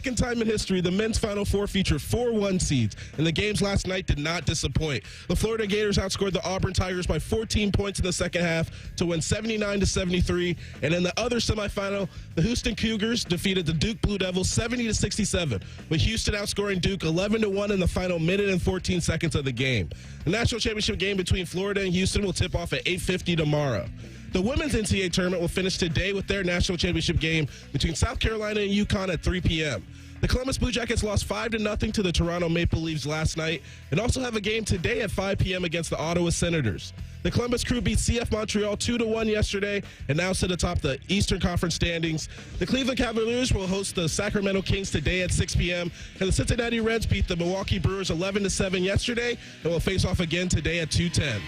Second time in history, the men's Final Four featured 4 1 seeds, and the games last night did not disappoint. The Florida Gators outscored the Auburn Tigers by 14 points in the second half to win 79-73. And in the other semifinal, the Houston Cougars defeated the Duke Blue Devils 70-67, with Houston outscoring Duke 11-1 in the final minute and 14 seconds of the game. The national championship game between Florida and Houston will tip off at 8:50 tomorrow. The women's NCAA tournament will finish today with their national championship game between South Carolina and UConn at 3 p.m. The Columbus Blue Jackets lost 5-0 to the Toronto Maple Leafs last night and also have a game today at 5 p.m. against the Ottawa Senators. The Columbus Crew beat CF Montreal 2-1 yesterday and now sit atop the Eastern Conference standings. The Cleveland Cavaliers will host the Sacramento Kings today at 6 p.m. And the Cincinnati Reds beat the Milwaukee Brewers 11-7 yesterday and will face off again today at 2:10.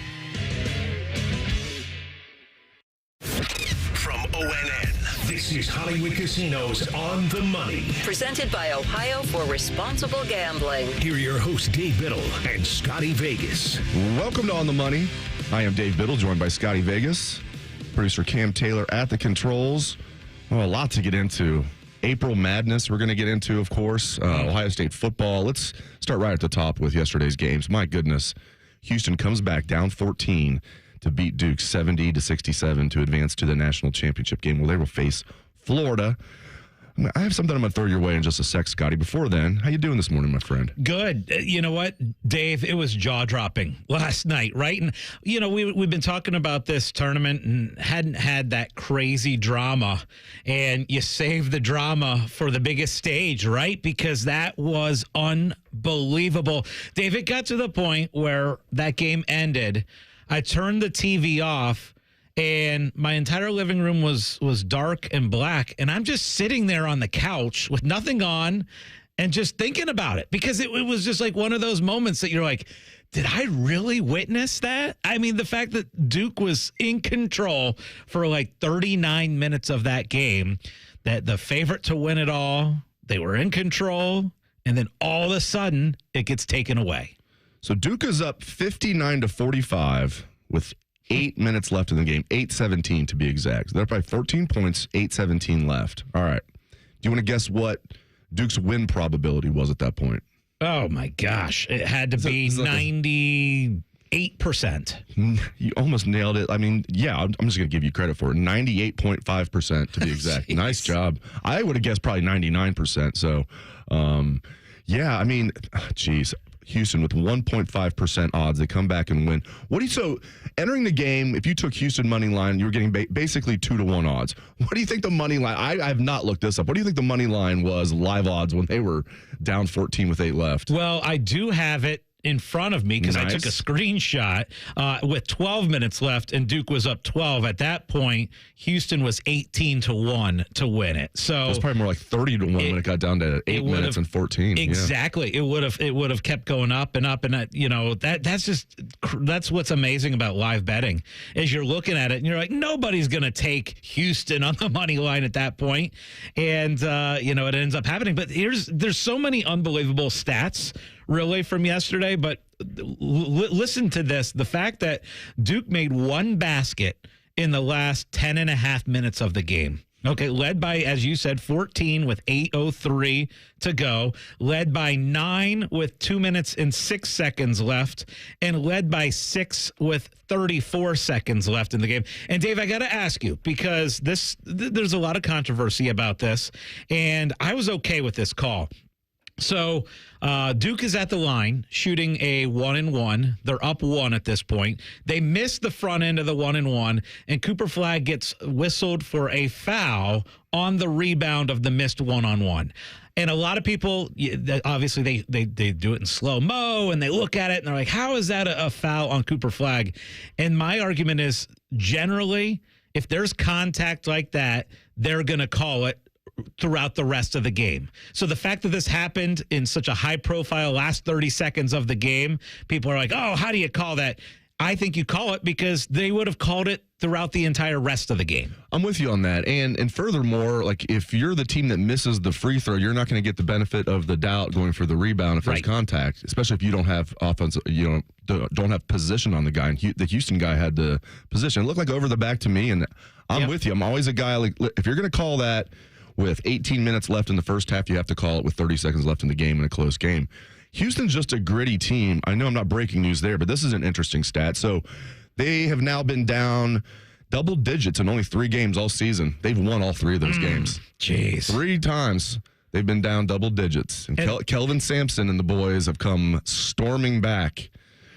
From ONN, this is Hollywood Casinos On the Money. Presented by Ohio for Responsible Gambling. Here are your hosts, Dave Biddle and Scotty Vegas. Welcome to On the Money. I am Dave Biddle, joined by Scotty Vegas, producer Cam Taylor at the controls. Well, a lot to get into. April Madness we're going to get into, of course. Ohio State football. Let's start right at the top with yesterday's games. My goodness. Houston comes back down 14 to beat Duke 70-67 to advance to the national championship game where they will face Florida. I have something I'm going to throw your way in just a sec, Scotty. Before then, how you doing this morning, my friend? Good. You know what, Dave? It was jaw-dropping last night, right? And, you know, we've been talking about this tournament and hadn't had that crazy drama. And you saved the drama for the biggest stage, right? Because that was unbelievable. Dave, it got to the point where that game ended. I turned the TV off, and my entire living room was dark and black, and I'm just sitting there on the couch with nothing on and just thinking about it because it was just like one of those moments that you're like, did I really witness that? I mean, the fact that Duke was in control for like 39 minutes of that game, that the favorite to win it all, they were in control, and then all of a sudden it gets taken away. So Duke is up 59-45 with 8 minutes left in the game, 8:17 to be exact. So they're up by 14 points, 8:17 left. All right. Do you want to guess what Duke's win probability was at that point? Oh, my gosh. It had to be 98%. You almost nailed it. I mean, yeah, I'm just going to give you credit for it. 98.5% to be exact. Nice job. I would have guessed probably 99%. So, yeah, I mean, geez. Houston with 1.5% odds. They come back and win. So entering the game, if you took Houston money line, you were getting basically 2-1 odds. What do you think the money line? I have not looked this up. What do you think the money line was live odds when they were down 14 with 8 left? Well, I do have it in front of me because I took a screenshot with 12 minutes left and Duke was up 12. At that point, Houston was 18-1 to win it. So it was probably more like 30-1 when it got down to 8 minutes and 14. Exactly. Yeah. It would have kept going up and up, and you know, that's what's amazing about live betting is you're looking at it and you're like, nobody's going to take Houston on the money line at that point. And you know, it ends up happening. But there's so many unbelievable stats really from yesterday, but listen to this. The fact that Duke made one basket in the last 10 and a half minutes of the game. Okay, led by, as you said, 14 with 8:03 to go, led by 9 with 2 minutes and 6 seconds left, and led by 6 with 34 seconds left in the game. And Dave, I got to ask you, because there's a lot of controversy about this, and I was okay with this call. So Duke is at the line shooting a 1-and-1. They're up 1 at this point. They missed the front end of the 1-and-1, and Cooper Flagg gets whistled for a foul on the rebound of the missed 1-on-1. And a lot of people, obviously, they do it in slow-mo, and they look at it, and they're like, how is that a foul on Cooper Flagg? And my argument is, generally, if there's contact like that, they're going to call it throughout the rest of the game. So the fact that this happened in such a high profile last 30 seconds of the game, people are like, oh, how do you call that? I think you call it because they would have called it throughout the entire rest of the game. I'm with you on that. And furthermore, like if you're the team that misses the free throw, you're not going to get the benefit of the doubt going for the rebound if there's contact, especially if you don't have offense, don't have position on the guy. And the Houston guy had the position. It looked like over the back to me, and I'm with you. I'm always a guy like, if you're going to call that, with 18 minutes left in the first half. You have to call it with 30 seconds left in the game in a close game. Houston's just a gritty team. I know I'm not breaking news there, but this is an interesting stat. So they have now been down double digits in only 3 games all season. They've won all 3 of those games. Jeez. 3 times they've been down double digits. And Kelvin Sampson and the boys have come storming back.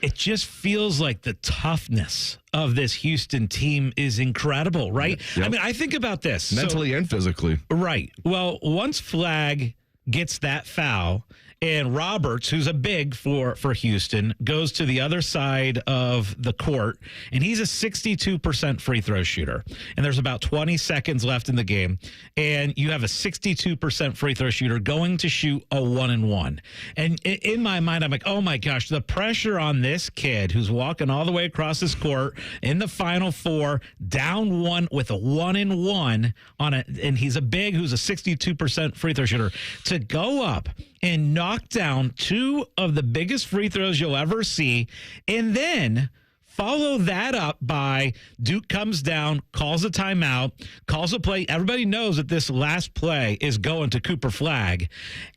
It just feels like the toughness of this Houston team is incredible, right? Yep. I mean, I think about this. Mentally and physically. Right. Well, once Flagg gets that foul, and Roberts, who's a big for Houston, goes to the other side of the court, and he's a 62% free throw shooter. And there's about 20 seconds left in the game, and you have a 62% free throw shooter going to shoot a 1-and-1. And in my mind, I'm like, oh my gosh, the pressure on this kid who's walking all the way across this court in the Final Four, down 1 with a 1-and-1 on it, and he's a big who's a 62% free throw shooter, to go up and knock down 2 of the biggest free throws you'll ever see, and then follow that up by Duke comes down, calls a timeout, calls a play. Everybody knows that this last play is going to Cooper Flagg,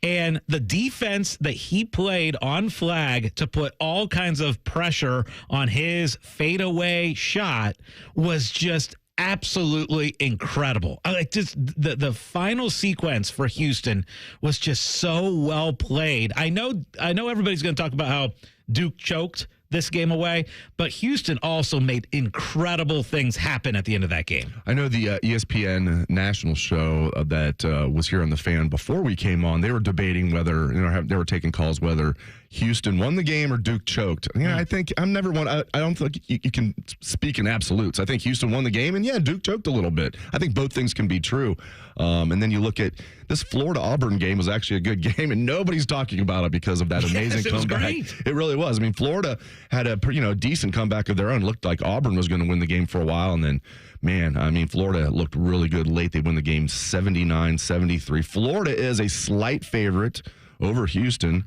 and the defense that he played on Flagg to put all kinds of pressure on his fadeaway shot was just absolutely incredible. Like, just the final sequence for Houston was just so well played. I know everybody's going to talk about how Duke choked this game away, but Houston also made incredible things happen at the end of that game. I know the ESPN national show that was here on The Fan before we came on, they were debating whether, they were taking calls whether Houston won the game or Duke choked. Yeah, I think I'm never one. I don't think you can speak in absolutes. I think Houston won the game, and yeah, Duke choked a little bit. I think both things can be true. And then you look at this Florida-Auburn game was actually a good game, and nobody's talking about it because of that amazing comeback. Great. It really was. I mean, Florida had a decent comeback of their own. It looked like Auburn was going to win the game for a while, and then, man, I mean, Florida looked really good late. They win the game 79-73. Florida is a slight favorite over Houston.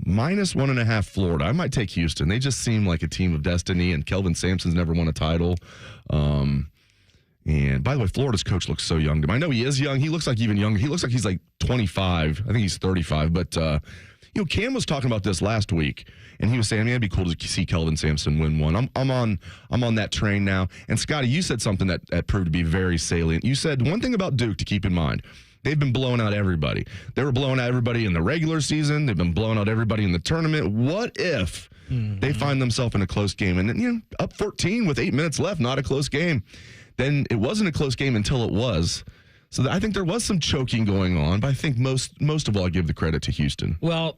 -1.5 Florida. I might take Houston. They just seem like a team of destiny, and Kelvin Sampson's never won a title. And by the way, Florida's coach looks so young to me. I know he is young. He looks like even younger. He looks like he's like 25. I think he's 35. But, Cam was talking about this last week, and he was saying, it'd be cool to see Kelvin Sampson win one. I'm on that train now. And, Scotty, you said something that proved to be very salient. You said one thing about Duke to keep in mind. They've been blowing out everybody. They were blowing out everybody in the regular season. They've been blowing out everybody in the tournament. What if they find themselves in a close game and up 14 with 8 minutes left, not a close game? Then it wasn't a close game until it was. So I think there was some choking going on, but I think most of all, I give the credit to Houston. Well,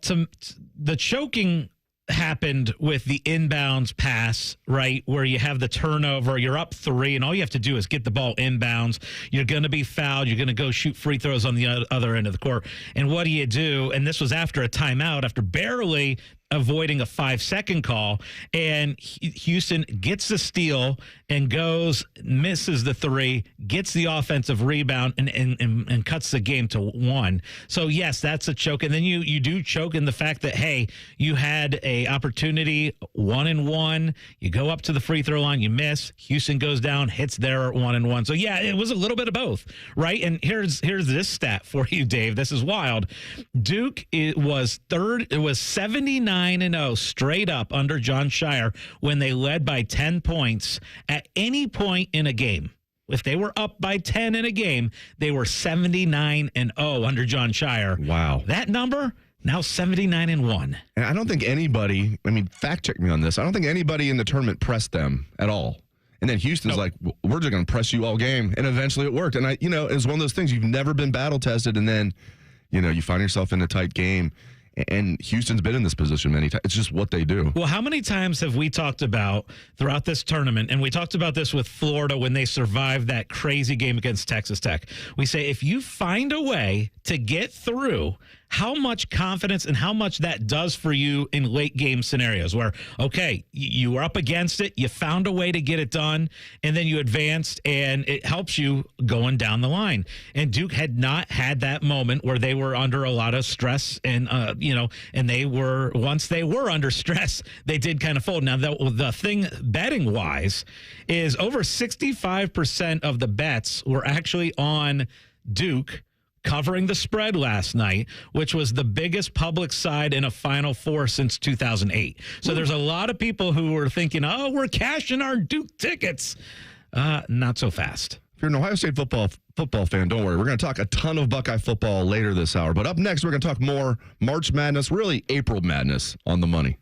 the choking happened with the inbounds pass, right, where you have the turnover, you're up 3, and all you have to do is get the ball inbounds. You're going to be fouled. You're going to go shoot free throws on the other end of the court. And what do? And this was after a timeout, after barely avoiding a 5-second call, and Houston gets the steal and misses the 3, gets the offensive rebound, and cuts the game to 1. So yes, that's a choke. And then you do choke in the fact that, hey, you had a opportunity, 1-and-1, you go up to the free throw line, you miss, Houston goes down, hits their 1-and-1. So yeah, it was a little bit of both, right? And here's this stat for you, Dave. This is wild. Duke was 79-0 straight up under John Shire when they led by 10 points at any point in a game. If they were up by 10 in a game, they were 79-0 under John Shire. Wow. That number, now 79-1. And I don't think anybody, fact check me on this, I don't think anybody in the tournament pressed them at all. And then Houston's like, we're just going to press you all game. And eventually it worked. And it's one of those things, you've never been battle tested, and then, you find yourself in a tight game. And Houston's been in this position many times. It's just what they do. Well, how many times have we talked about throughout this tournament, and we talked about this with Florida when they survived that crazy game against Texas Tech. We say, if you find a way to get through, how much confidence and how much that does for you in late game scenarios where, okay, you were up against it, you found a way to get it done, and then you advanced, and it helps you going down the line. And Duke had not had that moment where they were under a lot of stress, and and they were, once they were under stress, they did kind of fold. Now, the thing betting wise is over 65% of the bets were actually on Duke covering the spread last night, which was the biggest public side in a Final Four since 2008. So there's a lot of people who were thinking, oh, we're cashing our Duke tickets. Not so fast. If you're an Ohio State football fan, don't worry. We're going to talk a ton of Buckeye football later this hour. But up next, we're going to talk more March Madness, really April Madness on the money.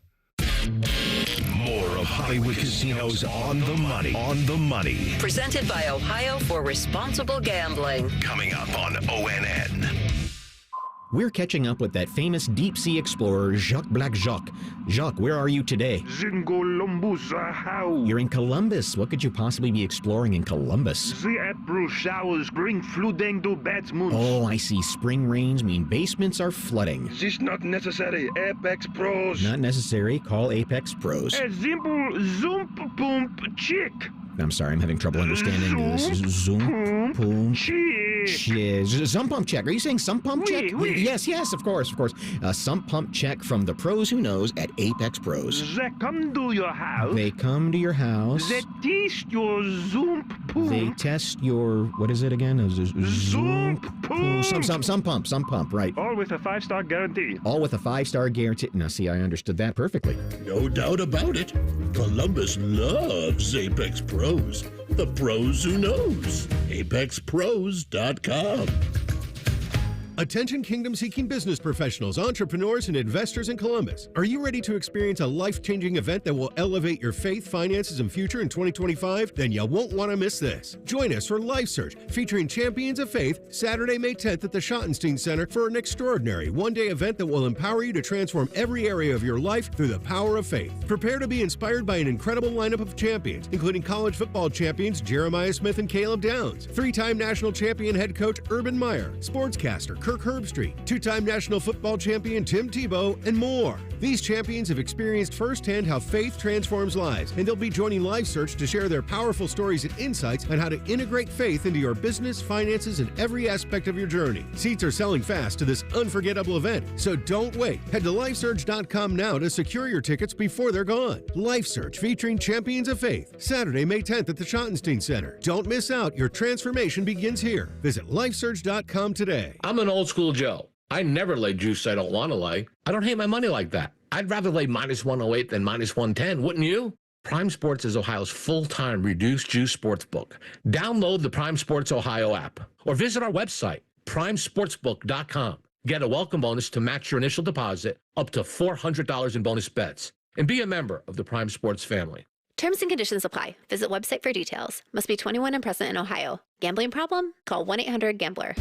More of Hollywood Casinos on the money. On the money. Presented by Ohio for Responsible Gambling. Coming up on ONN. We're catching up with that famous deep-sea explorer, Jacques Black Jacques. Jacques, where are you today? How? You're in Columbus. What could you possibly be exploring in Columbus? The April showers bring flooding to Batmund. Oh, I see. Spring rains mean basements are flooding. This not necessary. Apex Pros. Not necessary. Call Apex Pros. A simple zoom pump chick. I'm sorry, I'm having trouble understanding this. Zoom pump Chick. Sump pump check. Are you saying sump pump check? Oui. Yes, of course. A sump pump check from the pros who knows at Apex Pros. They come to your house. They come to your house. They test your zoom pump. They test your, what is it again? Zoom pump. Some pump, right. All with a 5-star guarantee. All with a 5-star guarantee. Now, see, I understood that perfectly. No doubt about it. Columbus loves Apex Pros. The pros who knows. ApexPros.com. Attention kingdom-seeking business professionals, entrepreneurs, and investors in Columbus. Are you ready to experience a life-changing event that will elevate your faith, finances, and future in 2025? Then you won't want to miss this. Join us for Life Search, featuring Champions of Faith, Saturday, May 10th at the Schottenstein Center for an extraordinary one-day event that will empower you to transform every area of your life through the power of faith. Prepare to be inspired by an incredible lineup of champions, including college football champions Jeremiah Smith and Caleb Downs, 3-time national champion head coach Urban Meyer, sportscaster Kirk Herbstreit, 2-time national football champion Tim Tebow, and more. These champions have experienced firsthand how faith transforms lives, and they'll be joining Life Search to share their powerful stories and insights on how to integrate faith into your business, finances, and every aspect of your journey. Seats are selling fast to this unforgettable event, so don't wait. Head to LifeSearch.com now to secure your tickets before they're gone. Life Search featuring Champions of Faith, Saturday, May 10th at the Schottenstein Center. Don't miss out. Your transformation begins here. Visit LifeSearch.com today. I'm an old school Joe. I never lay juice I don't want to lay. I don't hate my money like that. I'd rather lay minus 108 than minus 110, wouldn't you? Prime Sports is Ohio's full-time reduced juice sports book. Download the Prime Sports Ohio app or visit our website, primesportsbook.com. Get a welcome bonus to match your initial deposit up to $400 in bonus bets. And be a member of the Prime Sports family. Terms and conditions apply. Visit website for details. Must be 21 and present in Ohio. Gambling problem? Call 1-800-GAMBLER.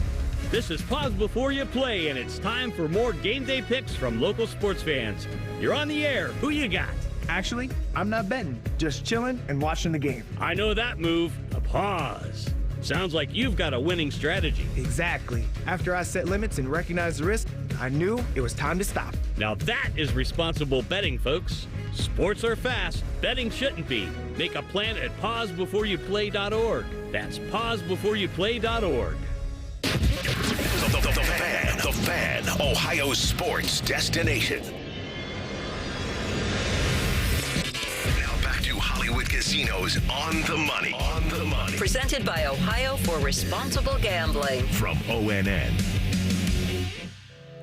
This is Pause Before You Play, and it's time for more game day picks from local sports fans. You're on the air. Who you got? Actually, I'm not betting, just chilling and watching the game. I know that move, a pause. Sounds like you've got a winning strategy. Exactly. After I set limits and recognized the risk, I knew it was time to stop. Now that is responsible betting, folks. Sports are fast. Betting shouldn't be. Make a plan at pausebeforeyouplay.org. That's pausebeforeyouplay.org. The Fan, Ohio sports destination. Now back to Hollywood Casinos on the money. On the money. Presented by Ohio for Responsible Gambling. From ONN.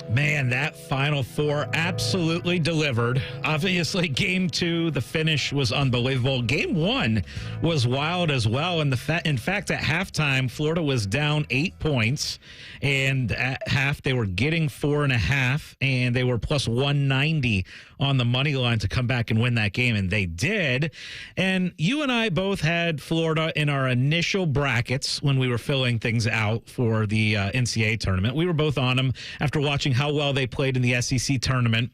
Man, that Final Four absolutely delivered. Obviously, Game 2, the finish was unbelievable. Game 1 was wild as well. And in fact, at halftime, Florida was down 8 points. And at half, they were getting 4.5, and they were plus 190 on the money line to come back and win that game, and they did. And you and I both had Florida in our initial brackets when we were filling things out for the NCAA tournament. We were both on them after watching how well they played in the SEC tournament.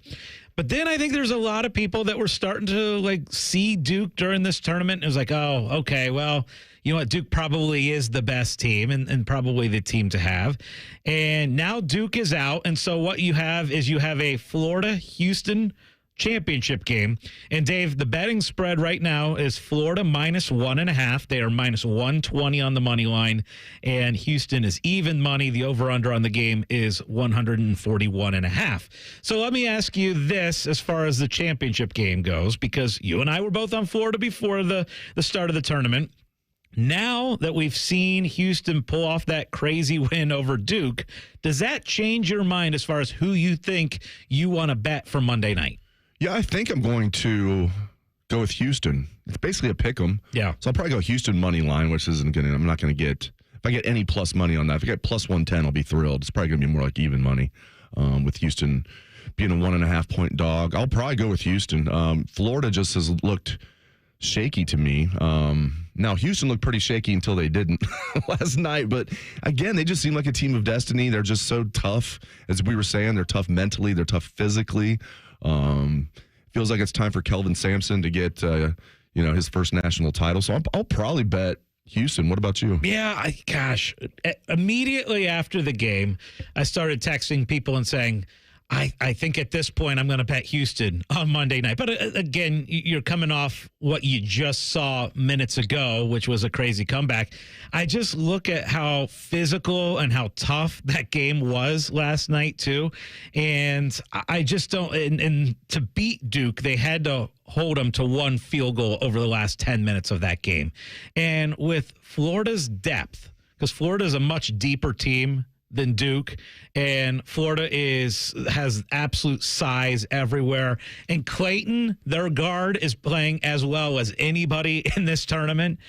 But then I think there's a lot of people that were starting to see Duke during this tournament. It was like, oh, okay, well, you know what? Duke probably is the best team and probably the team to have. And now Duke is out. And so what you have is you have a Florida-Houston championship game. And Dave, the betting spread right now is Florida minus 1.5. They are minus 120 on the money line. And Houston is even money. The over-under on the game is 141.5. So let me ask you this as far as the championship game goes, because you and I were both on Florida before the start of the tournament. Now that we've seen Houston pull off that crazy win over Duke, does that change your mind as far as who you think you want to bet for Monday night? Yeah, I think I'm going to go with Houston. It's basically a pick 'em. Yeah. So I'll probably go Houston money line, which I'm not going to get, if I get any plus money on that, if I get plus 110, I'll be thrilled. It's probably going to be more like even money with Houston being a 1.5 point dog. I'll probably go with Houston. Florida just has looked shaky to me. Now, Houston looked pretty shaky until they didn't last night. But again, they just seem like a team of destiny. They're just so tough. As we were saying, they're tough mentally. They're tough physically. Feels like it's time for Kelvin Sampson to get, his first national title. So I'll probably bet Houston. What about you? Yeah, immediately after the game, I started texting people and saying, I think at this point I'm going to bet Houston on Monday night. But again, you're coming off what you just saw minutes ago, which was a crazy comeback. I just look at how physical and how tough that game was last night, too. And I just don't. And to beat Duke, they had to hold them to one field goal over the last 10 minutes of that game. And with Florida's depth, because Florida is a much deeper team than Duke, and Florida has absolute size everywhere. And Clayton, their guard, is playing as well as anybody in this tournament.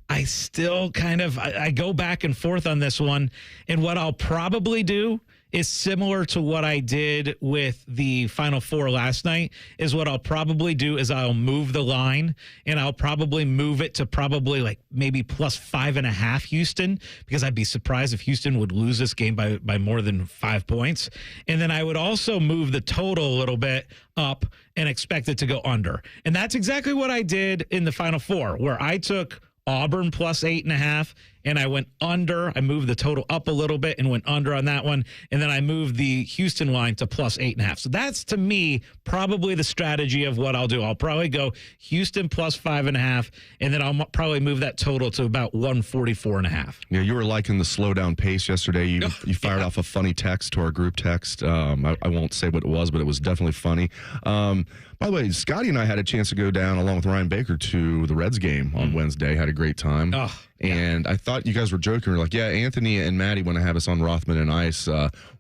I still I go back and forth on this one. And what I'll probably do is similar to what I did with the Final Four last night, is what I'll probably do is I'll move the line, and I'll probably move it to probably like maybe plus 5.5 Houston, because I'd be surprised if Houston would lose this game by more than 5 points. And then I would also move the total a little bit up and expect it to go under. And that's exactly what I did in the Final Four, where I took Auburn plus 8.5, and I went under. I moved the total up a little bit and went under on that one. And then I moved the Houston line to plus 8.5. So that's, to me, probably the strategy of what I'll do. I'll probably go Houston plus 5.5, and then I'll probably move that total to about 144.5. Yeah, you were liking the slow down pace yesterday. You fired off a funny text to our group text. I won't say what it was, but it was definitely funny. By the way, Scotty and I had a chance to go down along with Ryan Baker to the Reds game on Wednesday. Had a great time. And I thought you guys were joking. We're like, yeah, Anthony and Maddie want to have us on Rothman and Ice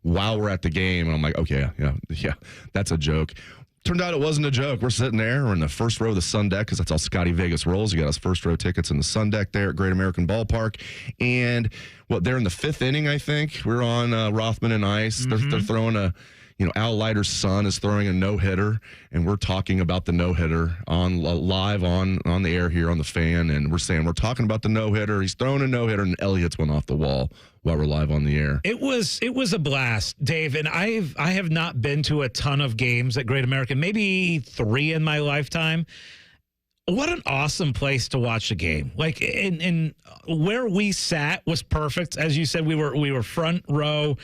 while we're at the game. And I'm like, okay, yeah, that's a joke. Turned out it wasn't a joke. We're sitting there. We're in the first row of the Sun Deck, because that's how Scotty Vegas rolls. You got us first row tickets in the Sun Deck there at Great American Ballpark. And they're in the 5th inning, I think. We're on Rothman and Ice. Mm-hmm. They're throwing Al Leiter's son is throwing a no-hitter, and we're talking about the no-hitter live on the air here on the Fan, and we're saying we're talking about the no-hitter. He's throwing a no-hitter, and Elliott's went off the wall while we're live on the air. It was a blast, Dave, and I have not been to a ton of games at Great American, maybe 3 in my lifetime. What an awesome place to watch a game. Like, in where we sat was perfect. As you said, we were front row,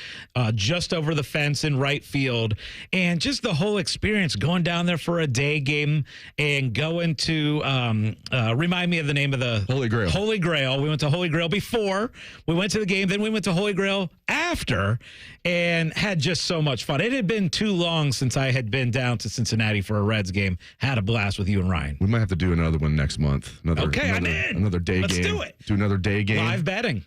just over the fence in right field. And just the whole experience, going down there for a day game and going to, remind me of the name of the... Holy Grail. Holy Grail. We went to Holy Grail before we went to the game. Then we went to Holy Grail after, and had just so much fun. It had been too long since I had been down to Cincinnati for a Reds game. Had a blast with you and Ryan. We might have to do another one next month. I'm in. Another day Let's game. Let's do it. Do another day game. Live betting.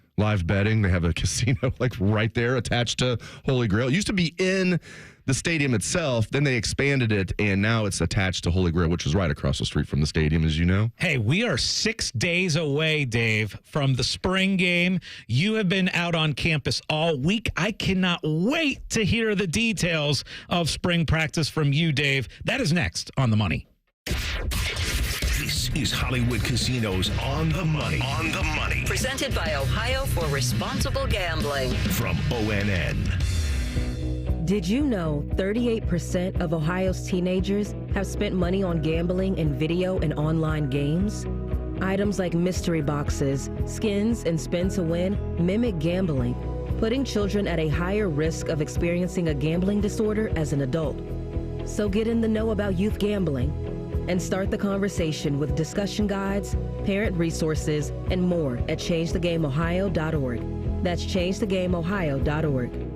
They have a casino like right there attached to Holy Grail. It used to be in the stadium itself. Then they expanded it, and now it's attached to Holy Grail, which is right across the street from the stadium, as you know. Hey, we are 6 days away, Dave, from the spring game. You have been out on campus all week. I cannot wait to hear the details of spring practice from you, Dave. That is next on The Money. This is Hollywood Casinos On the Money. On the Money. Presented by Ohio for Responsible Gambling. From ONN. Did you know 38% of Ohio's teenagers have spent money on gambling in video and online games? Items like mystery boxes, skins, and spin to win mimic gambling, putting children at a higher risk of experiencing a gambling disorder as an adult. So get in the know about youth gambling and start the conversation with discussion guides, parent resources, and more at ChangeTheGameOhio.org. That's ChangeTheGameOhio.org.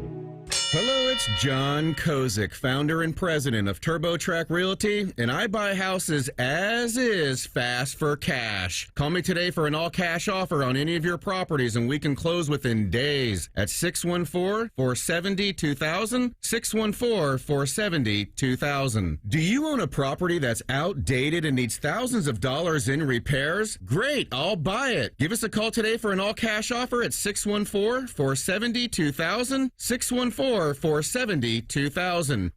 Hello, it's John Kozik, founder and president of TurboTrack Realty, and I buy houses as is fast for cash. Call me today for an all-cash offer on any of your properties, and we can close within days at 614-470-2000, 614-470-2000. Do you own a property that's outdated and needs thousands of dollars in repairs? Great, I'll buy it. Give us a call today for an all-cash offer at 614-470-2000, 614-470-2000.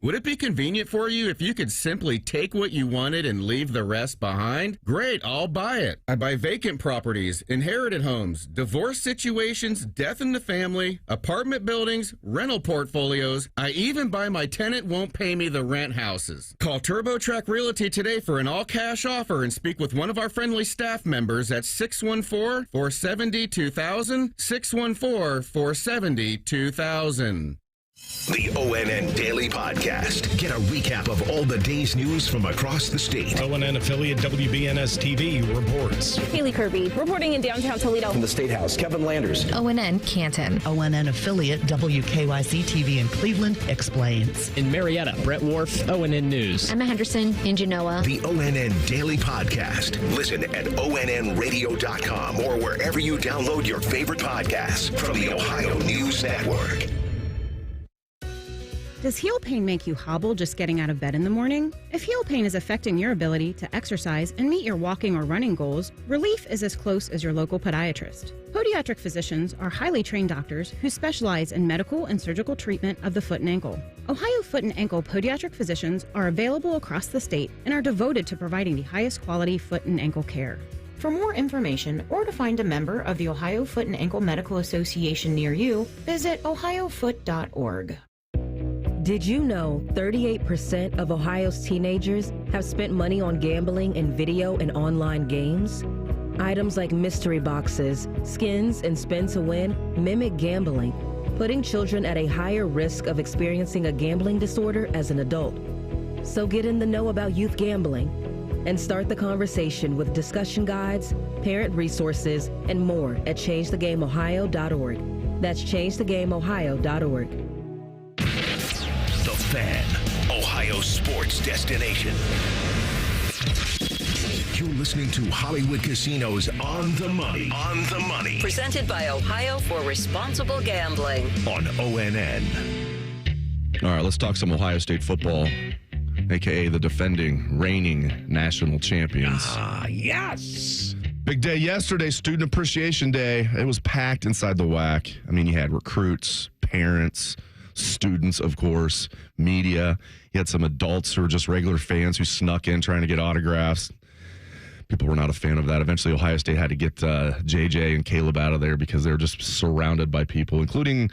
Would it be convenient for you if you could simply take what you wanted and leave the rest behind? Great, I'll buy it. I buy vacant properties, inherited homes, divorce situations, death in the family, apartment buildings, rental portfolios. I even buy my tenant won't pay me the rent houses. Call TurboTrack Realty today for an all-cash offer and speak with one of our friendly staff members at 614-470-2000, 614-470-2000. The ONN Daily Podcast. Get a recap of all the day's news from across the state. ONN affiliate WBNS TV reports. Haley Kirby reporting in downtown Toledo. From the State House, Kevin Landers. ONN Canton. ONN affiliate WKYC TV in Cleveland explains. In Marietta, Brett Wharf, ONN News. Emma Henderson in Genoa. The ONN Daily Podcast. Listen at ONNradio.com or wherever you download your favorite podcasts from the Ohio News Network. Does heel pain make you hobble just getting out of bed in the morning? If heel pain is affecting your ability to exercise and meet your walking or running goals, relief is as close as your local podiatrist. Podiatric physicians are highly trained doctors who specialize in medical and surgical treatment of the foot and ankle. Ohio Foot and Ankle podiatric physicians are available across the state and are devoted to providing the highest quality foot and ankle care. For more information or to find a member of the Ohio Foot and Ankle Medical Association near you, visit ohiofoot.org. Did you know 38% of Ohio's teenagers have spent money on gambling in video and online games? Items like mystery boxes, skins, and spin to win mimic gambling, putting children at a higher risk of experiencing a gambling disorder as an adult. So get in the know about youth gambling and start the conversation with discussion guides, parent resources, and more at ChangeTheGameOhio.org. That's ChangeTheGameOhio.org. Fan, Ohio sports destination. You're listening to Hollywood Casinos On the Money. On the Money. Presented by Ohio for Responsible Gambling. On ONN. All right, let's talk some Ohio State football, a.k.a. the defending, reigning national champions. Yes! Big day yesterday, Student Appreciation Day. It was packed inside the WAC. I mean, you had recruits, parents, students, of course, media. You had some adults who were just regular fans who snuck in trying to get autographs. People were not a fan of that. Eventually, Ohio State had to get JJ and Caleb out of there because they were just surrounded by people, including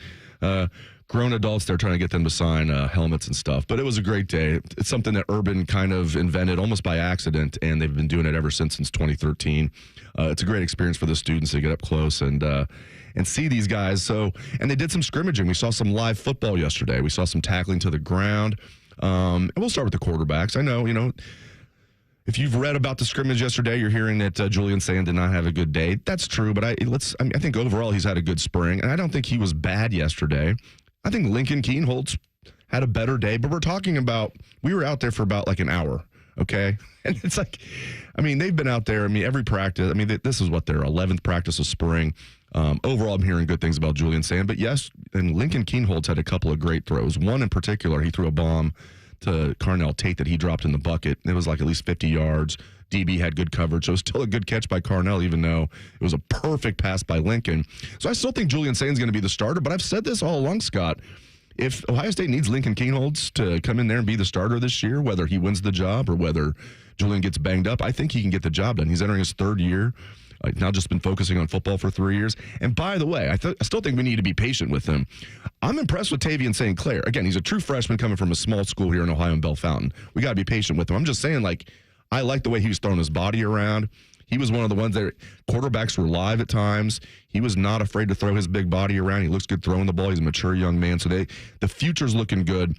grown adults. They're trying to get them to sign helmets and stuff. But it was a great day. It's something that Urban kind of invented almost by accident, and they've been doing it ever since 2013. It's a great experience for the students to get up close and see these guys. And they did some scrimmaging. We saw some live football yesterday. We saw some tackling to the ground. And we'll start with the quarterbacks. I know, if you've read about the scrimmage yesterday, you're hearing that Julian Sand did not have a good day. That's true, but I think overall he's had a good spring, and I don't think he was bad yesterday. I think Lincoln Keenholz had a better day, but we were out there for about like an hour, okay? And it's like, they've been out there, every practice. This is what their 11th practice of spring. Overall, I'm hearing good things about Julian Sand, but yes, and Lincoln Keenholz had a couple of great throws. One in particular, he threw a bomb to Carnell Tate that he dropped in the bucket. It was like at least 50 yards. DB had good coverage, so it was still a good catch by Carnell, even though it was a perfect pass by Lincoln. So I still think Julian Sand's going to be the starter, but I've said this all along, Scott. If Ohio State needs Lincoln Keenholz to come in there and be the starter this year, whether he wins the job or whether Julian gets banged up, I think he can get the job done. He's entering his third year. Now just been focusing on football for 3 years. And by the way, I still think we need to be patient with him. I'm impressed with Tavian St. Clair. Again, he's a true freshman coming from a small school here in Ohio in Bell Fountain. We got to be patient with him. I'm just saying, I like the way he was throwing his body around. He was one of the ones that quarterbacks were live at times. He was not afraid to throw his big body around. He looks good throwing the ball. He's a mature young man. So the future's looking good.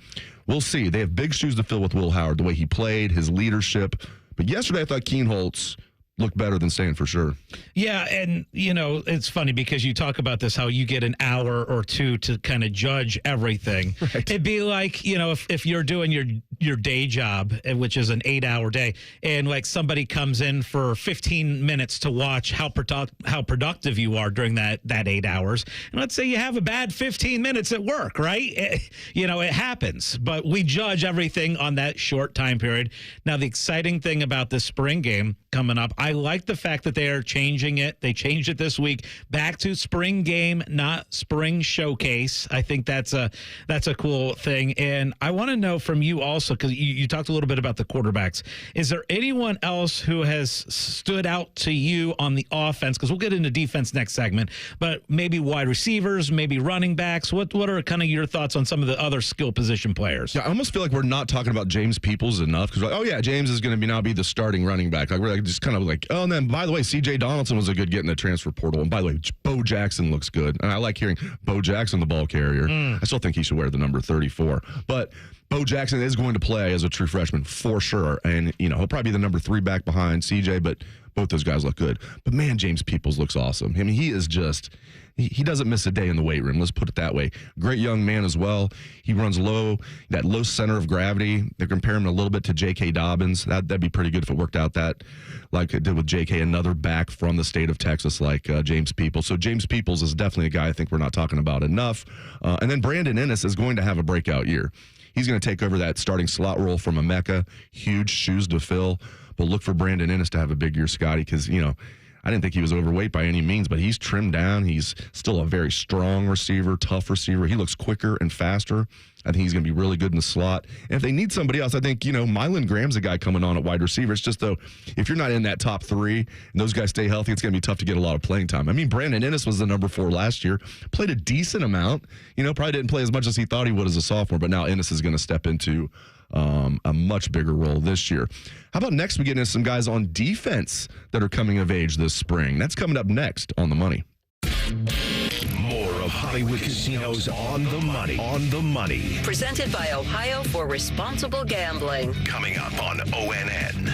We'll see. They have big shoes to fill with Will Howard, the way he played, his leadership. But yesterday I thought Keenholz look better than staying for sure. Yeah, and, it's funny because you talk about this, how you get an hour or two to kind of judge everything. Right. It'd be like, if you're doing your day job, which is an 8-hour day, and like somebody comes in for 15 minutes to watch how productive you are during that 8 hours. And let's say you have a bad 15 minutes at work, right? It happens, but we judge everything on that short time period. Now, the exciting thing about this spring game coming up, I like the fact that they are changing it. They changed it this week back to spring game, not spring showcase. I think that's a cool thing. And I want to know from you also, because you talked a little bit about the quarterbacks. Is there anyone else who has stood out to you on the offense? Because we'll get into defense next segment, but maybe wide receivers, maybe running backs. What are kind of your thoughts on some of the other skill position players? Yeah, I almost feel like we're not talking about James Peoples enough because, James is going to now be the starting running back. Like we're like just kind of like, oh, and then by the way, C.J. Donaldson was a good get in the transfer portal. And by the way, Bo Jackson looks good. And I like hearing Bo Jackson, the ball carrier. I still think he should wear the number 34. But Bo Jackson is going to play as a true freshman for sure. And, he'll probably be the number 3 back behind C.J., but both those guys look good. But, man, James Peoples looks awesome. I mean, he is just – he doesn't miss a day in the weight room. Let's put it that way. Great young man as well. He runs low, that low center of gravity. They compare him a little bit to J.K. Dobbins. That'd be pretty good if it worked out that like it did with J.K., another back from the state of Texas like James Peoples. So James Peoples is definitely a guy I think we're not talking about enough. And then Brandon Ennis is going to have a breakout year. He's going to take over that starting slot role from Emeka. Huge shoes to fill. But look for Brandon Ennis to have a big year, Scotty, because, I didn't think he was overweight by any means, but he's trimmed down. He's still a very strong receiver, tough receiver. He looks quicker and faster. I think he's going to be really good in the slot. And if they need somebody else, I think, Mylan Graham's a guy coming on at wide receiver. It's just, though, if you're not in that top 3 and those guys stay healthy, it's going to be tough to get a lot of playing time. I mean, Brandon Ennis was the number 4 last year, played a decent amount. Probably didn't play as much as he thought he would as a sophomore, but now Ennis is going to step into a much bigger role this year. How about next we get into some guys on defense that are coming of age this spring? That's coming up next on The Money. More of Hollywood Casinos on the money. On the money. Presented by Ohio for Responsible Gambling. Coming up on ONN.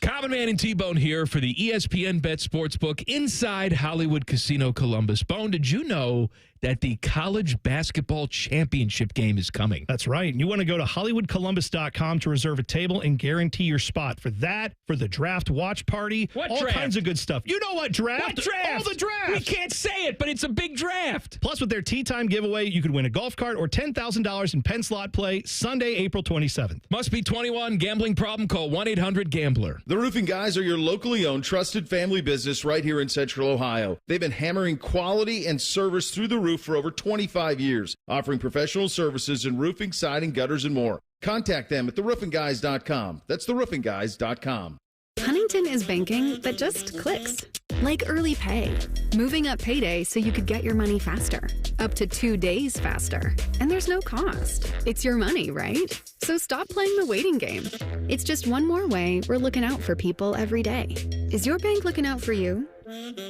Common Man and T-Bone here for the ESPN Bet Sportsbook inside Hollywood Casino Columbus. Bone, did you know that the college basketball championship game is coming? That's right. And you want to go to HollywoodColumbus.com to reserve a table and guarantee your spot for that, for the draft watch party, all kinds of good stuff. You know what draft? What draft? All the drafts. We can't say it, but it's a big draft. Plus, with their Tea Time giveaway, you could win a golf cart or $10,000 in Penn slot play Sunday, April 27th. Must be 21. Gambling problem? Call 1-800-GAMBLER. The Roofing Guys are your locally owned, trusted family business right here in Central Ohio. They've been hammering quality and service through the roof for over 25 years, offering professional services in roofing, siding, gutters, and more. Contact them at theroofingguys.com. That's theroofingguys.com. Huntington is banking that just clicks. Like early pay, moving up payday so you could get your money faster, up to 2 days faster. And there's no cost. It's your money, right? So stop playing the waiting game. It's just one more way we're looking out for people every day. Is your bank looking out for you?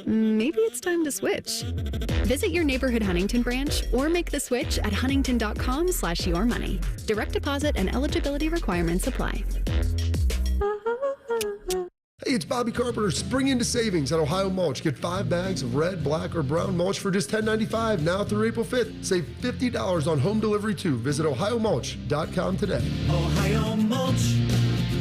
Maybe it's time to switch. Visit your neighborhood Huntington branch or make the switch at huntington.com/yourmoney. Direct deposit and eligibility requirements apply. Hey, it's Bobby Carpenter. Spring into savings at Ohio Mulch. Get 5 bags of red, black, or brown mulch for just $10.95 now through April 5th. Save $50 on home delivery too. Visit OhioMulch.com today. Ohio Mulch,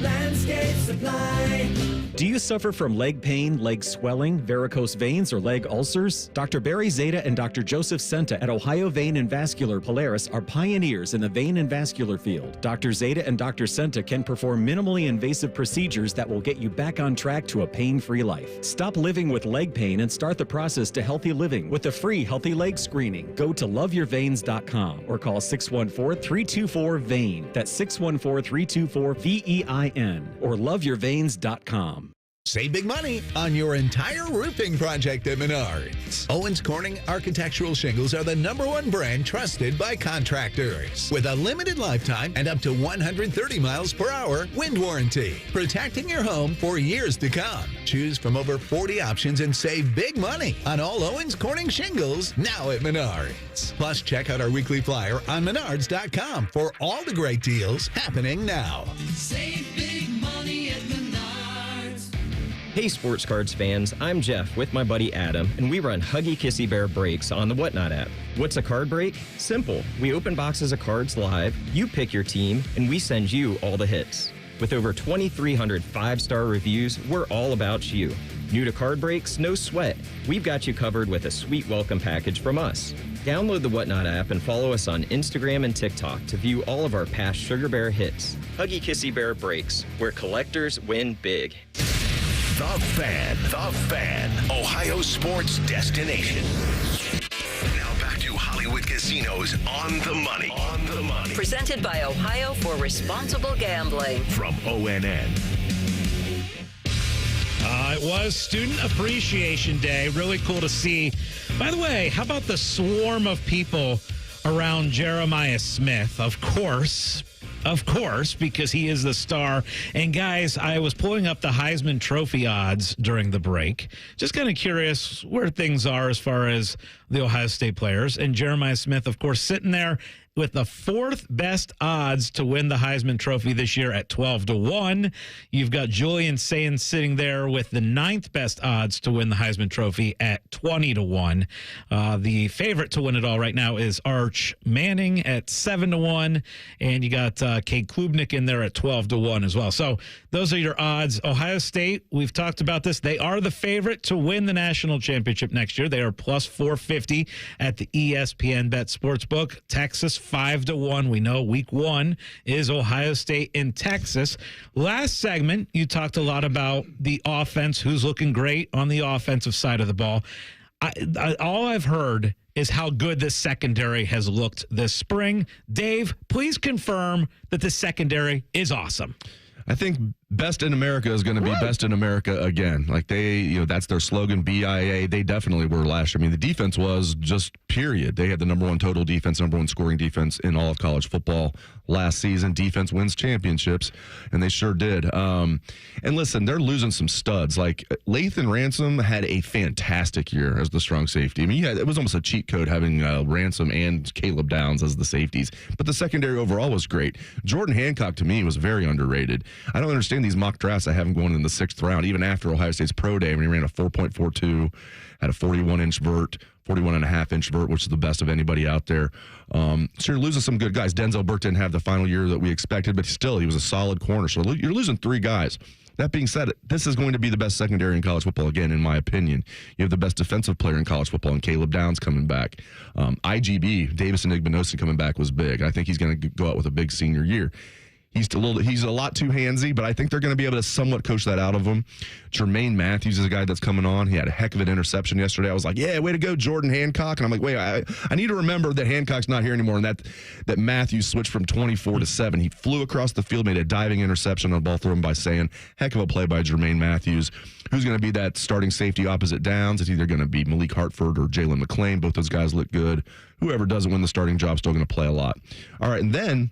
landscape supply. Do you suffer from leg pain, leg swelling, varicose veins, or leg ulcers? Dr. Barry Zeta and Dr. Joseph Senta at Ohio Vein and Vascular Polaris are pioneers in the vein and vascular field. Dr. Zeta and Dr. Senta can perform minimally invasive procedures that will get you back on track to a pain-free life. Stop living with leg pain and start the process to healthy living with a free healthy leg screening. Go to loveyourveins.com or call 614-324-VEIN. That's 614-324-VEIN or loveyourveins.com. Save big money on your entire roofing project at Menards. Owens Corning Architectural Shingles are the #1 brand trusted by contractors. With a limited lifetime and up to 130 miles per hour wind warranty, protecting your home for years to come. Choose from over 40 options and save big money on all Owens Corning shingles now at Menards. Plus, check out our weekly flyer on Menards.com for all the great deals happening now. Save big money at Menards. Hey Sports Cards fans, I'm Jeff with my buddy Adam, and we run Huggy Kissy Bear breaks on the Whatnot app. What's a card break? Simple. We open boxes of cards live, you pick your team, and we send you all the hits. With over 2,300 5-star reviews, we're all about you. New to card breaks? No sweat. We've got you covered with a sweet welcome package from us. Download the Whatnot app and follow us on Instagram and TikTok to view all of our past Sugar Bear hits. Huggy Kissy Bear breaks, where collectors win big. The Fan, Ohio sports destination. Now back to Hollywood Casinos on the money. Presented by Ohio for Responsible Gambling. From ONN. It was Student Appreciation Day. Really cool to see. By the way, how about the swarm of people around Jeremiah Smith? Of course, because he is the star. And guys, I was pulling up the Heisman Trophy odds during the break. Just kind of curious where things are as far as the Ohio State players. And Jeremiah Smith, of course, sitting there with the 4th best odds to win the Heisman Trophy this year at 12-1. You've got Julian Sayin sitting there with the 9th best odds to win the Heisman Trophy at 20-1. The favorite to win it all right now is Arch Manning at 7-1, and you got Cade Klubnik in there at 12-1 as well. So those are your odds. Ohio State, we've talked about this. They are the favorite to win the national championship next year. They are plus 450 at the ESPN Bet Sportsbook. Texas 5-1. We know week 1 is Ohio State in Texas. Last segment, you talked a lot about the offense, who's looking great on the offensive side of the ball. All I've heard is how good this secondary has looked this spring. Dave, please confirm that the secondary is awesome. I think best in America is going to be best in America again. Like that's their slogan, BIA. They definitely were last year. I mean, the defense was just period. They had the number 1 total defense, number 1 scoring defense in all of college football last season. Defense wins championships, and they sure did. And listen, they're losing some studs. Like Lathan Ransom had a fantastic year as the strong safety. I mean, it was almost a cheat code having Ransom and Caleb Downs as the safeties. But the secondary overall was great. Jordan Hancock, to me, was very underrated. I don't understand these mock drafts I have him going in the 6th round, even after Ohio State's pro day when he ran a 4.42, had a 41-inch vert, 41.5-inch vert, which is the best of anybody out there. So you're losing some good guys. Denzel Burke didn't have the final year that we expected, but still, he was a solid corner. So you're losing 3 guys. That being said, this is going to be the best secondary in college football, again, in my opinion. You have the best defensive player in college football, and Caleb Downs coming back. IGB, Davis Igbinosun coming back was big. I think he's going to go out with a big senior year. He's a lot too handsy, but I think they're going to be able to somewhat coach that out of him. Jermaine Matthews is a guy that's coming on. He had a heck of an interception yesterday. I was like, yeah, way to go, Jordan Hancock. And I'm like, wait, I need to remember that Hancock's not here anymore, and that Matthews switched from 24 to 7. He flew across the field, made a diving interception on a ball thrown by Sayin. Heck of a play by Jermaine Matthews. Who's going to be that starting safety opposite Downs? It's either going to be Malik Hartford or Jalen McClain. Both those guys look good. Whoever doesn't win the starting job is still going to play a lot. All right, and then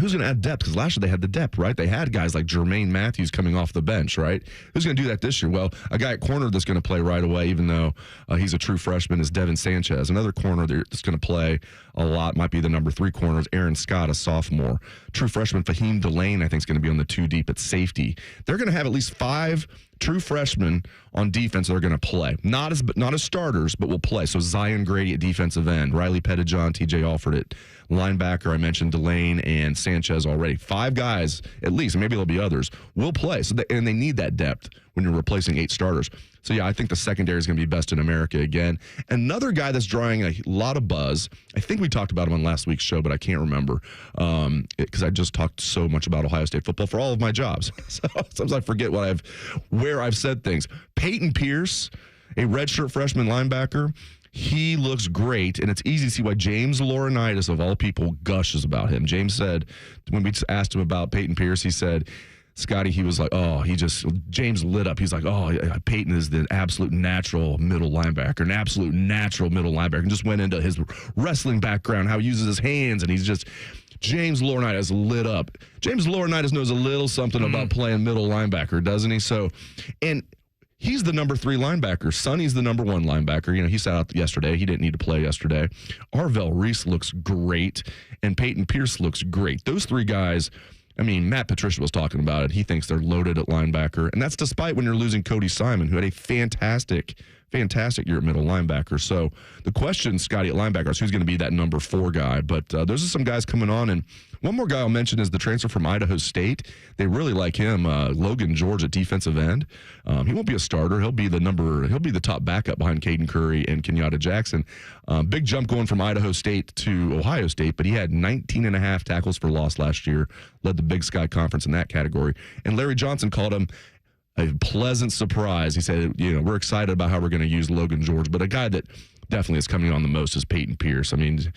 who's going to add depth? Because last year they had the depth, right? They had guys like Jermaine Matthews coming off the bench, right? Who's going to do that this year? Well, a guy at corner that's going to play right away, even though he's a true freshman, is Devin Sanchez. Another corner that's going to play a lot might be the number 3 corner is Aaron Scott, a sophomore. True freshman Fahim Delane, I think, is going to be on the 2 deep at safety. They're going to have at least 5 true freshmen on defense that are going to play. Not as starters, but will play. So Zion Grady at defensive end, Riley Pettijohn, TJ Alford at linebacker. I mentioned Delane and Sanchez already. 5 guys, at least, and maybe there'll be others, will play. And they need that depth when you're replacing 8 starters. So, yeah, I think the secondary is going to be best in America again. Another guy that's drawing a lot of buzz, I think we talked about him on last week's show, but I can't remember because I just talked so much about Ohio State football for all of my jobs. So sometimes I forget where I've said things. Peyton Pierce, a redshirt freshman linebacker, he looks great, and it's easy to see why James Laurinaitis, of all people, gushes about him. James said, when we asked him about Peyton Pierce, he said, Scotty, he was like, James lit up. He's like, Peyton is the absolute natural middle linebacker, and just went into his wrestling background, how he uses his hands, and James Laurinaitis lit up. James Laurinaitis knows a little something about playing middle linebacker, doesn't he? So, and he's the number 3 linebacker. Sonny's the number 1 linebacker. He sat out yesterday. He didn't need to play yesterday. Arvell Reese looks great, and Peyton Pierce looks great. Those 3 guys I mean, Matt Patricia was talking about it. He thinks they're loaded at linebacker, and that's despite when you're losing Cody Simon, who had a fantastic year at middle linebacker. So the question, Scotty, at linebacker is who's going to be that number 4 guy. But those are some guys coming on, and one more guy I'll mention is the transfer from Idaho State. They really like him, Logan George at defensive end. He won't be a starter. He'll be the top backup behind Caden Curry and Kenyatta Jackson. Big jump going from Idaho State to Ohio State, but he had 19 and a half tackles for loss last year, led the Big Sky Conference in that category. And Larry Johnson called him a pleasant surprise. He said, we're excited about how we're going to use Logan George, but a guy that definitely is coming on the most is Peyton Pierce. I mean,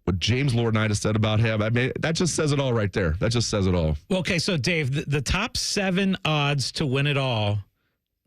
what James Laurinaitis said about him, I mean, that just says it all right there. That just says it all. Well, okay, so Dave, the top 7 odds to win it all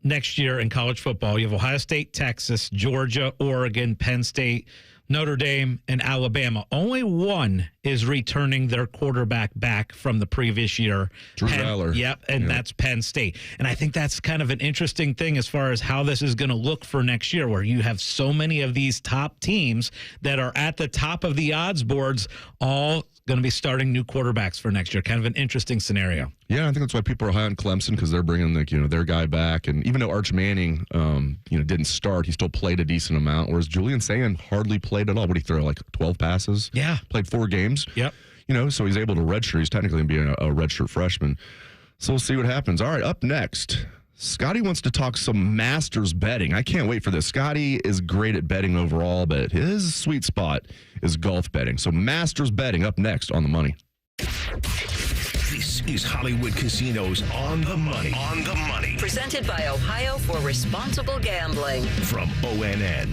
next year in college football, you have Ohio State, Texas, Georgia, Oregon, Penn State, Notre Dame, and Alabama. Only one is returning their quarterback back from the previous year. Drew Aller. Yep, and that's Penn State. And I think that's kind of an interesting thing as far as how this is going to look for next year, where you have so many of these top teams that are at the top of the odds boards, all going to be starting new quarterbacks for next year. Kind of an interesting scenario. Yeah, I think that's why people are high on Clemson, because they're bringing their guy back. And even though Arch Manning, didn't start, he still played a decent amount. Whereas Julian Sand hardly played at all. What did he throw? Like 12 passes? Yeah, played 4 games. Yep. So he's able to redshirt. He's technically being a redshirt freshman. So we'll see what happens. All right, up next, Scotty wants to talk some Masters betting. I can't wait for this. Scotty is great at betting overall, but his sweet spot is golf betting. So Masters betting up next on The Money. This is Hollywood Casinos On the Money. On the Money. Presented by Ohio for Responsible Gambling. From ONN.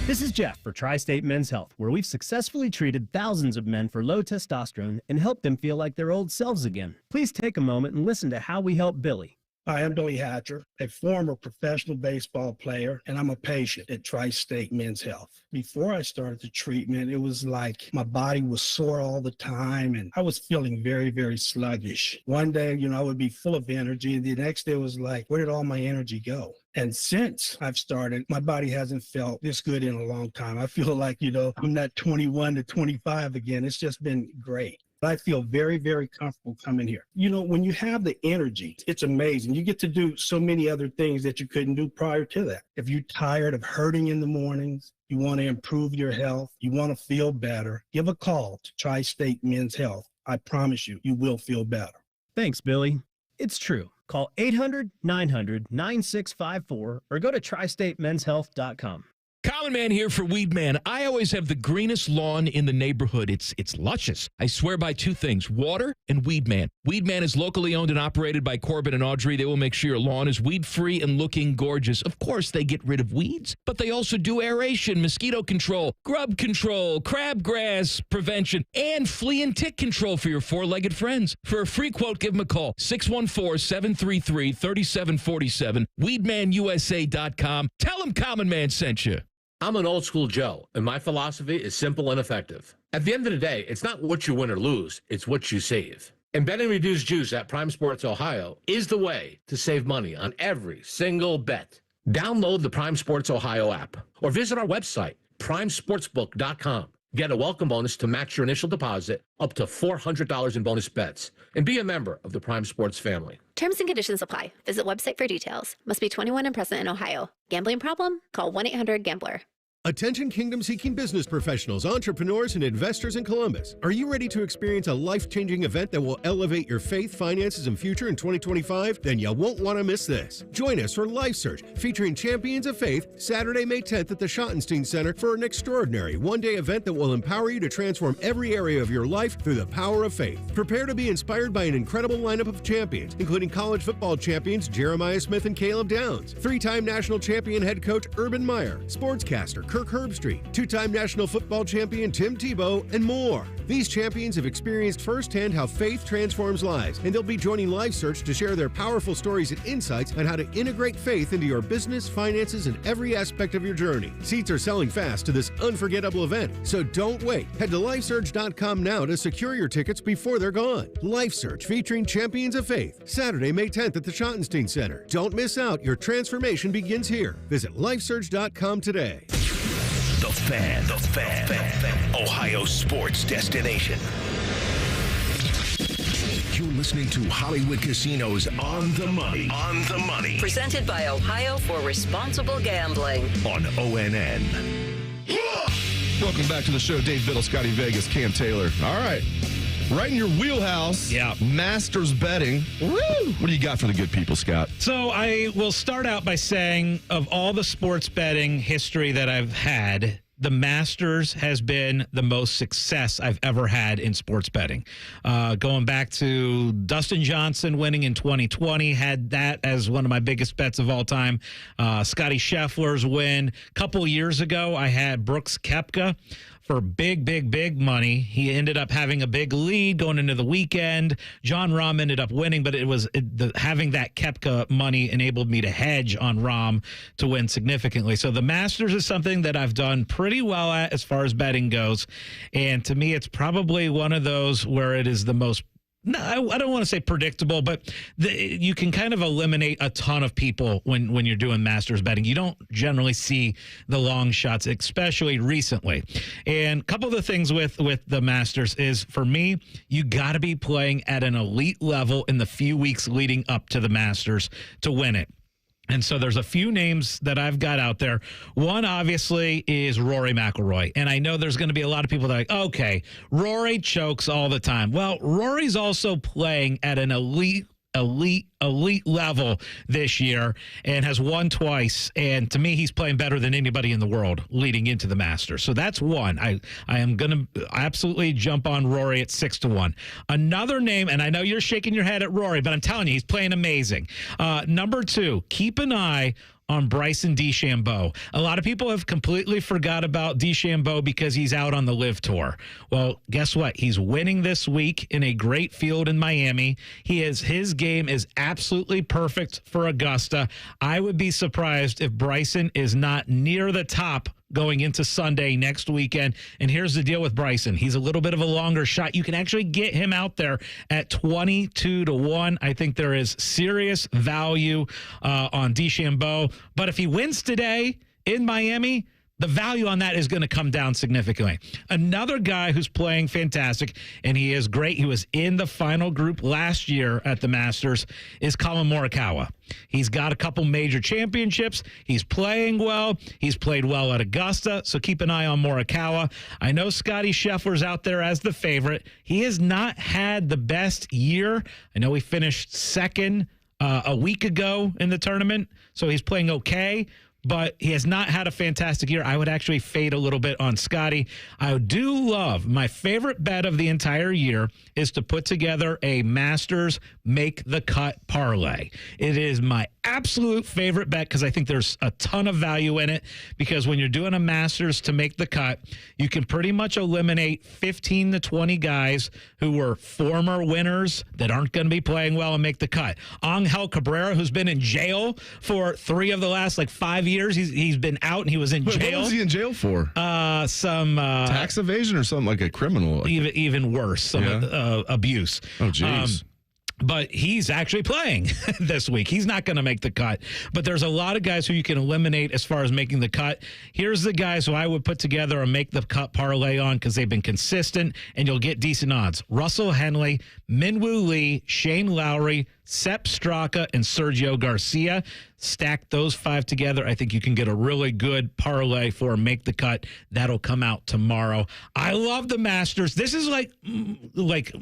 This is Jeff for Tri-State Men's Health, where we've successfully treated thousands of men for low testosterone and helped them feel like their old selves again. Please take a moment and listen to how we help Billy. Hi, I'm Billy Hatcher, a former professional baseball player, and I'm a patient at Tri-State Men's Health. Before I started the treatment, it was like my body was sore all the time, and I was feeling very, very sluggish. One day, I would be full of energy, and the next day was like, where did all my energy go? And since I've started, my body hasn't felt this good in a long time. I feel like, I'm not 21 to 25 again. It's just been great. I feel very, very comfortable coming here. When you have the energy, it's amazing. You get to do so many other things that you couldn't do prior to that. If you're tired of hurting in the mornings, you want to improve your health, you want to feel better, give a call to Tri-State Men's Health. I promise you, you will feel better. Thanks, Billy. It's true. Call 800-900-9654 or go to tristatemenshealth.com. Common Man here for Weed Man. I always have the greenest lawn in the neighborhood. It's luscious. I swear by 2 things, water and Weed Man. Weed Man is locally owned and operated by Corbin and Audrey. They will make sure your lawn is weed-free and looking gorgeous. Of course, they get rid of weeds, but they also do aeration, mosquito control, grub control, crabgrass prevention, and flea and tick control for your 4-legged friends. For a free quote, give them a call, 614-733-3747, weedmanusa.com. Tell them Common Man sent you. I'm an old school Joe, and my philosophy is simple and effective. At the end of the day, it's not what you win or lose, it's what you save. And betting reduced juice at Prime Sports Ohio is the way to save money on every single bet. Download the Prime Sports Ohio app or visit our website, primesportsbook.com. Get a welcome bonus to match your initial deposit up to $400 in bonus bets. And be a member of the Prime Sports family. Terms and conditions apply. Visit website for details. Must be 21 and present in Ohio. Gambling problem? Call 1-800-GAMBLER. Attention kingdom-seeking business professionals, entrepreneurs, and investors in Columbus. Are you ready to experience a life-changing event that will elevate your faith, finances, and future in 2025? Then you won't want to miss this. Join us for Life Search, featuring Champions of Faith, Saturday, May 10th at the Schottenstein Center for an extraordinary one-day event that will empower you to transform every area of your life through the power of faith. Prepare to be inspired by an incredible lineup of champions, including college football champions Jeremiah Smith and Caleb Downs, 3-time national champion head coach Urban Meyer, sportscaster Kirk Herbstreit, 2-time national football champion Tim Tebow, and more. These champions have experienced firsthand how faith transforms lives, and they'll be joining Life Search to share their powerful stories and insights on how to integrate faith into your business, finances, and every aspect of your journey. Seats are selling fast to this unforgettable event, so don't wait. Head to lifesearch.com now to secure your tickets before they're gone. Life Search featuring Champions of Faith, Saturday, May 10th at the Schottenstein Center. Don't miss out. Your transformation begins here. Visit lifesearch.com today. The Fan. Ohio sports destination. listening to Hollywood Casino's On the Money. On the Money. Presented by Ohio for Responsible Gambling. On ONN. Welcome back to the show. Dave Biddle, Scotty Vegas, Cam Taylor. All right. Right in your wheelhouse. Yeah. Masters betting. Woo! What do you got for the good people, Scott? So I will start out by saying, of all the sports betting history that I've had, the Masters has been the most success I've ever had in sports betting. Going back to Dustin Johnson winning in 2020, had that as one of my biggest bets of all time. Scotty Scheffler's win. A couple years ago, I had Brooks Koepka for big money. He ended up having a big lead going into the weekend. John Rahm ended up winning, but having that Koepka money enabled me to hedge on Rahm to win significantly. So the Masters is something that I've done pretty well at as far as betting goes. And to me, it's probably one of those where it is the most, no, I don't want to say predictable, but you can kind of eliminate a ton of people when you're doing Masters betting. You don't generally see the long shots, especially recently. And a couple of the things with the Masters is, for me, you got to be playing at an elite level in the few weeks leading up to the Masters to win it. And so there's a few names that I've got out there. One, obviously, is Rory McIlroy. And I know there's going to be a lot of people that are like, okay, Rory chokes all the time. Well, Rory's also playing at an elite level this year and has won twice. And to me, he's playing better than anybody in the world leading into the Masters. So that's one. I am going to absolutely jump on Rory at 6-1. Another name, and I know you're shaking your head at Rory, but I'm telling you, he's playing amazing. Number two, keep an eye on Bryson DeChambeau. A lot of people have completely forgot about DeChambeau because he's out on the LIV Tour. Well, guess what? He's winning this week in a great field in Miami. His game is absolutely perfect for Augusta. I would be surprised if Bryson is not near the top going into Sunday next weekend. And here's the deal with Bryson. He's a little bit of a longer shot. You can actually get him out there at 22-1. I think there is serious value on DeChambeau. But if he wins today in Miami, the value on that is going to come down significantly. Another guy who's playing fantastic, and he is great, he was in the final group last year at the Masters, is Collin Morikawa. He's got a couple major championships. He's playing well. He's played well at Augusta, so keep an eye on Morikawa. I know Scotty Scheffler's out there as the favorite. He has not had the best year. I know he finished second a week ago in the tournament, so he's playing okay, but he has not had a fantastic year. I would actually fade a little bit on Scotty. I do love, my favorite bet of the entire year is to put together a Masters make the cut parlay. It is my absolute favorite bet because I think there's a ton of value in it, because when you're doing a Masters to make the cut, you can pretty much eliminate 15 to 20 guys who were former winners that aren't going to be playing well and make the cut. Angel Cabrera, who's been in jail for 3 of the last 5 years. He's been out and he was in jail. What was he in jail for? Some tax evasion or something, like a criminal. Even worse, some abuse. Oh, geez. But he's actually playing this week. He's not going to make the cut. But there's a lot of guys who you can eliminate as far as making the cut. Here's the guys who I would put together a make the cut parlay on because they've been consistent and you'll get decent odds. Russell Henley, Minwoo Lee, Shane Lowry, Sepp Straka, and Sergio Garcia. Stack those 5 together. I think you can get a really good parlay for make the cut. That'll come out tomorrow. I love the Masters. This is like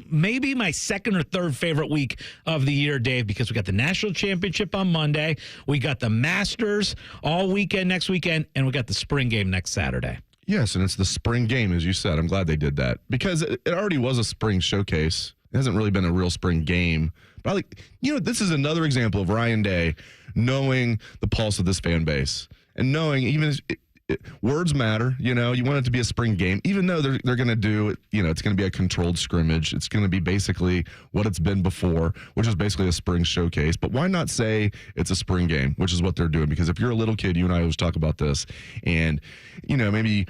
maybe my second or third favorite week of the year, Dave, because we got the National Championship on Monday. We got the Masters all weekend next weekend, and we got the spring game next Saturday. Yes, and it's the spring game, as you said. I'm glad they did that because it already was a spring showcase. It hasn't really been a real spring game. But this is another example of Ryan Day knowing the pulse of this fan base and knowing even words matter. You want it to be a spring game, even though they're going to do it. It's going to be a controlled scrimmage. It's going to be basically what it's been before, which is basically a spring showcase. But why not say it's a spring game, which is what they're doing? Because if you're a little kid, you and I always talk about this, and maybe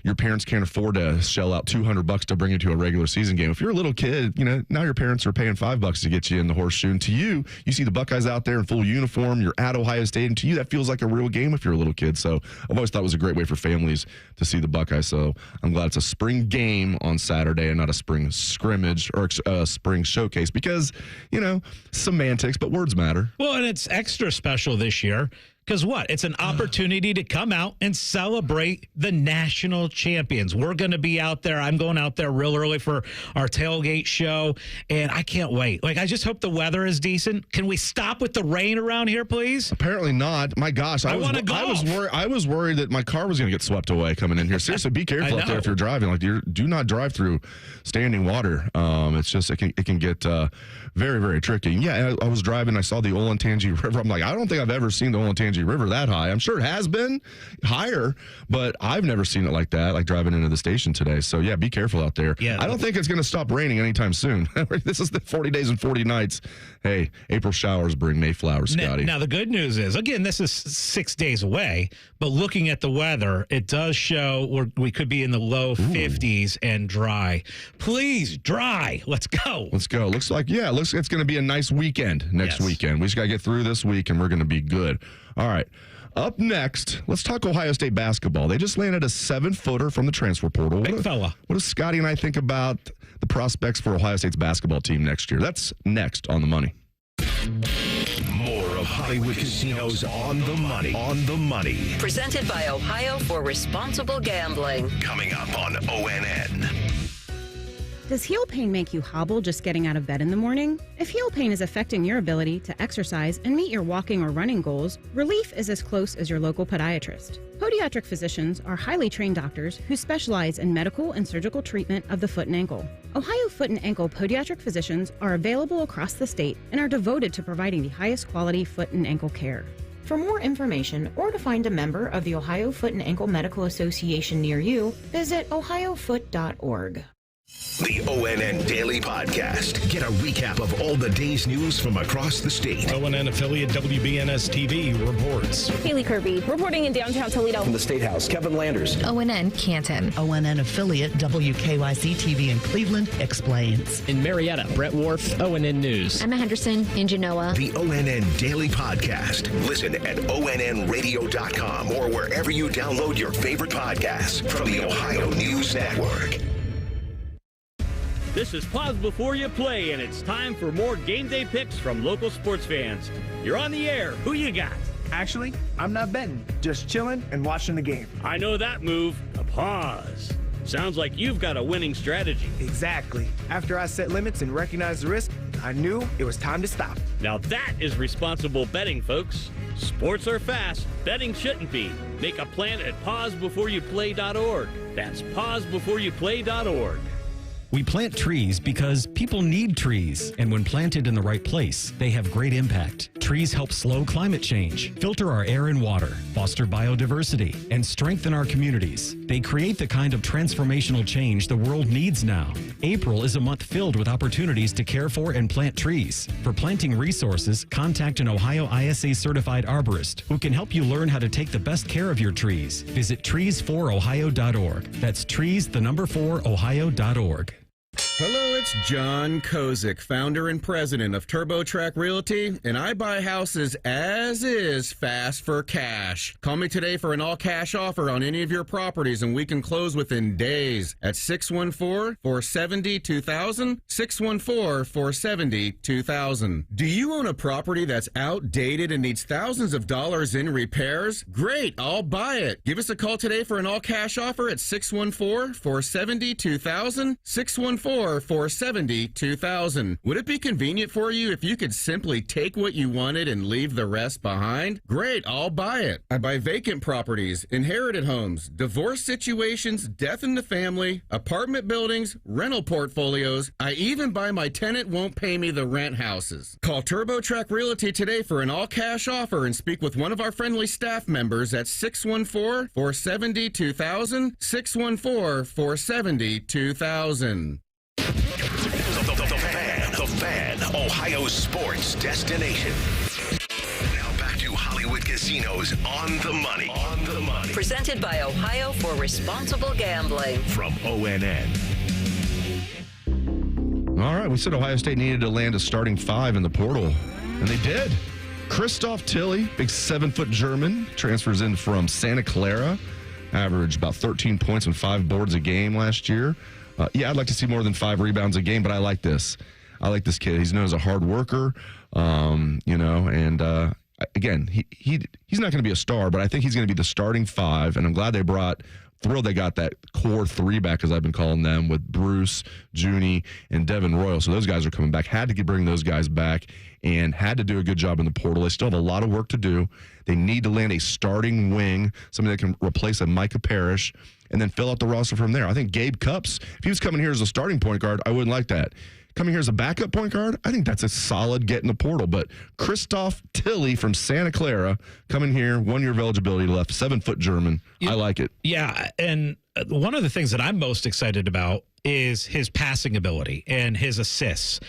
your parents can't afford to shell out $200 to bring you to a regular season game. If you're a little kid, now your parents are paying $5 to get you in the horseshoe. And to you see the Buckeyes out there in full uniform. You're at Ohio State, and to you that feels like a real game if you're a little kid. So I've always thought it was a great way for families to see the Buckeyes. So I'm glad it's a spring game on Saturday and not a spring scrimmage or a spring showcase because, semantics, but words matter. Well, and it's extra special this year. Because what? It's an opportunity to come out and celebrate the national champions. We're going to be out there. I'm going out there real early for our tailgate show, and I can't wait. I just hope the weather is decent. Can we stop with the rain around here, please? Apparently not. My gosh, I was worried that my car was going to get swept away coming in here. Seriously, be careful out there if you're driving. Do not drive through standing water. It's just it can get very, very tricky. Yeah, I was driving. I saw the Olentangy River. I'm like, I don't think I've ever seen the Olentangy River that high. I'm sure it has been higher, but I've never seen it like that, like driving into the station today. So, yeah, be careful out there. Yeah, I don't think it's going to stop raining anytime soon. This is the 40 days and 40 nights. Hey, April showers bring May flowers, Scotty. Now, the good news is, again, this is 6 days away, but looking at the weather, it does show we could be in the low 50s and dry. Please, dry. Let's go. Looks like it's going to be a nice weekend next weekend. We just got to get through this week, and we're going to be good. All right. Up next, let's talk Ohio State basketball. They just landed a 7-footer from the transfer portal. Big fella. What does Scotty and I think about the prospects for Ohio State's basketball team next year? That's next on The Money. More of Hollywood Casinos on the money. On the money. Presented by Ohio for Responsible Gambling. Coming up on ONN. Does heel pain make you hobble just getting out of bed in the morning? If heel pain is affecting your ability to exercise and meet your walking or running goals, relief is as close as your local podiatrist. Podiatric physicians are highly trained doctors who specialize in medical and surgical treatment of the foot and ankle. Ohio Foot and Ankle podiatric physicians are available across the state and are devoted to providing the highest quality foot and ankle care. For more information or to find a member of the Ohio Foot and Ankle Medical Association near you, visit ohiofoot.org. The ONN Daily Podcast. Get a recap of all the day's news from across the state. ONN affiliate WBNS TV reports. Haley Kirby reporting in downtown Toledo. From the State House, Kevin Landers. ONN Canton. ONN affiliate WKYC TV in Cleveland explains. In Marietta, Brett Wharf, ONN News. Emma Henderson in Genoa. The ONN Daily Podcast. Listen at ONNradio.com or wherever you download your favorite podcasts from the Ohio News Network. This is Pause Before You Play, and it's time for more game day picks from local sports fans. You're on the air. Who you got? Actually, I'm not betting, just chilling and watching the game. I know that move, a pause. Sounds like you've got a winning strategy. Exactly. After I set limits and recognized the risk, I knew it was time to stop. Now that is responsible betting, folks. Sports are fast. Betting shouldn't be. Make a plan at pausebeforeyouplay.org. That's pausebeforeyouplay.org. We plant trees because people need trees, and when planted in the right place, they have great impact. Trees help slow climate change, filter our air and water, foster biodiversity, and strengthen our communities. They create the kind of transformational change the world needs now. April is a month filled with opportunities to care for and plant trees. For planting resources, contact an Ohio ISA certified arborist who can help you learn how to take the best care of your trees. Visit trees4ohio.org. That's trees4ohio.org. Hello, it's John Kozik, founder and president of TurboTrack Realty, and I buy houses as is fast for cash. Call me today for an all-cash offer on any of your properties, and we can close within days at 614-470-2000, 614-470-2000. Do you own a property that's outdated and needs thousands of dollars in repairs? Great, I'll buy it. Give us a call today for an all-cash offer at 614-470-2000, 614-470-2000. Would it be convenient for you if you could simply take what you wanted and leave the rest behind? Great, I'll buy it. I buy vacant properties, inherited homes, divorce situations, death in the family, apartment buildings, rental portfolios. I even buy my tenant won't pay me the rent houses. Call TurboTrack Realty today for an all-cash offer and speak with one of our friendly staff members at 614-470-2000, 614-470-2000. The Fan, Ohio sports destination. Now back to Hollywood Hollywood Casinos on the money. On the money. Presented by Ohio for Responsible Gambling. From ONN. All right, we said Ohio State needed to land a starting 5 in the portal, and they did. Christoph Tilley, big 7-foot German, transfers in from Santa Clara, averaged about 13 points and 5 boards a game last year. I'd like to see more than 5 rebounds a game, but I like this. I like this kid. He's known as a hard worker, again, he's not going to be a star, but I think he's going to be the starting 5, and I'm glad thrilled they got that core 3 back, as I've been calling them, with Bruce, Junie, and Devin Royal. So those guys are coming back. Had to bring those guys back and had to do a good job in the portal. They still have a lot of work to do. They need to land a starting wing, somebody that can replace a Micah Parrish, and then fill out the roster from there. I think Gabe Cupps, if he was coming here as a starting point guard, I wouldn't like that. Coming here as a backup point guard, I think that's a solid get in the portal. But Christoph Tilley from Santa Clara coming here, 1 year of eligibility left, 7-foot German. I like it. Yeah, and one of the things that I'm most excited about is his passing ability and his assists.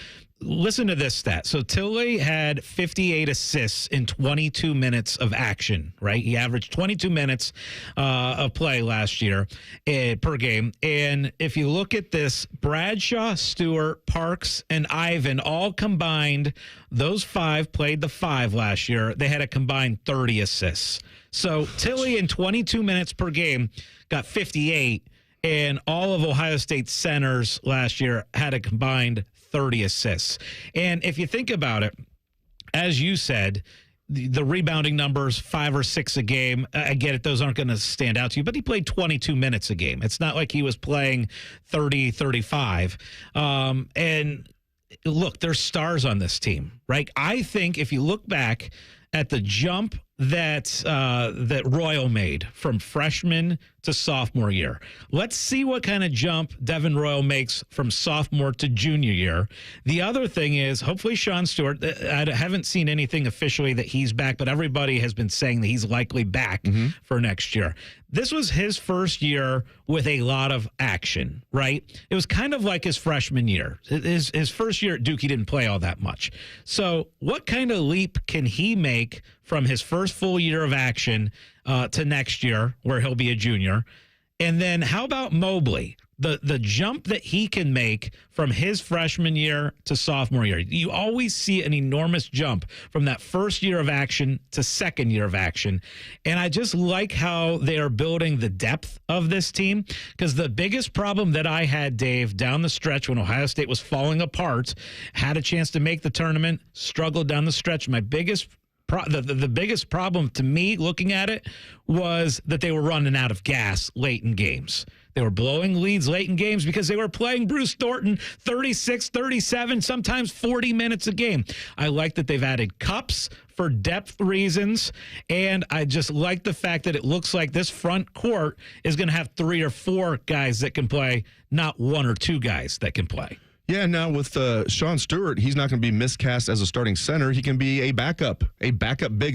Listen to this stat. So Tilley had 58 assists in 22 minutes of action, right? He averaged 22 minutes of play last year per game. And if you look at this, Bradshaw, Stewart, Parks, and Ivan all combined, those 5 played the 5 last year. They had a combined 30 assists. So Tilley in 22 minutes per game got 58, and all of Ohio State's centers last year had a combined 30 assists. And if you think about it, as you said, the rebounding numbers, 5 or 6 a game, I get it, those aren't going to stand out to you, but he played 22 minutes a game. It's not like he was playing 30, 35. And look, there's stars on this team, right? I think if you look back at the jump that Royal made from freshman to sophomore year. Let's see what kind of jump Devin Royal makes from sophomore to junior year. The other thing is, hopefully Sean Stewart, I haven't seen anything officially that he's back, but everybody has been saying that he's likely back for next year. This was his first year with a lot of action, right? It was kind of like his freshman year. His first year at Duke, he didn't play all that much. So what kind of leap can he make from his first full year of action to next year, where he'll be a junior? And then how about Mobley? The jump that he can make from his freshman year to sophomore year. You always see an enormous jump from that first year of action to second year of action. And I just like how they are building the depth of this team, because the biggest problem that I had, Dave, down the stretch when Ohio State was falling apart, had a chance to make the tournament, struggled down the stretch. My biggest the biggest problem to me looking at it was that they were running out of gas late in games. They were blowing leads late in games because they were playing Bruce Thornton 36, 37, sometimes 40 minutes a game. I like that they've added Cupps for depth reasons, and I just like the fact that it looks like this front court is going to have 3 or 4 guys that can play, not 1 or 2 guys that can play. Yeah, now with Sean Stewart, he's not going to be miscast as a starting center. He can be a backup big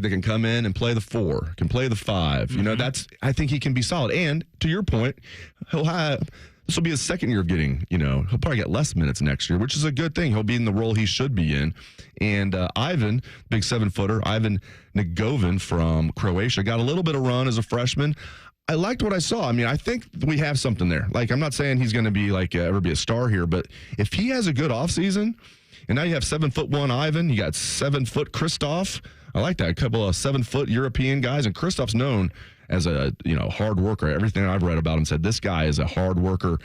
that can come in and play the 4, can play the 5. You know, I think he can be solid. And to your point, this will be his second year of getting, he'll probably get less minutes next year, which is a good thing. He'll be in the role he should be in. And Ivan, big 7-footer, Ivan Negovin from Croatia, got a little bit of run as a freshman. I liked what I saw. I mean, I think we have something there. Like, I'm not saying he's going to be ever be a star here, but if he has a good offseason, and now you have 7'1" Ivan, you got 7-foot Christoph. I like that. A couple of 7-foot European guys, and Christoph's known as a hard worker. Everything I've read about him said this guy is a hard worker.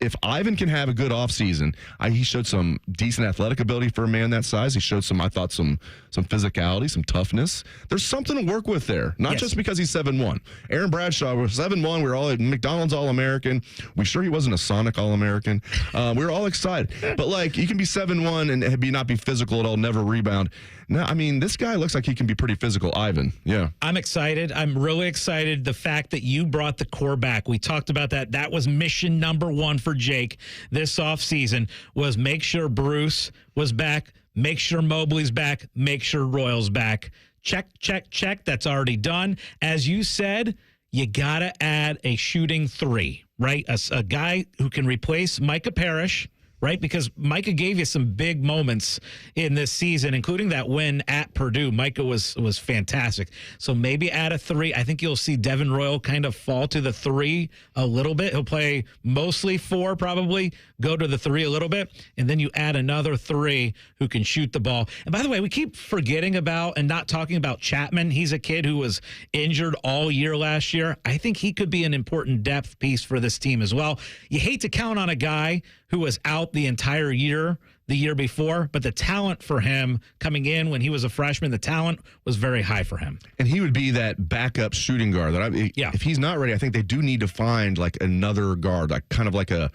If Ivan can have a good offseason, he showed some decent athletic ability for a man that size. He showed some physicality, some toughness. There's something to work with there, not just because he's 7'1". Aaron Bradshaw was 7'1". We were all McDonald's All-American. We sure he wasn't a Sonic All-American. We were all excited. But you can be 7'1" and not be physical at all, never rebound. No, I mean, this guy looks like he can be pretty physical, Ivan. Yeah. I'm excited. I'm really excited. The fact that you brought the core back. We talked about that. That was mission number 1 for Jake this offseason, was make sure Bruce was back, make sure Mobley's back, make sure Royal's back. Check, check, check. That's already done. As you said, you got to add a shooting 3, right? A guy who can replace Micah Parrish, right? Because Micah gave you some big moments in this season, including that win at Purdue. Micah was fantastic. So maybe add a 3. I think you'll see Devin Royal kind of fall to the 3 a little bit. He'll play mostly 4 probably, go to the 3 a little bit, and then you add another 3 who can shoot the ball. And by the way, we keep forgetting about and not talking about Chapman. He's a kid who was injured all year last year. I think he could be an important depth piece for this team as well. You hate to count on a guy who was out the entire year the year before, but the talent for him coming in when he was a freshman, the talent was very high for him. And he would be that backup shooting guard. If he's not ready, I think they do need to find like another guard, like kind of like a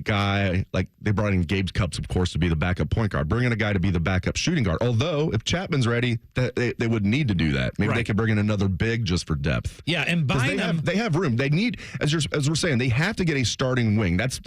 guy, like they brought in Gabe Cupps, of course, to be the backup point guard. Bring in a guy to be the backup shooting guard. Although, if Chapman's ready, they would need to do that. Maybe they could bring in another big just for depth. Yeah, and they have room. They need, as we're saying, they have to get a starting wing. That's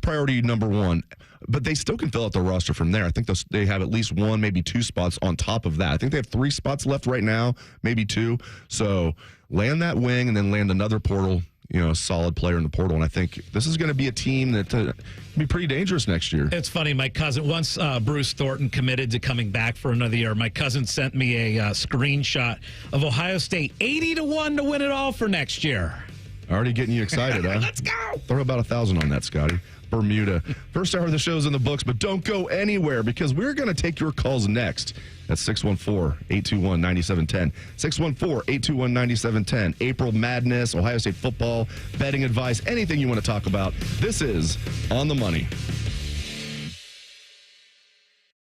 priority number 1. But they still can fill out the roster from there. I think they have at least 1, maybe 2 spots on top of that. I think they have 3 spots left right now, maybe 2. So land that wing and then land another portal, a solid player in the portal. And I think this is going to be a team that will be pretty dangerous next year. It's funny. My cousin, once Bruce Thornton committed to coming back for another year, my cousin sent me a screenshot of Ohio State 80-1 to win it all for next year. Already getting you excited, huh? Let's go. Throw about 1,000 on that, Scotty. Bermuda. First hour of the show's in the books, but don't go anywhere because we're going to take your calls next. That's 614-821-9710. 614-821-9710. April Madness, Ohio State football, betting advice, anything you want to talk about. This is On the Money.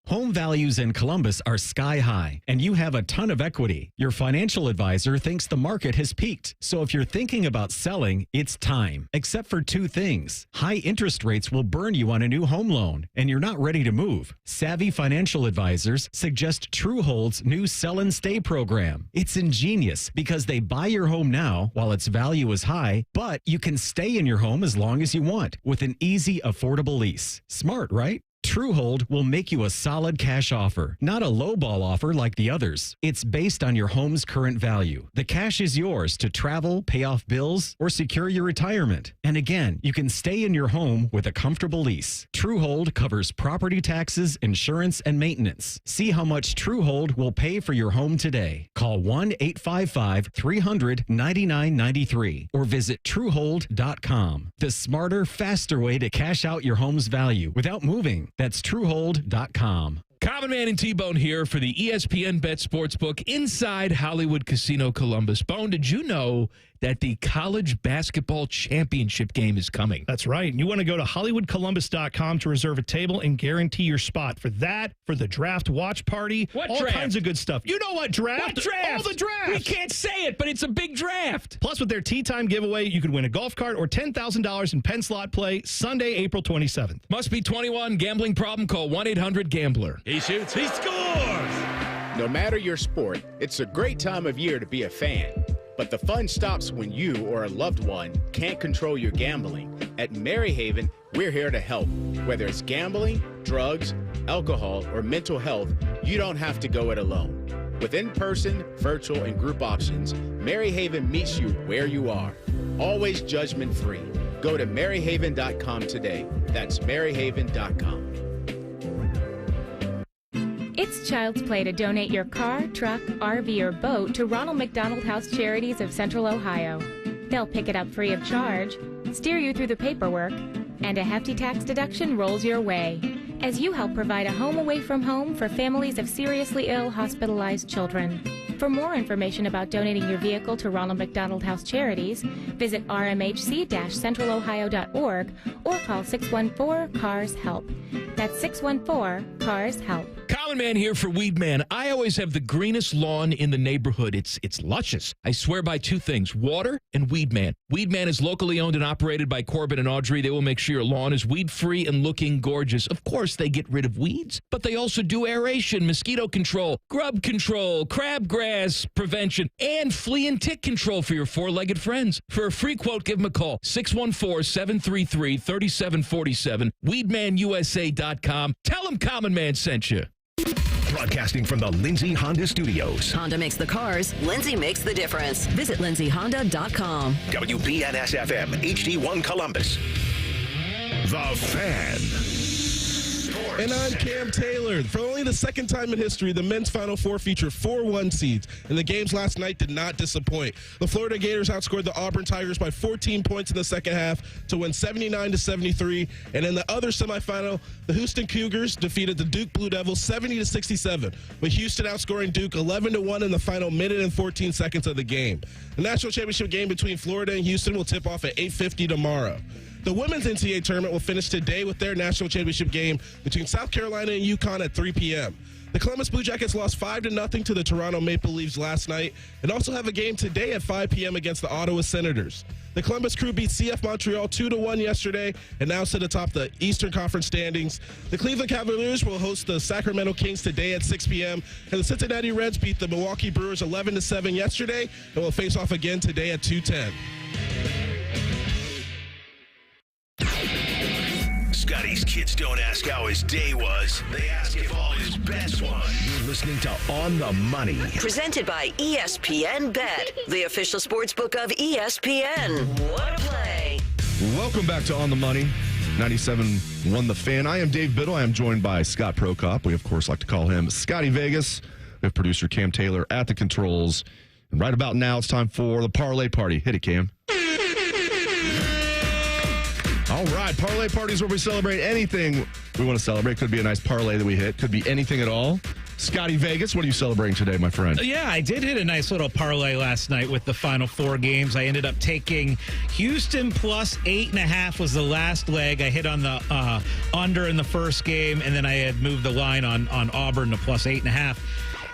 Home values in Columbus are sky high, and you have a ton of equity. Your financial advisor thinks the market has peaked. So if you're thinking about selling, it's time. Except for 2 things. High interest rates will burn you on a new home loan, and you're not ready to move. Savvy financial advisors suggest Truehold's new Sell and Stay program. It's ingenious because they buy your home now while its value is high, but you can stay in your home as long as you want with an easy, affordable lease. Smart, right? Truehold will make you a solid cash offer, not a lowball offer like the others. It's based on your home's current value. The cash is yours to travel, pay off bills, or secure your retirement. And again, you can stay in your home with a comfortable lease. Truehold covers property taxes, insurance, and maintenance. See how much Truehold will pay for your home today. Call 1-855-300-9993 or visit Truehold.com. The smarter, faster way to cash out your home's value without moving. That's Truehold.com. Common Man and T-Bone here for the ESPN Bet Sportsbook inside Hollywood Casino Columbus. Bone, did you know that the college basketball championship game is coming? That's right. You want to go to HollywoodColumbus.com to reserve a table and guarantee your spot for that, for the draft watch party, all kinds of good stuff. You know what draft? What draft? All the draft. We can't say it, but it's a big draft. Plus, with their Tea Time giveaway, you could win a golf cart or $10,000 in pen slot play Sunday, April 27th. Must be 21. Gambling problem? Call 1-800-GAMBLER. He shoots. He scores. No matter your sport, it's a great time of year to be a fan. But the fun stops when you or a loved one can't control your gambling. At Maryhaven, we're here to help. Whether it's gambling, drugs, alcohol, or mental health, you don't have to go it alone. With in-person, virtual, and group options, Maryhaven meets you where you are. Always judgment-free. Go to maryhaven.com today. That's maryhaven.com. It's child's play to donate your car, truck, RV, or boat to Ronald McDonald House Charities of Central Ohio. They'll pick it up free of charge, steer you through the paperwork, and a hefty tax deduction rolls your way as you help provide a home away from home for families of seriously ill, hospitalized children. For more information about donating your vehicle to Ronald McDonald House Charities, visit rmhc-centralohio.org or call 614-CARS-HELP. That's 614-CARS-HELP. Common Man here for Weed Man. I always have the greenest lawn in the neighborhood. It's luscious. I swear by 2 things, water and Weed Man. Weed Man is locally owned and operated by Corbin and Audrey. They will make sure your lawn is weed-free and looking gorgeous. Of course, they get rid of weeds, but they also do aeration, mosquito control, grub control, crabgrass prevention, and flea and tick control for your 4-legged friends. For a free quote, give them a call, 614-733-3747, weedmanusa.com. Tell them Common Man sent you. Broadcasting from the Lindsay Honda Studios. Honda makes the cars. Lindsay makes the difference. Visit lindsayhonda.com. WBNS-FM, HD1 Columbus. The Fan. And I'm Cam Taylor. For only the second time in history, the men's Final Four featured 4 1 seeds, and the games last night did not disappoint. The Florida Gators outscored the Auburn Tigers by 14 points in the second half to win 79-73. And in the other semifinal, the Houston Cougars defeated the Duke Blue Devils 70-67, with Houston outscoring Duke 11-1 in the final minute and 14 seconds of the game. The national championship game between Florida and Houston will tip off at 8:50 tomorrow. The women's NCAA tournament will finish today with their national championship game between South Carolina and UConn at 3 p.m. The Columbus Blue Jackets lost 5-0 to the Toronto Maple Leafs last night and also have a game today at 5 p.m. against the Ottawa Senators. The Columbus Crew beat CF Montreal 2-1 yesterday and now sit atop the Eastern Conference standings. The Cleveland Cavaliers will host the Sacramento Kings today at 6 p.m. And the Cincinnati Reds beat the Milwaukee Brewers 11-7 yesterday and will face off again today at 2:10. Scotty's kids don't ask how his day was. They ask if all his bets won. You're listening to On the Money. Presented by ESPN Bet, the official sports book of ESPN. What a play. Welcome back to On the Money. 97.1 The Fan. I am Dave Biddle. I am joined by Scott Prokop. We, of course, like to call him Scotty Vegas. We have producer Cam Taylor at the controls. And right about now, it's time for the Parlay Party. Hit it, Cam. All right, Parlay Party is where we celebrate anything we want to celebrate. Could be a nice parlay that we hit. Could be anything at all. Scotty Vegas, what are you celebrating today, my friend? Yeah, I did hit a nice little parlay last night with the Final Four games. I ended up taking Houston plus 8.5 was the last leg. I hit on the under in the first game, and then I had moved the line on Auburn to plus 8.5.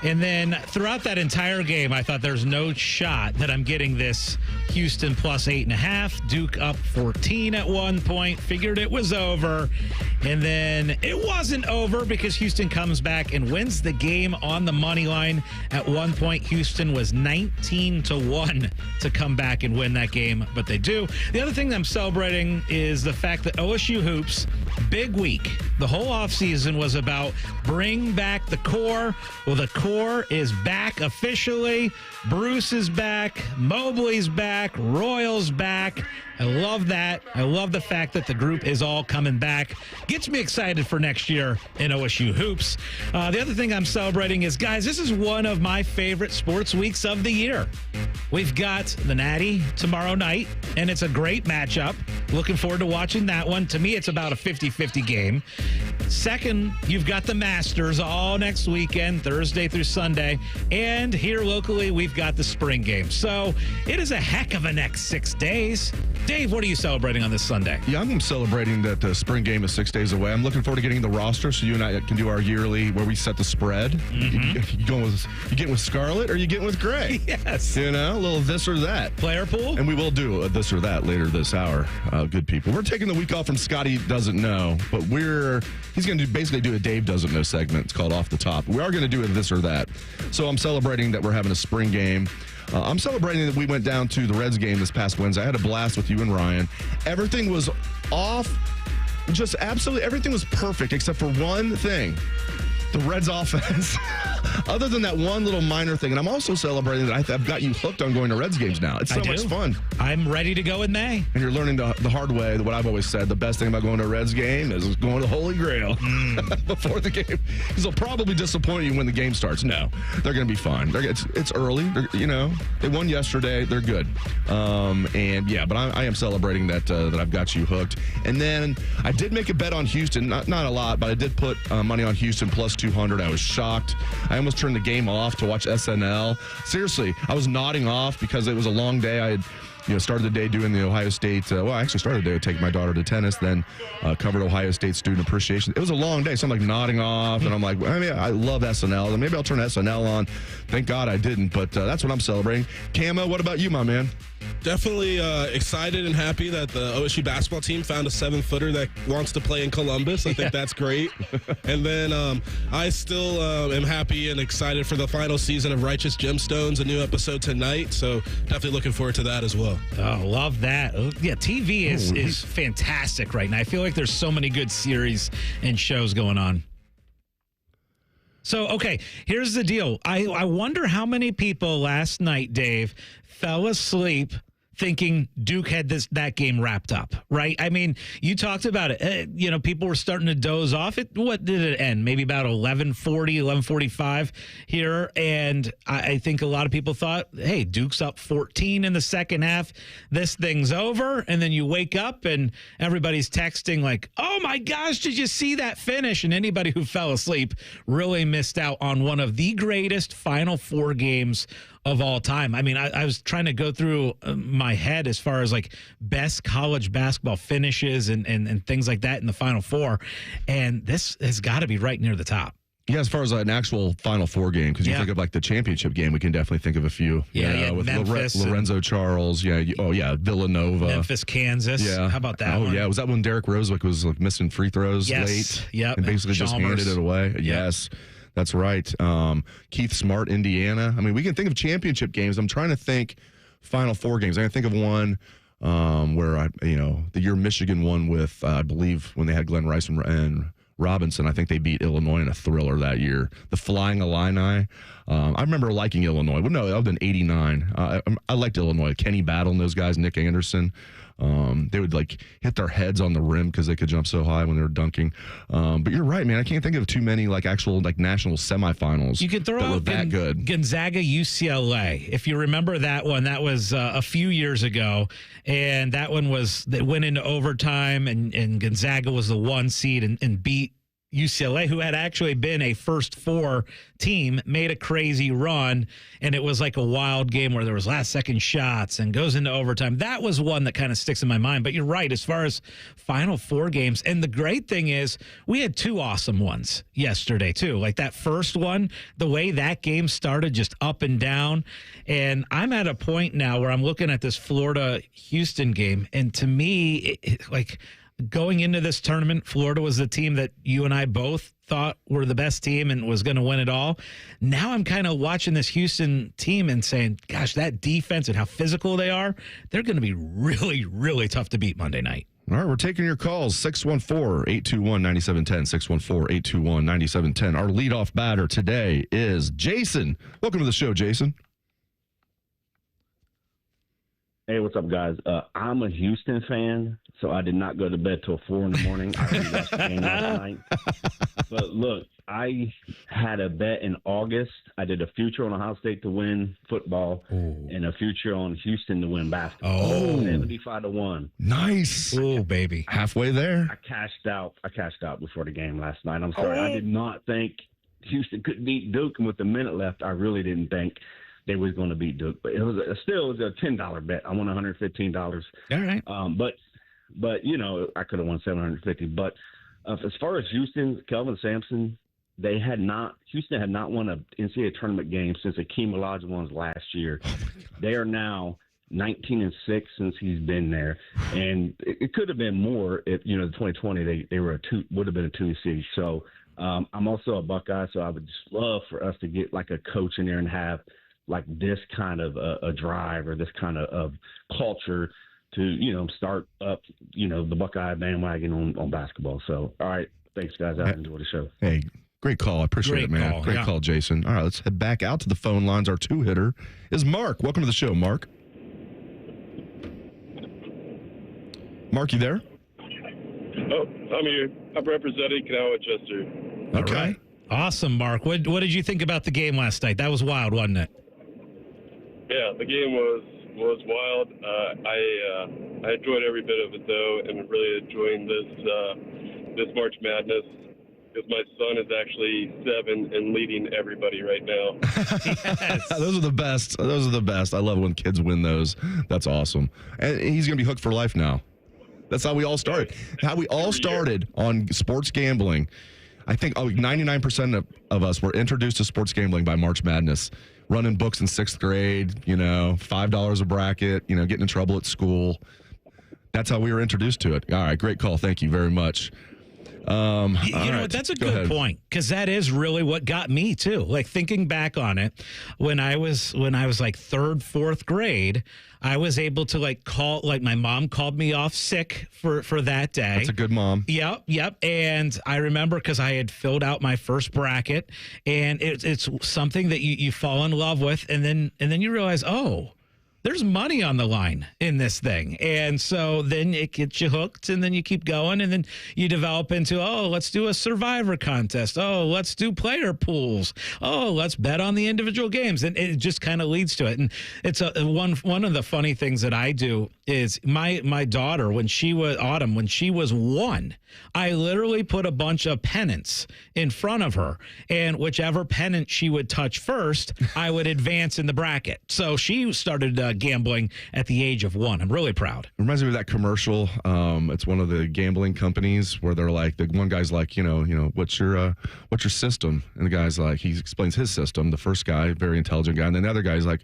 And then throughout that entire game, I thought there's no shot that I'm getting this Houston plus 8.5. Duke up 14 at one point. Figured it was over. And then it wasn't over because Houston comes back and wins the game on the money line. At one point, Houston was 19-1 to come back and win that game, but they do. The other thing that I'm celebrating is the fact that OSU Hoops, big week. The whole offseason was about bring back the core. Well, the core is back officially. Bruce is back. Mobley's back. Royal's back. I love that. I love the fact that the group is all coming back. Gets me excited for next year in OSU Hoops. The other thing I'm celebrating is, guys, this is one of my favorite sports weeks of the year. We've got the Natty tomorrow night, and it's a great matchup. Looking forward to watching that one. To me, it's about a 50-50 game. Second, you've got the Masters all next weekend, Thursday through Sunday. And here locally, we've got the spring game. So it is a heck of a next 6 days. Dave, what are you celebrating on this Sunday? Yeah, I'm celebrating that the spring game is 6 days away. I'm looking forward to getting the roster so you and I can do our yearly where we set the spread. Mm-hmm. You getting with Scarlet or you getting with Gray? Yes. You know, a little this or that. Player pool? And we will do a this or that later this hour. Good people. We're taking the week off from Scotty Doesn't Know, but he's going to basically do a Dave Doesn't Know segment. It's called Off the Top. We are going to do a this or that. So I'm celebrating that we're having a spring game. I'm celebrating that we went down to the Reds game this past Wednesday. I had a blast with you and Ryan. Everything was off. Just absolutely everything was perfect except for one thing. The Reds offense. Other than that one little minor thing. And I'm also celebrating that I've got you hooked on going to Reds games now. It's so much fun. I'm ready to go in May. And you're learning the hard way, what I've always said, the best thing about going to a Reds game is going to the Holy Grail before the game. Because they'll probably disappoint you when the game starts. No, they're going to be fine. It's early. They won yesterday. They're good. But I am celebrating that I've got you hooked. And then I did make a bet on Houston. Not a lot, but I did put money on Houston plus 200. I was shocked. I almost turned the game off to watch SNL. Seriously, I was nodding off because it was a long day. I had started the day doing the Ohio State. I actually started the day taking my daughter to tennis, then covered Ohio State student appreciation. It was a long day, so I'm like nodding off, and I'm like, I love SNL. Maybe I'll turn SNL on. Thank God I didn't, but that's what I'm celebrating. Camo, what about you, my man? Definitely excited and happy that the OSU basketball team found a 7-footer that wants to play in Columbus. I think that's great. And then I still am happy and excited for the final season of Righteous Gemstones, a new episode tonight. So definitely looking forward to that as well. Oh, love that. Yeah, TV is fantastic right now. I feel like there's so many good series and shows going on. So, okay, here's the deal. I wonder how many people last night, Dave, fell asleep thinking Duke had that game wrapped up, right? I mean, you talked about it. People were starting to doze off. What did it end? Maybe about 11:40, 11:45 here. And I think a lot of people thought, hey, Duke's up 14 in the second half. This thing's over. And then you wake up and everybody's texting like, oh my gosh, did you see that finish? And anybody who fell asleep really missed out on one of the greatest Final Four games of all time. I mean, I was trying to go through my head as far as like best college basketball finishes and things like that in the Final Four. And this has got to be right near the top. Yeah, as far as an actual Final Four game, because you think of like the championship game, we can definitely think of a few. With Memphis Lorenzo Charles. Villanova. Memphis, Kansas. Yeah. How about that one? Yeah. Was that when Derek Rosewick was like missing free throws late? Yep. And basically just handed it away? Yep. Yes. That's right. Keith Smart, Indiana. I mean, we can think of championship games. I'm trying to think Final Four games. I can think of one where the year Michigan won with, I believe, when they had Glenn Rice and Robinson. I think they beat Illinois in a thriller that year. The Flying Illini. I remember liking Illinois. Well, no, that would have been 89. I liked Illinois. Kenny Battle and those guys, Nick Anderson. They would like hit their heads on the rim because they could jump so high when they were dunking. But you're right, man. I can't think of too many like actual like national semifinals. You could throw that were out that good. Gonzaga UCLA. If you remember that one, that was a few years ago, and that one they went into overtime, and Gonzaga was the 1 seed and beat UCLA, who had actually been a first 4 team, made a crazy run, and it was like a wild game where there was last-second shots and goes into overtime. That was one that kind of sticks in my mind. But you're right, as far as Final Four games, and the great thing is we had 2 awesome ones yesterday, too. Like that first one, the way that game started, just up and down. And I'm at a point now where I'm looking at this Florida-Houston game, and to me, going into this tournament, Florida was the team that you and I both thought were the best team and was going to win it all. Now I'm kind of watching this Houston team and saying, gosh, that defense and how physical they are, they're going to be really, really tough to beat Monday night. All right, we're taking your calls, 614-821-9710, 614-821-9710. Our leadoff batter today is Jason. Welcome to the show, Jason. Hey, what's up, guys? I'm a Houston fan, so I did not go to bed till 4 in the morning. I already watched the game last night. But look, I had a bet in August. I did a future on Ohio State to win football and a future on Houston to win basketball. 75-1. Nice. Oh, baby. Halfway there. I cashed out before the game last night. I'm sorry. I did not think Houston could beat Duke, and with a minute left, I really didn't think they was going to beat Duke, but it was a $10 bet. I won $115. All right. But I could have won $750. But as far as Houston, Kelvin Sampson, Houston had not won an NCAA tournament game since Akeem Olajuwon's last year. They are now 19-6 since he's been there, and it could have been more if 2020 they were would have been a 2 seed. So I'm also a Buckeye, so I would just love for us to get like a coach in there and have like this kind of a drive or this kind of culture to, start up, the Buckeye bandwagon on basketball. So, all right. Thanks, guys. I enjoy the show. Hey, great call. I appreciate it, man. Great call, Jason. All right, let's head back out to the phone lines. Our 2-hitter is Mark. Welcome to the show, Mark. Mark, you there? Oh, I'm here. I'm representing Kanawha Chester. Okay. Right. Awesome, Mark. What did you think about the game last night? That was wild, wasn't it? Yeah, the game was wild. I enjoyed every bit of it, though, and really enjoying this March Madness because my son is actually 7 and leading everybody right now. Yes. Those are the best. Those are the best. I love when kids win those. That's awesome. And he's going to be hooked for life now. That's how we all started. How we all started on sports gambling. I think 99% of us were introduced to sports gambling by March Madness. Running books in 6th grade, $5 a bracket, getting in trouble at school. That's how we were introduced to it. All right, great call. Thank you very much. That's a good point, because that is really what got me too. Like thinking back on it, when I was like 3rd, 4th grade, I was able to my mom called me off sick for that day. That's a good mom. Yep. And I remember because I had filled out my first bracket, and it's something that you fall in love with, and then you realize, there's money on the line in this thing. And so then it gets you hooked, and then you keep going, and then you develop into, let's do a survivor contest. Let's do player pools. Let's bet on the individual games. And it just kind of leads to it. And it's one of the funny things that I do is my daughter, when she was 1, I literally put a bunch of pennants in front of her, and whichever pennant she would touch first, I would advance in the bracket. So she started gambling at the age of 1. I'm really proud. It reminds me of that commercial. It's one of the gambling companies where they're like, the one guy's like, what's your system? And the guy's like, he explains his system. The first guy, very intelligent guy, and then the other guy's like,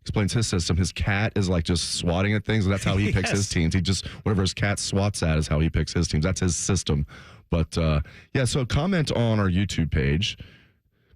explains his system. His cat is like just swatting at things, and that's how he picks his teams. He just, whatever his cat swats at is how he picks his teams. That's his system. But so comment on our YouTube page.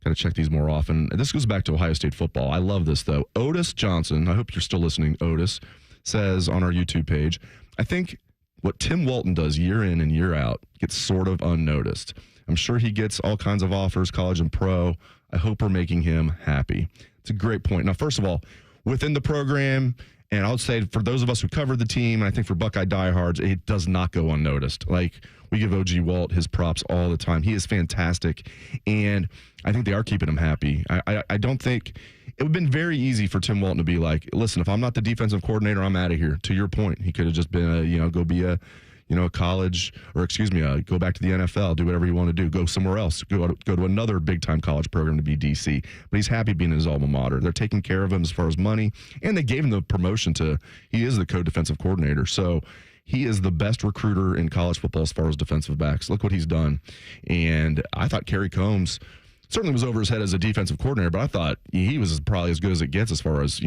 Got to check these more often. This goes back to Ohio State football. I love this, though. Otis Johnson, I hope you're still listening, Otis, says on our YouTube page, I think what Tim Walton does year in and year out gets sort of unnoticed. I'm sure he gets all kinds of offers, college and pro. I hope we're making him happy. It's a great point. Now, first of all, within the program, and I would say for those of us who covered the team, and I think for Buckeye diehards, it does not go unnoticed. Like, we give OG Walt his props all the time. He is fantastic, and I think they are keeping him happy. I don't think it would have been very easy for Tim Walton to be like, listen, if I'm not the defensive coordinator, I'm out of here. To your point, he could have just been go be a college, or go back to the NFL, do whatever you want to do, go somewhere else, go to another big-time college program to be DC. But he's happy being in his alma mater. They're taking care of him as far as money, and they gave him the promotion he is the co-defensive coordinator. So he is the best recruiter in college football as far as defensive backs. Look what he's done. And I thought Kerry Combs certainly was over his head as a defensive coordinator, but I thought he was probably as good as it gets as far as,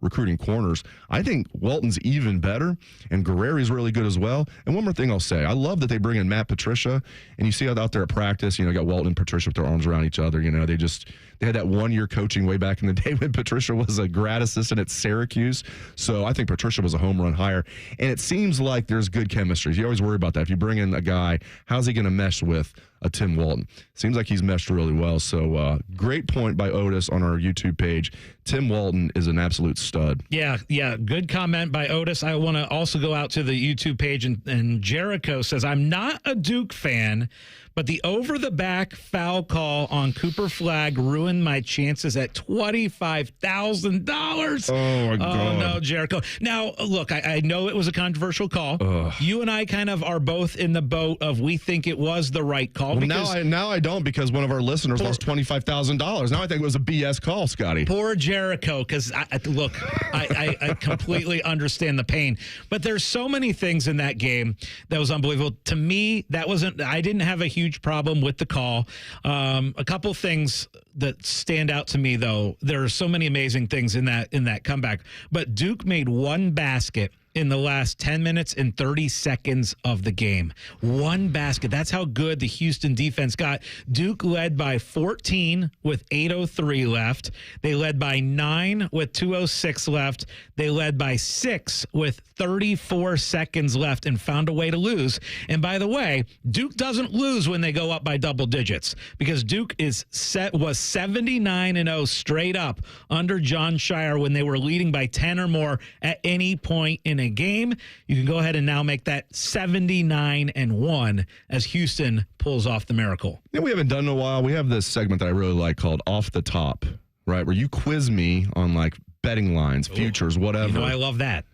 recruiting corners. I think Walton's even better, and Guerreri's really good as well. And one more thing I'll say, I love that they bring in Matt Patricia, and you see out there at practice, got Walton and Patricia with their arms around each other. They had that 1 year coaching way back in the day when Patricia was a grad assistant at Syracuse. So I think Patricia was a home run hire, and it seems like there's good chemistry. You always worry about that. If you bring in a guy, how's he going to mesh with a Tim Walton? Seems like he's meshed really well. So great point by Otis on our YouTube page. Tim Walton is an absolute stud. Yeah. Good comment by Otis. I want to also go out to the YouTube page, and Jericho says, I'm not a Duke fan, but the over-the-back foul call on Cooper Flagg ruined my chances at $25,000. Oh, my God. Oh, no, Jericho. Now, look, I know it was a controversial call. Ugh. You and I kind of are both in the boat of we think it was the right call. Well, now I don't, because one of our listeners lost $25,000. Now I think it was a BS call, Scotty. Poor Jericho, because, I completely understand the pain. But there's so many things in that game that was unbelievable. To me, I didn't have a huge problem with the call. A couple things that stand out to me, though. There are so many amazing things in that comeback. But Duke made one basket in the last 10 minutes and 30 seconds of the game. One basket. That's how good the Houston defense got. Duke led by 14 with 8:03 left. They led by 9 with 2:06 left. They led by 6 with 34 seconds left and found a way to lose. And by the way, Duke doesn't lose when they go up by double digits, because Duke was 79-0 straight up under John Shire when they were leading by 10 or more at any point in a game. You can go ahead and now make that 79-1 as Houston pulls off the miracle. We haven't done in a while. We have this segment that I really like called Off the Top, right? Where you quiz me on like betting lines, futures, whatever. I love that.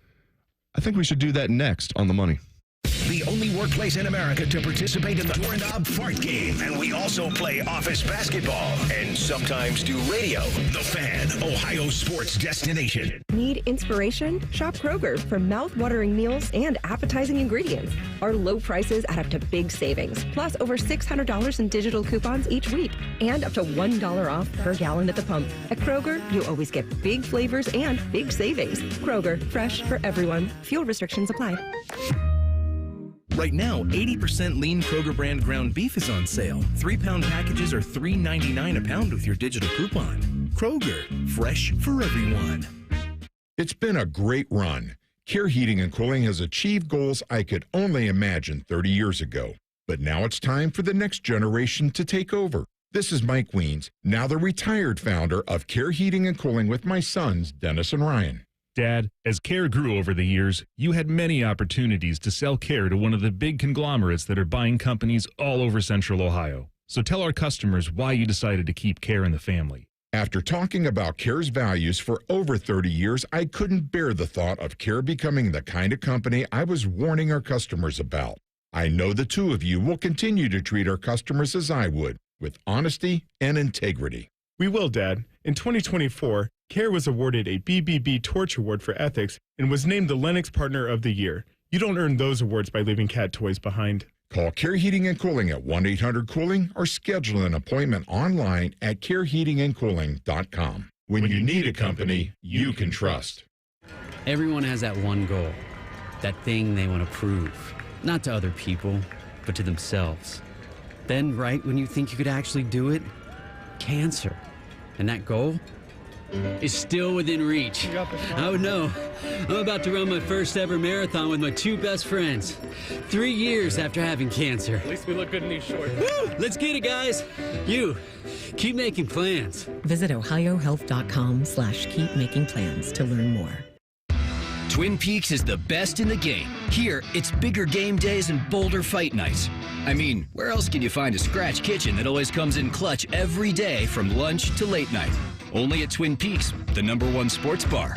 I think we should do that next on The Money. The only workplace in America to participate in the Doorknob Fart Game. And we also play office basketball and sometimes do radio. The Fan, Ohio sports destination. Need inspiration? Shop Kroger for mouth-watering meals and appetizing ingredients. Our low prices add up to big savings, plus over $600 in digital coupons each week, and up to $1 off per gallon at the pump. At Kroger, you always get big flavors and big savings. Kroger, fresh for everyone. Fuel restrictions apply. Right now, 80% lean Kroger brand ground beef is on sale. 3-pound packages are $3.99 a pound with your digital coupon. Kroger, fresh for everyone. It's been a great run. Care Heating and Cooling has achieved goals I could only imagine 30 years ago. But now it's time for the next generation to take over. This is Mike Weens, now the retired founder of Care Heating and Cooling with my sons, Dennis and Ryan. Dad, as Care grew over the years, you had many opportunities to sell Care to one of the big conglomerates that are buying companies all over Central Ohio. So tell our customers why you decided to keep Care in the family. After talking about Care's values for over 30 years, I couldn't bear the thought of Care becoming the kind of company I was warning our customers about. I know the two of you will continue to treat our customers as I would, with honesty and integrity. We will, Dad. In 2024, Care was awarded a BBB Torch Award for Ethics and was named the Lennox Partner of the Year. You don't earn those awards by leaving cat toys behind. Call Care Heating and Cooling at 1-800-COOLING or schedule an appointment online at careheatingandcooling.com. When you need a company you can trust. Everyone has that one goal, that thing they want to prove, not to other people, but to themselves. Then, right when you think you could actually do it, cancer. And that goal is still within reach. Oh no, I'm about to run my first ever marathon with my two best friends. 3 years after having cancer. At least we look good in these shorts. Woo! Let's get it, guys. You, keep making plans. Visit ohiohealth.com/keepmakingplans to learn more. Twin Peaks is the best in the game. Here, it's bigger game days and bolder fight nights. I mean, where else can you find a scratch kitchen that always comes in clutch every day from lunch to late night? Only at Twin Peaks, the #1 sports bar.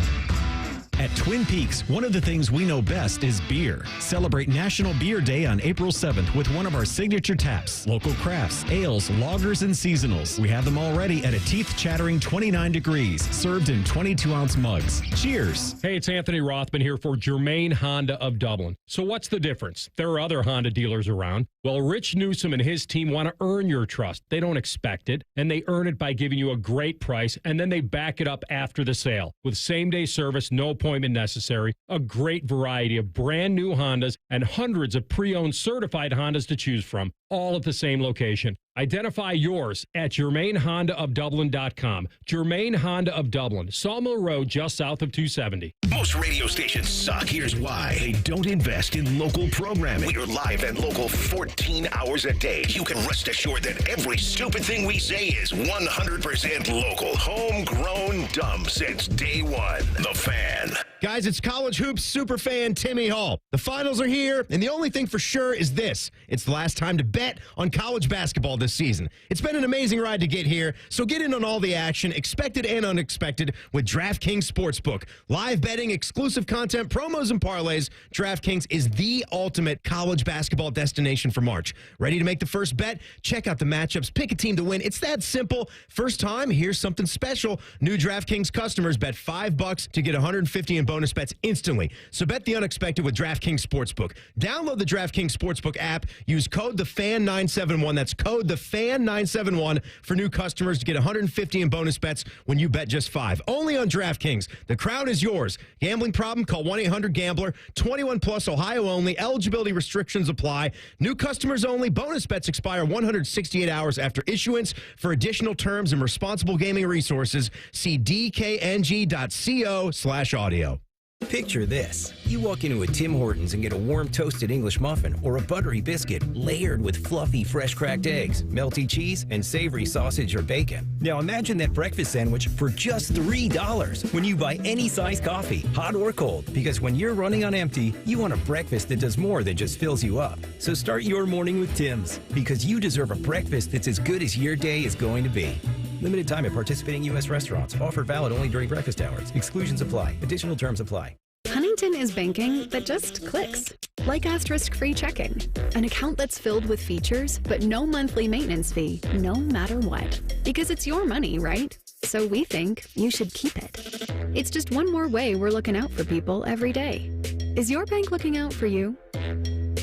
At Twin Peaks, one of the things we know best is beer. Celebrate National Beer Day on April 7th with one of our signature taps, local crafts, ales, lagers, and seasonals. We have them already at a teeth-chattering 29 degrees, served in 22-ounce mugs. Cheers. Hey, it's Anthony Rothman here for Germain Honda of Dublin. So what's the difference? There are other Honda dealers around. Well, Rich Newsom and his team want to earn your trust. They don't expect it, and they earn it by giving you a great price, and then they back it up after the sale with same-day service, no appointment necessary, a great variety of brand new Hondas, and hundreds of pre-owned certified Hondas to choose from, all at the same location. Identify yours at GermainHondaofDublin.com. Germain Honda of Dublin, Sawmill Road, just south of 270. Most radio stations suck. Here's why. They don't invest in local programming. We're live and local 14 hours a day. You can rest assured that every stupid thing we say is 100% local. Homegrown dumb since day one. The Fan. Guys, it's college hoops superfan Timmy Hall. The finals are here, and the only thing for sure is this. It's the last time to bet on college basketball this season. It's been an amazing ride to get here, so get in on all the action, expected and unexpected, with DraftKings Sportsbook. Live betting, exclusive content, promos, and parlays. DraftKings is the ultimate college basketball destination for March. Ready to make the first bet? Check out the matchups, pick a team to win. It's that simple. First time, here's something special. New DraftKings customers bet $5 to get $150 in bonus bets instantly. So bet the unexpected with DraftKings Sportsbook. Download the DraftKings Sportsbook app. Use code TheFan971. That's code TheFan971 for new customers to get $150 in bonus bets when you bet just $5. Only on DraftKings. The crown is yours. Gambling problem? Call 1-800-GAMBLER. 21 plus, Ohio only. Eligibility restrictions apply. New customers only. Bonus bets expire 168 hours after issuance. For additional terms and responsible gaming resources, see dkng.co/audio. Picture this. You walk into a Tim Hortons and get a warm toasted English muffin or a buttery biscuit layered with fluffy fresh cracked eggs, melty cheese, and savory sausage or bacon. Now imagine that breakfast sandwich for just $3 when you buy any size coffee, hot or cold, because when you're running on empty, you want a breakfast that does more than just fills you up. So start your morning with Tim's, because you deserve a breakfast that's as good as your day is going to be. Limited time at participating U.S. restaurants. Offer valid only during breakfast hours. Exclusions apply. Additional terms apply. Huntington is banking that just clicks. Like asterisk-free checking. An account that's filled with features, but no monthly maintenance fee, no matter what. Because it's your money, right? So we think you should keep it. It's just one more way we're looking out for people every day. Is your bank looking out for you?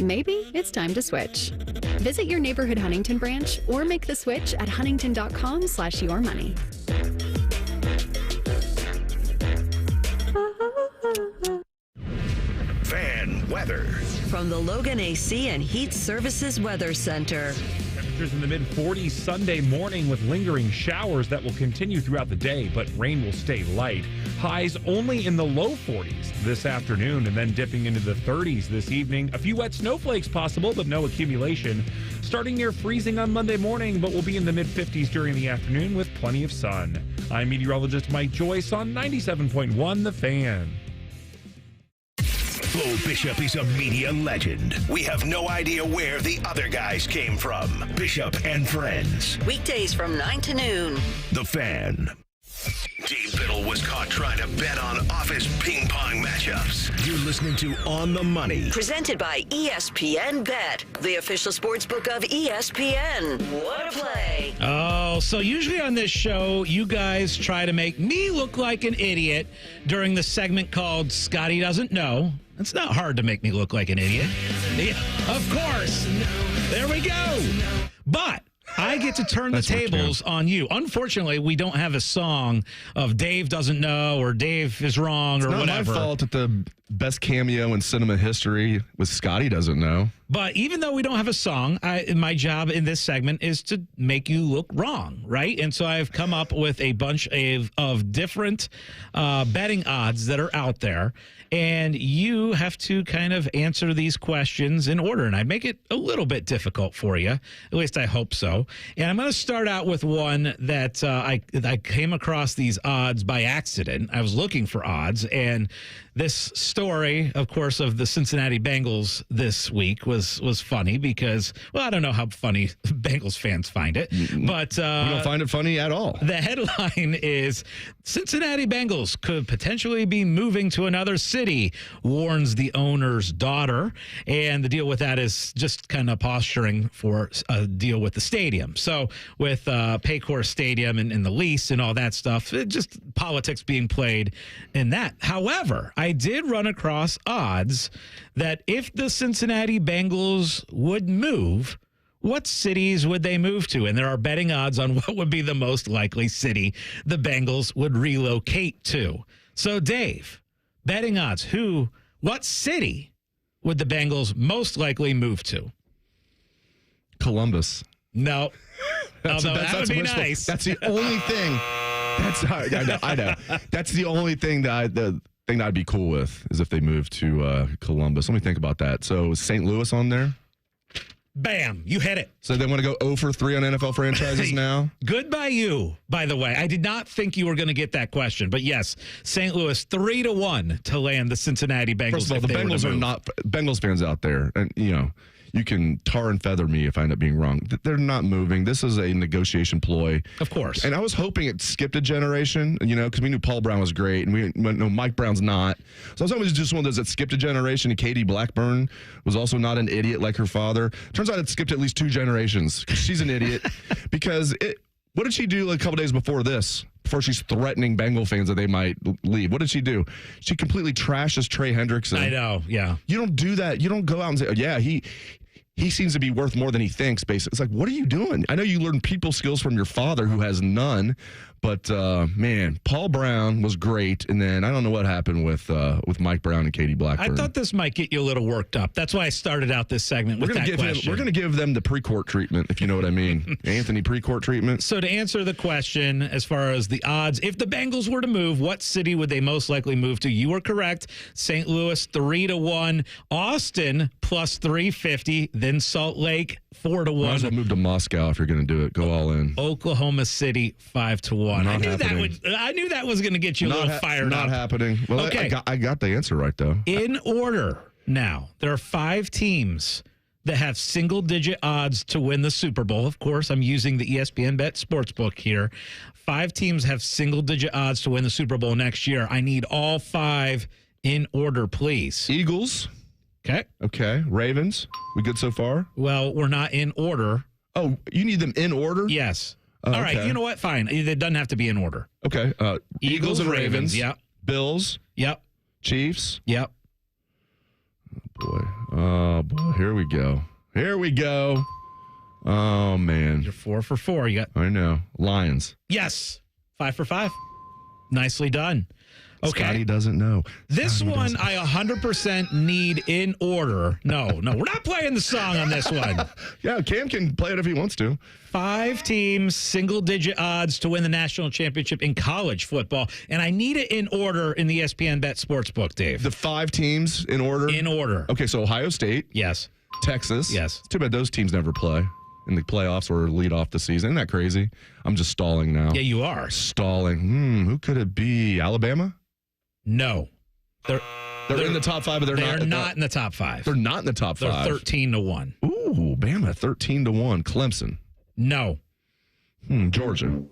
Maybe it's time to switch. Visit your neighborhood Huntington branch or make the switch at huntington.com/yourmoney. Fan weather. From the Logan AC and Heat Services Weather Center. Temperatures in the mid-40s Sunday morning with lingering showers that will continue throughout the day, but rain will stay light. Highs only in the low 40s this afternoon and then dipping into the 30s this evening. A few wet snowflakes possible, but no accumulation. Starting near freezing on Monday morning, but will be in the mid-50s during the afternoon with plenty of sun. I'm meteorologist Mike Joyce on 97.1 The Fan. Bo Bishop is a media legend. We have no idea where the other guys came from. Bishop and Friends. Weekdays from 9 to noon. The Fan. Dave Biddle was caught trying to bet on office ping pong matchups. You're listening to On the Money. Presented by ESPN Bet, the official sportsbook of ESPN. What a play. Oh, so usually on this show, you guys try to make me look like an idiot during the segment called Scotty Doesn't Know. It's not hard to make me look like an idiot. Yeah, of course. There we go. But I get to turn the tables on you. Unfortunately, we don't have a song of Dave doesn't know or Dave is wrong or whatever. It's not my fault that the best cameo in cinema history was Scotty doesn't know. But even though we don't have a song, my job in this segment is to make you look wrong, right? And so I've come up with a bunch of different betting odds that are out there. And you have to kind of answer these questions in order. And I make it a little bit difficult for you. At least I hope so. And I'm going to start out with one that I came across these odds by accident. I was looking for odds. And this story, of course, of the Cincinnati Bengals this week was funny because, well, I don't know how funny Bengals fans find it. But we don't find it funny at all. The headline is Cincinnati Bengals could potentially be moving to another city, warns the owner's daughter. And the deal with that is just kind of posturing for a deal with the stadium. So with Paycor Stadium and the lease and all that stuff, just politics being played in that. However, I did run across odds that if the Cincinnati Bengals would move, what cities would they move to? And there are betting odds on what would be the most likely city the Bengals would relocate to. So, Dave, betting odds, what city would the Bengals most likely move to? Columbus. No. Although that would be nice. That's the only thing. I know. That's the only thing that I'd be cool with is if they moved to Columbus. Let me think about that. So is St. Louis on there? Bam, you hit it. So they want to go 0 for 3 on NFL franchises now? Good by you, by the way. I did not think you were going to get that question. But yes, St. Louis 3-1 to land the Cincinnati Bengals. First of all, the Bengals are not Bengals fans out there. And, you can tar and feather me if I end up being wrong. They're not moving. This is a negotiation ploy. Of course. And I was hoping it skipped a generation, because we knew Paul Brown was great, and we know Mike Brown's not. So I was hoping it was just one of those that skipped a generation, and Katie Blackburn was also not an idiot like her father. Turns out it skipped at least 2 generations. She's an idiot. Because what did she do a couple days before this? Before she's threatening Bengal fans that they might leave. What did she do? She completely trashes Trey Hendrickson. I know, yeah. You don't do that. You don't go out and say, yeah, he seems to be worth more than he thinks, basically. It's like, what are you doing? I know you learned people skills from your father who has none, but, man, Paul Brown was great, and then I don't know what happened with Mike Brown and Katie Blackburn. I thought this might get you a little worked up. That's why I started out this segment with that question. We're going to give them the pre-court treatment, if you know what I mean. Anthony pre-court treatment. So to answer the question, as far as the odds, if the Bengals were to move, what city would they most likely move to? You were correct. St. Louis 3-1, Austin plus 350, then Salt Lake 4-1. Might as well move to Moscow if you're going to do it. Go all in. Oklahoma City 5-1. I knew that was going to get you a little fired up. Not happening. Well, okay. I got the answer right, though. In order now, there are 5 teams that have single-digit odds to win the Super Bowl. Of course, I'm using the ESPN Bet Sportsbook here. 5 teams have single-digit odds to win the Super Bowl next year. I need all 5 in order, please. Eagles. Okay. Ravens. We good so far? Well, we're not in order. Oh, you need them in order? Yes. All right. You know what? Fine. It doesn't have to be in order. Okay. Eagles and Ravens. Yep. Bills. Yep. Chiefs. Yep. Oh, boy. Here we go. Oh, man. You're 4 for 4. I know. Lions. Yes. 5 for 5. Nicely done. Okay. Scotty doesn't know. This one I 100% need in order. No, we're not playing the song on this one. Yeah, Cam can play it if he wants to. 5 teams, single-digit odds to win the national championship in college football. And I need it in order in the ESPN Bet Sportsbook, Dave. The 5 teams in order? In order. Okay, so Ohio State. Yes. Texas. Yes. It's too bad those teams never play in the playoffs or lead off the season. Isn't that crazy? I'm just stalling now. Yeah, you are. Stalling. Who could it be? Alabama? No. They're in the top 5, but they're not in the top 5. They're not in the top 5. They're 13-1. Ooh, Bama 13-1. Clemson. No. Georgia.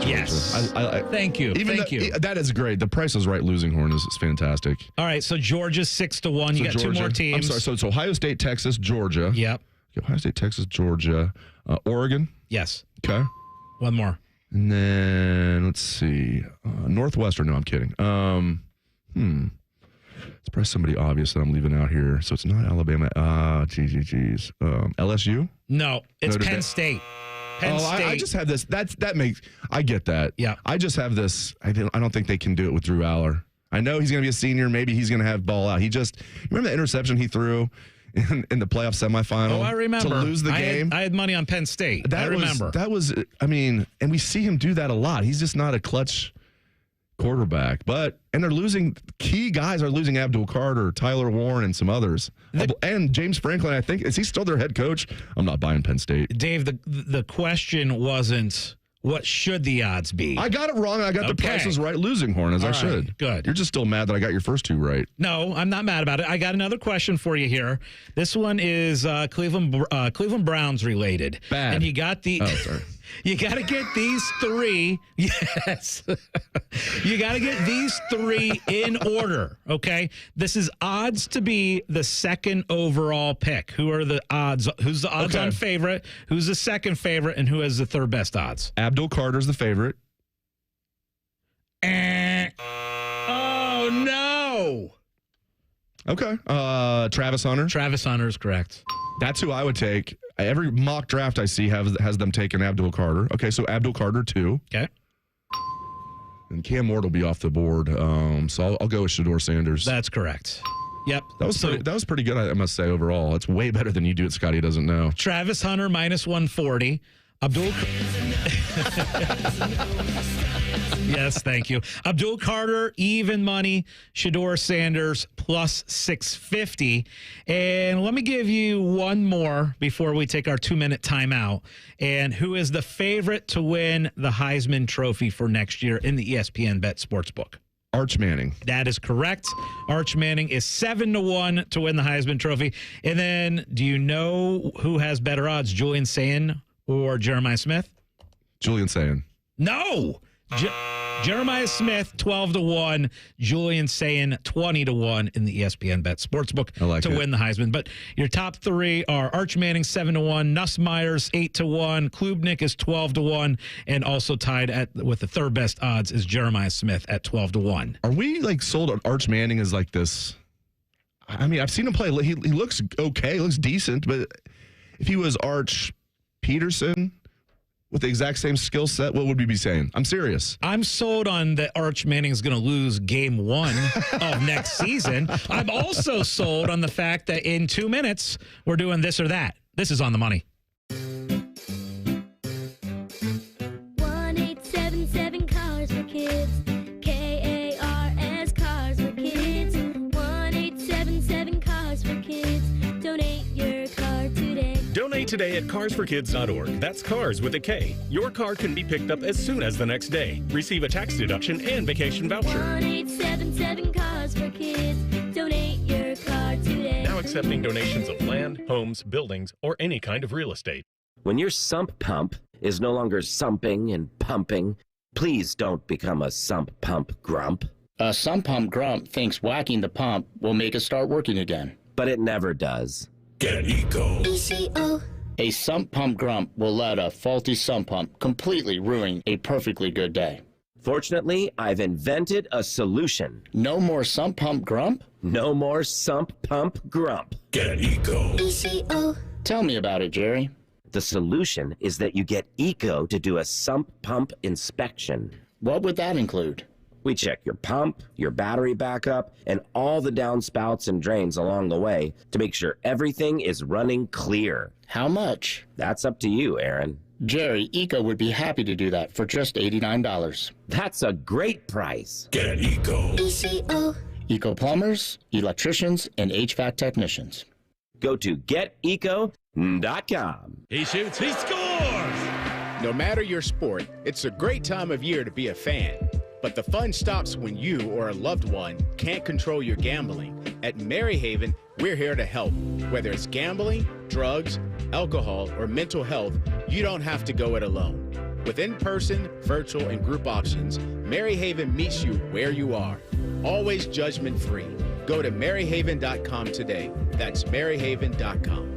Yes. Thank you. Thank you. That is great. The Price is Right losing horn is fantastic. All right, so Georgia's 6-1. You got Georgia, 2 more teams. I'm sorry. So it's Ohio State, Texas, Georgia. Yep. Ohio State, Texas, Georgia. Oregon. Yes. Okay. One more. And then let's see. Northwestern. No, I'm kidding. It's probably somebody obvious that I'm leaving out here. So it's not Alabama. Geez. LSU? No, it's Penn State. Penn State. I just have this. That makes. I get that. Yeah. I just have this. I don't think they can do it with Drew Aller. I know he's going to be a senior. Maybe he's going to have ball out. Remember the interception he threw in the playoff semifinal? Oh, I remember. To lose the game. I had money on Penn State. I remember. And we see him do that a lot. He's just not a clutch quarterback. And they're losing, key guys are losing Abdul Carter, Tyler Warren, and some others. And James Franklin, I think, is he still their head coach? I'm not buying Penn State. Dave, the question wasn't what should the odds be. I got it wrong. I got the Prices Right losing horn as I should. Good. You're just still mad that I got your first 2 right. No, I'm not mad about it. I got another question for you here. This one is Cleveland Browns related. Bad. And you got the. Oh, sorry. You got to get these 3. Yes. You got to get these 3 in order, okay? This is odds to be the second overall pick. Who are the odds? Who's the odds-on favorite? Who's the second favorite? And who has the third best odds? Abdul Carter's the favorite. Oh, no. Okay. Travis Hunter. Travis Hunter is correct. That's who I would take. Every mock draft I see has them taking Abdul Carter. Okay, so Abdul Carter 2. Okay. And Cam Ward will be off the board. So I'll go with Shedeur Sanders. That's correct. Yep. That was pretty good, I must say, overall. It's way better than you do at Scotty Doesn't Know. Travis Hunter -140. Yes, thank you. Abdul Carter, even money. Shedeur Sanders, +650. And let me give you one more before we take our 2-minute timeout. And who is the favorite to win the Heisman Trophy for next year in the ESPN Bet Sportsbook? Arch Manning. That is correct. Arch Manning is 7-1 to win the Heisman Trophy. And then, do you know who has better odds, Julian Sayin or Jeremiah Smith? Julian Sayin. No. Jeremiah Smith, 12-1. Julian Sayin, 20-1 in the ESPN Bet Sportsbook to win the Heisman. But your top 3 are Arch Manning, 7-1. Nuss Myers, 8-1. Klubnik is 12-1. And also tied with the third best odds is Jeremiah Smith at 12-1. Are we sold on Arch Manning as this? I mean, I've seen him play. He looks okay. He looks decent. But if he was Arch Peterson with the exact same skill set, what would we be saying? I'm serious. I'm sold on that Arch Manning's going to lose game 1 of next season. I'm also sold on the fact that in 2 minutes, we're doing this or that. This is On the Money. 1-877 Cars for Kids. KARS Cars for Kids. 1-877 Cars for Kids. Donate your car today. Donate today at carsforkids.org. That's cars with a K. Your car can be picked up as soon as the next day. Receive a tax deduction and vacation voucher. 1-877 Cars for Kids. Donate your car today. Now accepting donations of land, homes, buildings, or any kind of real estate. When your sump pump is no longer sumping and pumping, please don't become a sump pump grump. A sump pump grump thinks whacking the pump will make it start working again. But it never does. Get ECO. ECO. A sump pump grump will let a faulty sump pump completely ruin a perfectly good day. Fortunately, I've invented a solution. No more sump pump grump? No more sump pump grump. Get ECO. ECO. Tell me about it, Jerry. The solution is that you get ECO to do a sump pump inspection. What would that include? We check your pump, your battery backup, and all the downspouts and drains along the way to make sure everything is running clear. How much? That's up to you, Aaron. Jerry, ECO would be happy to do that for just $89. That's a great price. Get ECO. ECO. ECO plumbers, electricians, and HVAC technicians. Go to geteco.com. He shoots, he scores! No matter your sport, it's a great time of year to be a fan. But the fun stops when you or a loved one can't control your gambling. At Maryhaven, we're here to help. Whether it's gambling, drugs, alcohol, or mental health, you don't have to go it alone. With in-person, virtual, and group options, Maryhaven meets you where you are. Always judgment-free. Go to maryhaven.com today. That's maryhaven.com.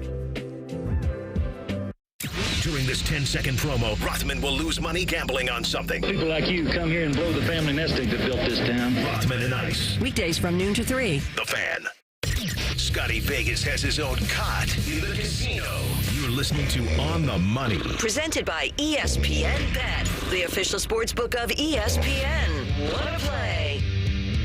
During this 10-second promo, Rothman will lose money gambling on something. People like you come here and blow the family nest egg that built this town. Rothman and Ice. Weekdays from noon to 3. The Fan. Scotty Vegas has his own cot in the casino. You're listening to On the Money. Presented by ESPN Bet, the official sports book of ESPN. Wanna play?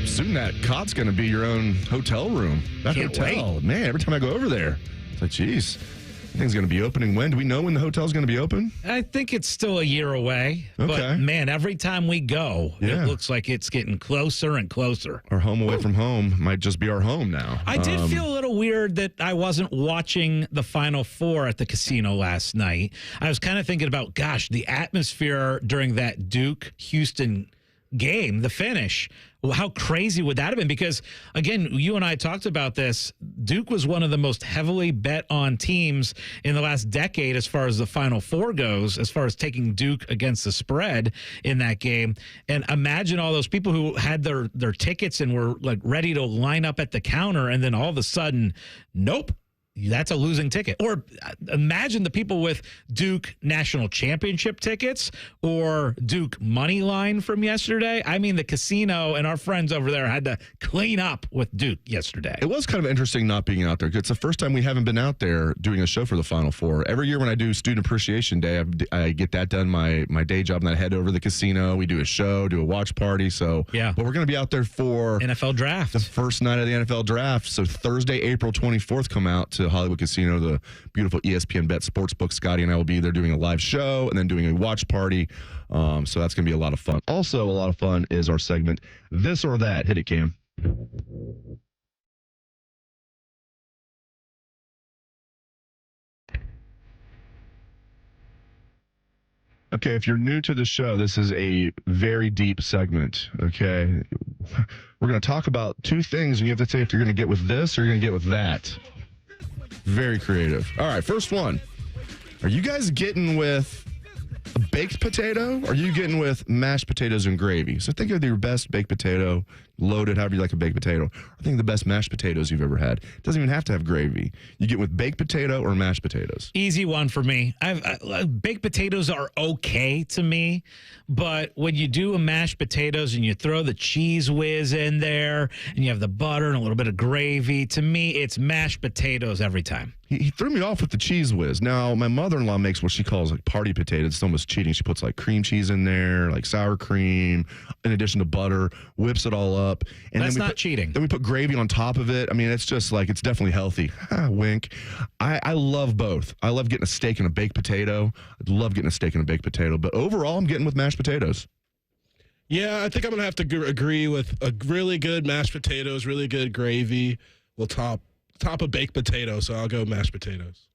Soon that cot's going to be your own hotel room. That Can't hotel, wait. man, every time I go over there, it's like, geez, I think it's going to be opening when? Do we know when the hotel's going to be open? I think it's still a year away. Okay. But, man, every time we go, Yeah. it looks like it's getting closer and closer. Our home away from home might just be our home now. I did feel a little weird that I wasn't watching the Final Four at the casino last night. I was kind of thinking about, gosh, the atmosphere during that Duke-Houston game, the finish. Well, how crazy would that have been? Because, again, you and I talked about this. Duke was one of the most heavily bet on teams in the last decade as far as the Final Four goes, as far as taking Duke against the spread in that game. And imagine all those people who had their tickets and were like ready to line up at the counter, and then all of a sudden, nope. That's a losing ticket. Or imagine the people with Duke national championship tickets or Duke money line from yesterday. I mean, the casino and our friends over there had to clean up with Duke yesterday. It was kind of interesting not being out there. It's the first time we haven't been out there doing a show for the Final Four. Every year when I do Student Appreciation Day, I get that done, my day job, and I head over to the casino. We do a show, do a watch party. So, yeah. But we're going to be out there for NFL draft. The first night of the NFL draft. So Thursday, April 24th, come out to Hollywood Casino, the beautiful ESPN Bet Sportsbook. Scotty and I will be there doing a live show and then doing a watch party. So that's going to be a lot of fun. Also, a lot of fun is our segment, This or That. Hit it, Cam. Okay, if you're new to the show, this is a very deep segment, okay? We're going to talk about two things, and you have to say if you're going to get with this or you're going to get with that. Very creative. All right, first one. Are you guys getting with a baked potato, or are you getting with mashed potatoes and gravy? So think of your best baked potato, loaded, however you like a baked potato. I think the best mashed potatoes you've ever had. It doesn't even have to have gravy. You get with baked potato or mashed potatoes. Easy one for me. Baked potatoes are okay to me, but when you do a mashed potatoes and you throw the cheese whiz in there and you have the butter and a little bit of gravy, to me, it's mashed potatoes every time. He threw me off with the cheese whiz. Now, my mother-in-law makes what she calls like party potatoes. It's almost cheating. She puts like cream cheese in there, like sour cream, in addition to butter, whips it all up. And That's then not cheating. Then we put gravy on top of it. I mean, it's just like, it's definitely healthy. Wink. I love both. I love getting a steak and a baked potato. I love getting a steak and a baked potato. But overall, I'm getting with mashed potatoes. Yeah, I think I'm going to have to agree with a really good mashed potatoes, really good gravy will top a baked potato, so I'll go mashed potatoes.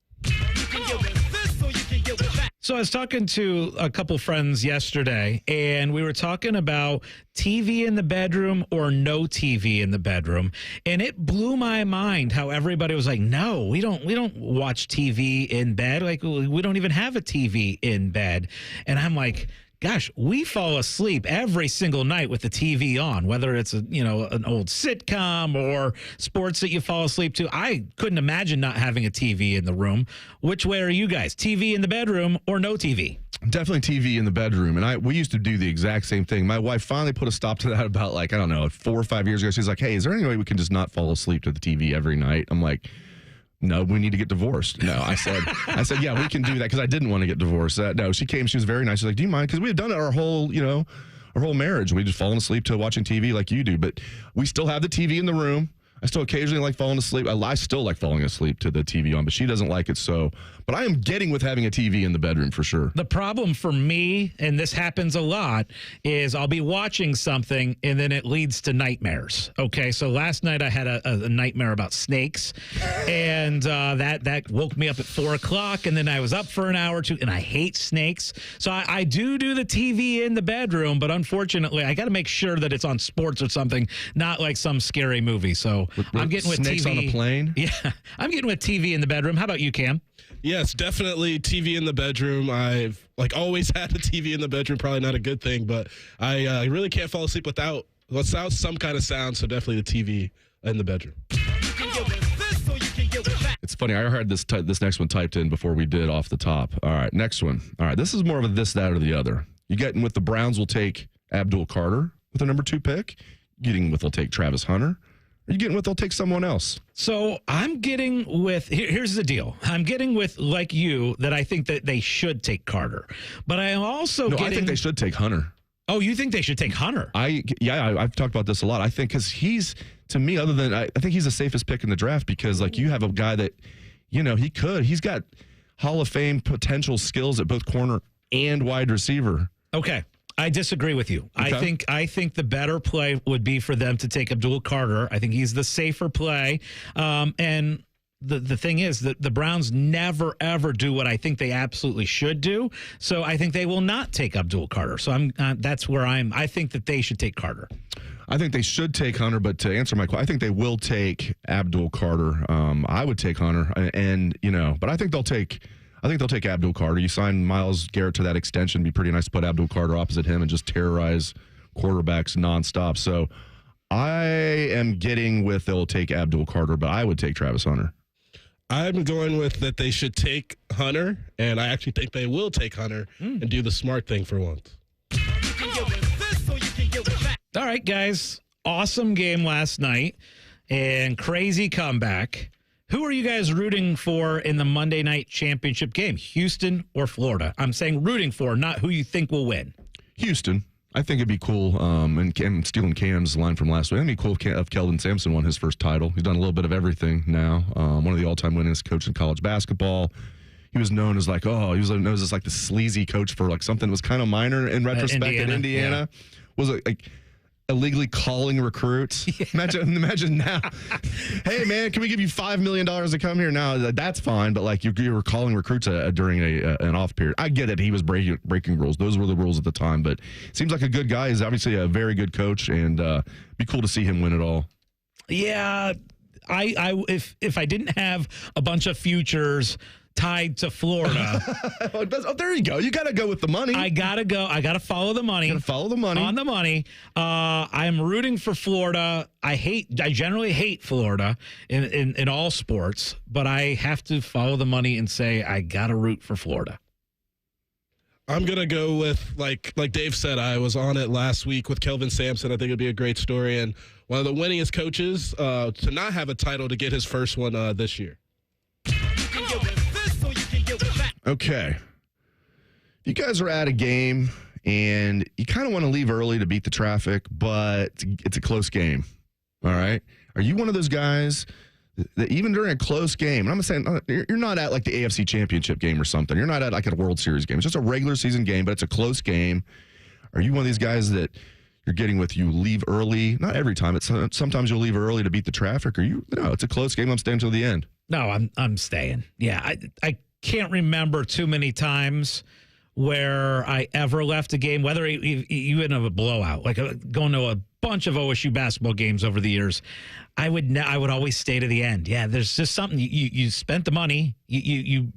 So I was talking to a couple friends yesterday, and we were talking about TV in the bedroom or no TV in the bedroom, and it blew my mind how everybody was like, "No, we don't watch TV in bed. Like we don't even have a TV in bed." And I'm like, gosh, we fall asleep every single night with the TV on, whether it's an old sitcom or sports that you fall asleep to. I couldn't imagine not having a TV in the room. Which way are you guys? TV in the bedroom or no TV? Definitely TV in the bedroom. And we used to do the exact same thing. My wife finally put a stop to that about 4 or 5 years ago. She's like, "Hey, is there any way we can just not fall asleep to the TV every night?" I'm like, "No, we need to get divorced." No, I said, yeah, we can do that because I didn't want to get divorced. No, she came. She was very nice. She's like, "Do you mind?" Because we had done it our whole marriage. We just fallen asleep to watching TV like you do. But we still have the TV in the room. I still occasionally like falling asleep. I still like falling asleep to the TV on, but she doesn't like it so. But I am getting with having a TV in the bedroom for sure. The problem for me, and this happens a lot, is I'll be watching something and then it leads to nightmares. Okay, so last night I had a nightmare about snakes, and that woke me up at 4 o'clock, and then I was up for an hour or two, and I hate snakes. So I do the TV in the bedroom, but unfortunately I got to make sure that it's on sports or something, not like some scary movie. So I'm getting with snakes TV on a plane. Yeah, I'm getting with TV in the bedroom. How about you, Cam? Yes, definitely TV in the bedroom. I've always had a TV in the bedroom. Probably not a good thing, but I really can't fall asleep without some kind of sound. So definitely the TV in the bedroom. It's funny. I heard this next one typed in before we did off the top. All right, next one. All right, this is more of a this, that, or the other. You getting with the Browns will take Abdul Carter with a number 2 pick. Getting with they'll take Travis Hunter. Are you getting with they'll take someone else? So I'm getting with, here's the deal. I'm getting with, like you, that I think that they should take Carter. But I am also I think they should take Hunter. Oh, you think they should take Hunter? I've talked about this a lot. I think because he's, to me, other than, I think he's the safest pick in the draft because, like, you have a guy that, he's got Hall of Fame potential skills at both corner and wide receiver. Okay. I disagree with you. Okay. I think the better play would be for them to take Abdul Carter. I think he's the safer play. And the thing is that the Browns never, ever do what I think they absolutely should do. So I think they will not take Abdul Carter. So that's where I think that they should take Carter. I think they should take Hunter, but to answer my question, I think they will take Abdul Carter. I would take Hunter, but I think they'll take Abdul Carter. You sign Myles Garrett to that extension. It'd be pretty nice to put Abdul Carter opposite him and just terrorize quarterbacks nonstop. So I am getting with they'll take Abdul Carter, but I would take Travis Hunter. I'm going with that they should take Hunter, and I actually think they will take Hunter and do the smart thing for once. All right, guys. Awesome game last night and crazy comeback. Who are you guys rooting for in the Monday night championship game? Houston or Florida? I'm saying rooting for, not who you think will win. Houston. I think it'd be cool, and stealing Cam's line from last week, it'd be cool if Kelvin Sampson won his first title. He's done a little bit of everything now. One of the all-time winningest coaches in college basketball. He was known as known as like the sleazy coach for like something that was kind of minor in retrospect in Indiana. Yeah. Was like illegally calling recruits. Yeah. Imagine now. Hey man, can we give you $5 million to come here? Now that's fine, but like you were calling recruits during an off period. I get it. He was breaking rules. Those were the rules at the time, but seems like a good guy. He's obviously a very good coach, and be cool to see him win it all. Yeah, if I didn't have a bunch of futures tied to Florida. Oh, there you go. You got to go with the money. I got to go. I got to follow the money. On the money. I'm rooting for Florida. I generally hate Florida in all sports, but I have to follow the money and say I got to root for Florida. I'm going to go with, like Dave said, I was on it last week with Kelvin Sampson. I think it'd be a great story. And one of the winningest coaches to not have a title to get his first one this year. Okay. You guys are at a game and you kind of want to leave early to beat the traffic, but it's a close game. All right. Are you one of those guys that even during a close game, and I'm saying you're not at like the AFC Championship game or something. You're not at like a World Series game. It's just a regular season game, but it's a close game. Are you one of these guys that you're getting with you leave early? Not every time. Sometimes you'll leave early to beat the traffic. No, it's a close game. I'm staying till the end. No, I'm staying. Yeah. I can't remember too many times where I ever left a game, whether even of a blowout, like going to a bunch of OSU basketball games over the years. I would always stay to the end. Yeah, there's just something you spent the money, you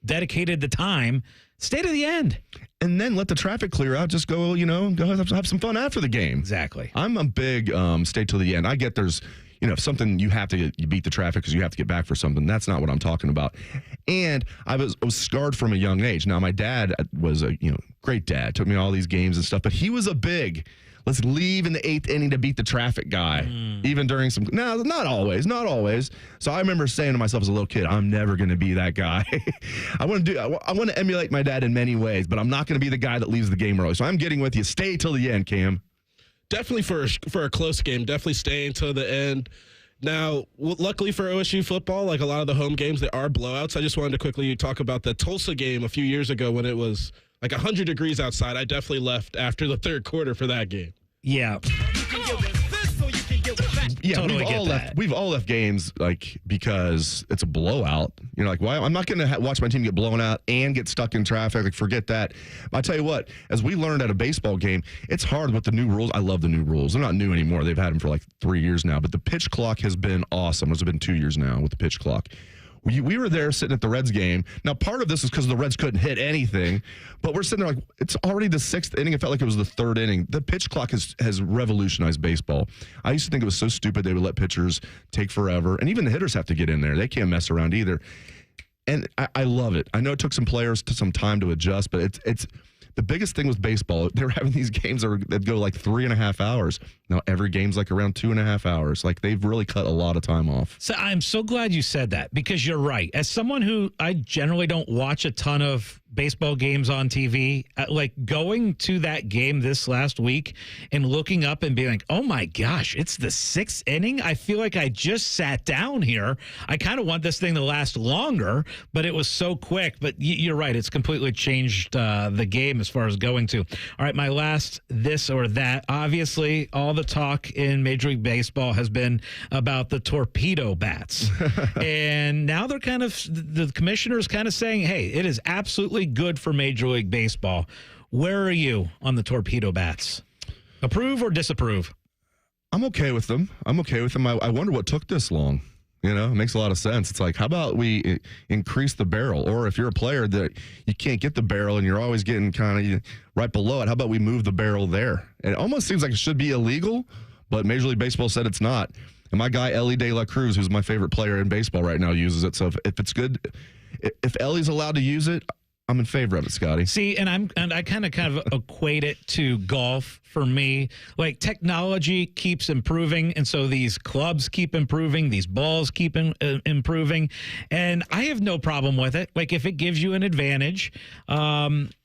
dedicated the time, stay to the end, and then let the traffic clear out. Just go have some fun after the game. Exactly. I'm a big stay till the end. I get there's. If something you have to you beat the traffic because you have to get back for something. That's not what I'm talking about. And I was scarred from a young age. Now, my dad was a great dad, took me to all these games and stuff, but he was a big, let's leave in the 8th inning to beat the traffic guy, even during some, no, not always. So I remember saying to myself as a little kid, I'm never going to be that guy. I want to emulate my dad in many ways, but I'm not going to be the guy that leaves the game early. So I'm getting with you. Stay till the end, Cam. Definitely for a close game, definitely staying till the end. Now, luckily for OSU football, like a lot of the home games, there are blowouts. I just wanted to quickly talk about the Tulsa game a few years ago when it was like 100 degrees outside. I definitely left after the third quarter for that game. Yeah. Yeah, Totally get that. We've all left games like because it's a blowout. You know, like why I'm not going to watch my team get blown out and get stuck in traffic. Like forget that. I tell you what, as we learned at a baseball game, it's hard with the new rules. I love the new rules. They're not new anymore. They've had them for like 3 years now. But the pitch clock has been awesome. It's been 2 years now with the pitch clock. We were there sitting at the Reds game. Now, part of this is because the Reds couldn't hit anything, but we're sitting there like, it's already the 6th inning. It felt like it was the 3rd inning. The pitch clock has revolutionized baseball. I used to think it was so stupid they would let pitchers take forever, and even the hitters have to get in there. They can't mess around either. And I love it. I know it took some players some time to adjust, but it's the biggest thing with baseball. They were having these games that go like 3.5 hours. Now every game's like around 2.5 hours. Like they've really cut a lot of time off. So I'm so glad you said that because you're right. As someone who I generally don't watch a ton of baseball games on TV, like going to that game this last week and looking up and being like, oh my gosh, it's the 6th inning. I feel like I just sat down here. I kind of want this thing to last longer, but it was so quick. But you're right. It's completely changed the game as far as going to. All right, my last this or that. Obviously, all the talk in Major League Baseball has been about the torpedo bats. And now they're the commissioner's kind of saying, hey, it is absolutely good for Major League Baseball. Where are you on the torpedo bats? Approve or disapprove? I'm okay with them. I wonder what took this long. You know, it makes a lot of sense. It's like, how about we increase the barrel? Or if you're a player that you can't get the barrel and you're always getting kind of right below it, how about we move the barrel there? And it almost seems like it should be illegal, but Major League Baseball said it's not. And my guy, Ellie De La Cruz, who's my favorite player in baseball right now, uses it. So if it's good, if Ellie's allowed to use it, I'm in favor of it, Scotty. See, and I kind of equate it to golf for me. Like technology keeps improving, and so these clubs keep improving, these balls keep improving, and I have no problem with it. Like if it gives you an advantage,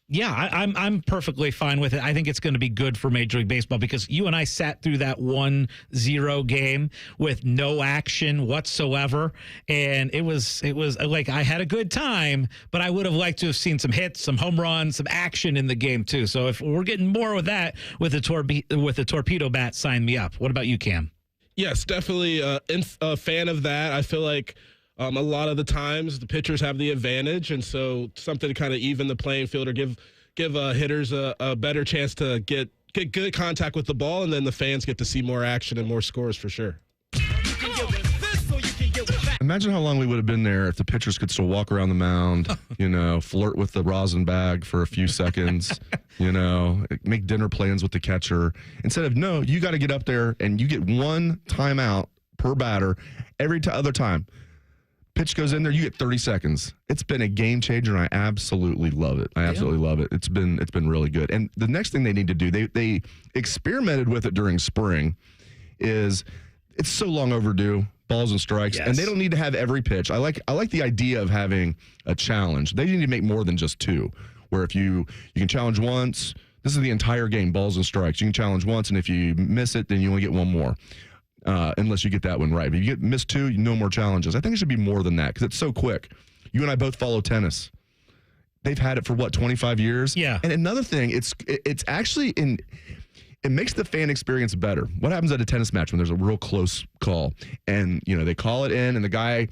yeah, I'm perfectly fine with it. I think it's going to be good for Major League Baseball because you and I sat through that 1-0 game with no action whatsoever, and it was like I had a good time, but I would have liked to have seen some hits, some home runs, some action in the game too. So if we're getting more with that with the torpedo bat, sign me up. What about you, Cam? Yes, definitely a fan of that. I feel like a lot of the times the pitchers have the advantage, and so something to kind of even the playing field or give hitters a better chance to get good contact with the ball, and then the fans get to see more action and more scores for sure. Imagine how long we would have been there if the pitchers could still walk around the mound, flirt with the rosin bag for a few seconds, make dinner plans with the catcher. Instead of, no, you got to get up there and you get one timeout per batter every other time. Pitch goes in there, you get 30 seconds. It's been a game changer, and I absolutely love it. I absolutely love it. It's been really good. And the next thing they need to do, they experimented with it during spring, is it's so long overdue, balls and strikes, and they don't need to have every pitch. I like the idea of having a challenge. They need to make more than just 2, where if you can challenge once, this is the entire game, balls and strikes. You can challenge once, and if you miss it, then you only get one more. Unless you get that one right. If you miss 2, no more challenges. I think it should be more than that because it's so quick. You and I both follow tennis. They've had it for 25 years? Yeah. And another thing, it's actually it makes the fan experience better. What happens at a tennis match when there's a real close call and they call it in and the guy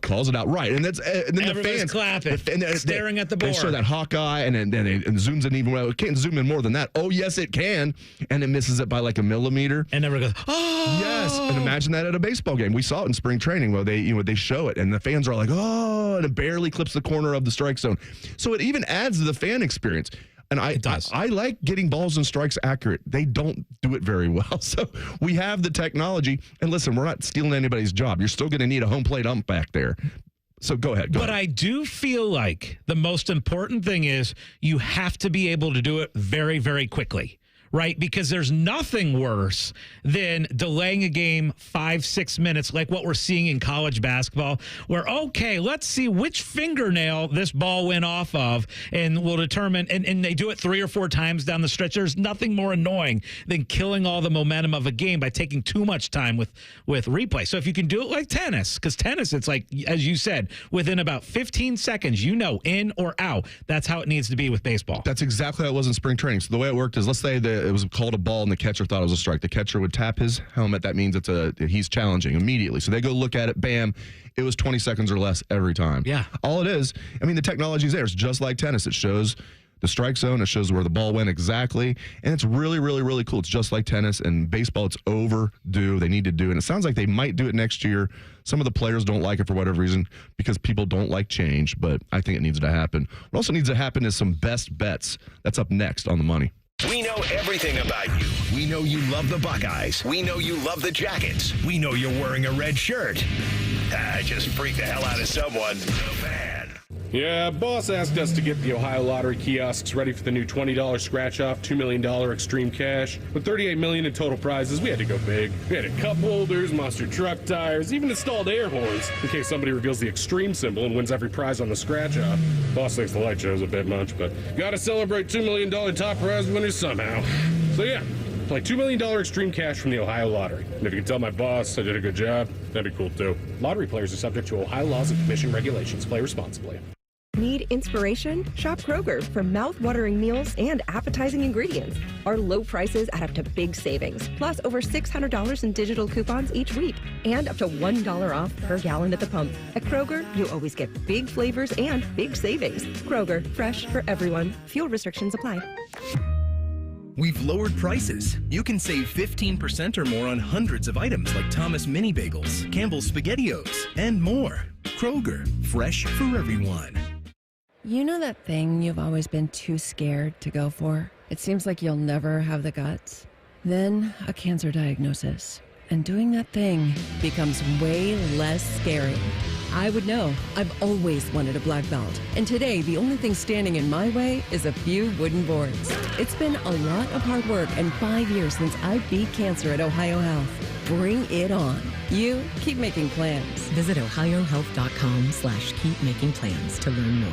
calls it out right, and then everybody's the fans clapping, staring at the board. They show that Hawkeye, and then it zooms in even. Well, it can't zoom in more than that. Oh yes, it can, and it misses it by like a millimeter. And everyone goes, oh yes. And imagine that at a baseball game. We saw it in spring training where they show it, and the fans are like, oh, and it barely clips the corner of the strike zone. So it even adds to the fan experience. And I like getting balls and strikes accurate. They don't do it very well. So we have the technology. And listen, we're not stealing anybody's job. You're still going to need a home plate ump back there. So go ahead. But I do feel like the most important thing is you have to be able to do it very, very quickly. right? Because there's nothing worse than delaying a game 5-6 minutes, like what we're seeing in college basketball, where, okay, let's see which fingernail this ball went off of, and we'll determine, and they do it 3 or 4 times down the stretch. There's nothing more annoying than killing all the momentum of a game by taking too much time with replay. So if you can do it like tennis, because tennis, it's like, as you said, within about 15 seconds, in or out. That's how it needs to be with baseball. That's exactly how it was in spring training. So the way it worked is, let's say that it was called a ball and the catcher thought it was a strike. The catcher would tap his helmet. That means he's challenging immediately. So they go look at it, bam. It was 20 seconds or less every time. Yeah. All it is, the technology's there. It's just like tennis. It shows the strike zone. It shows where the ball went exactly. And it's really, really, really cool. It's just like tennis. And baseball, it's overdue. They need to do it. And it sounds like they might do it next year. Some of the players don't like it for whatever reason because people don't like change. But I think it needs to happen. What also needs to happen is some best bets. That's up next on The Money. We know everything about you. We know you love the Buckeyes. We know you love the Jackets. We know you're wearing a red shirt. I just freaked the hell out of someone. The Fan. Yeah, boss asked us to get the Ohio Lottery kiosks ready for the new $20 scratch-off, $2 million extreme cash. With $38 million in total prizes, we had to go big. We had cup holders, monster truck tires, even installed air horns in case somebody reveals the extreme symbol and wins every prize on the scratch-off. Boss thinks the light show's a bit much, but gotta celebrate $2 million top prize winners somehow. So yeah, play $2 million extreme cash from the Ohio Lottery. And if you can tell my boss I did a good job, that'd be cool too. Lottery players are subject to Ohio laws and commission regulations. Play responsibly. Need inspiration? Shop Kroger for mouth-watering meals and appetizing ingredients. Our low prices add up to big savings, plus over $600 in digital coupons each week, and up to $1 off per gallon at the pump. At Kroger, you always get big flavors and big savings. Kroger, fresh for everyone. Fuel restrictions apply. We've lowered prices. You can save 15% or more on hundreds of items like Thomas Mini Bagels, Campbell's SpaghettiOs, and more. Kroger, fresh for everyone. You know that thing you've always been too scared to go for? It seems like you'll never have the guts. Then a cancer diagnosis. And doing that thing becomes way less scary. I would know. I've always wanted a black belt. And today, the only thing standing in my way is a few wooden boards. It's been a lot of hard work and 5 years since I beat cancer at Ohio Health. Bring it on. You keep making plans. Visit ohiohealth.com/keepmakingplans to learn more.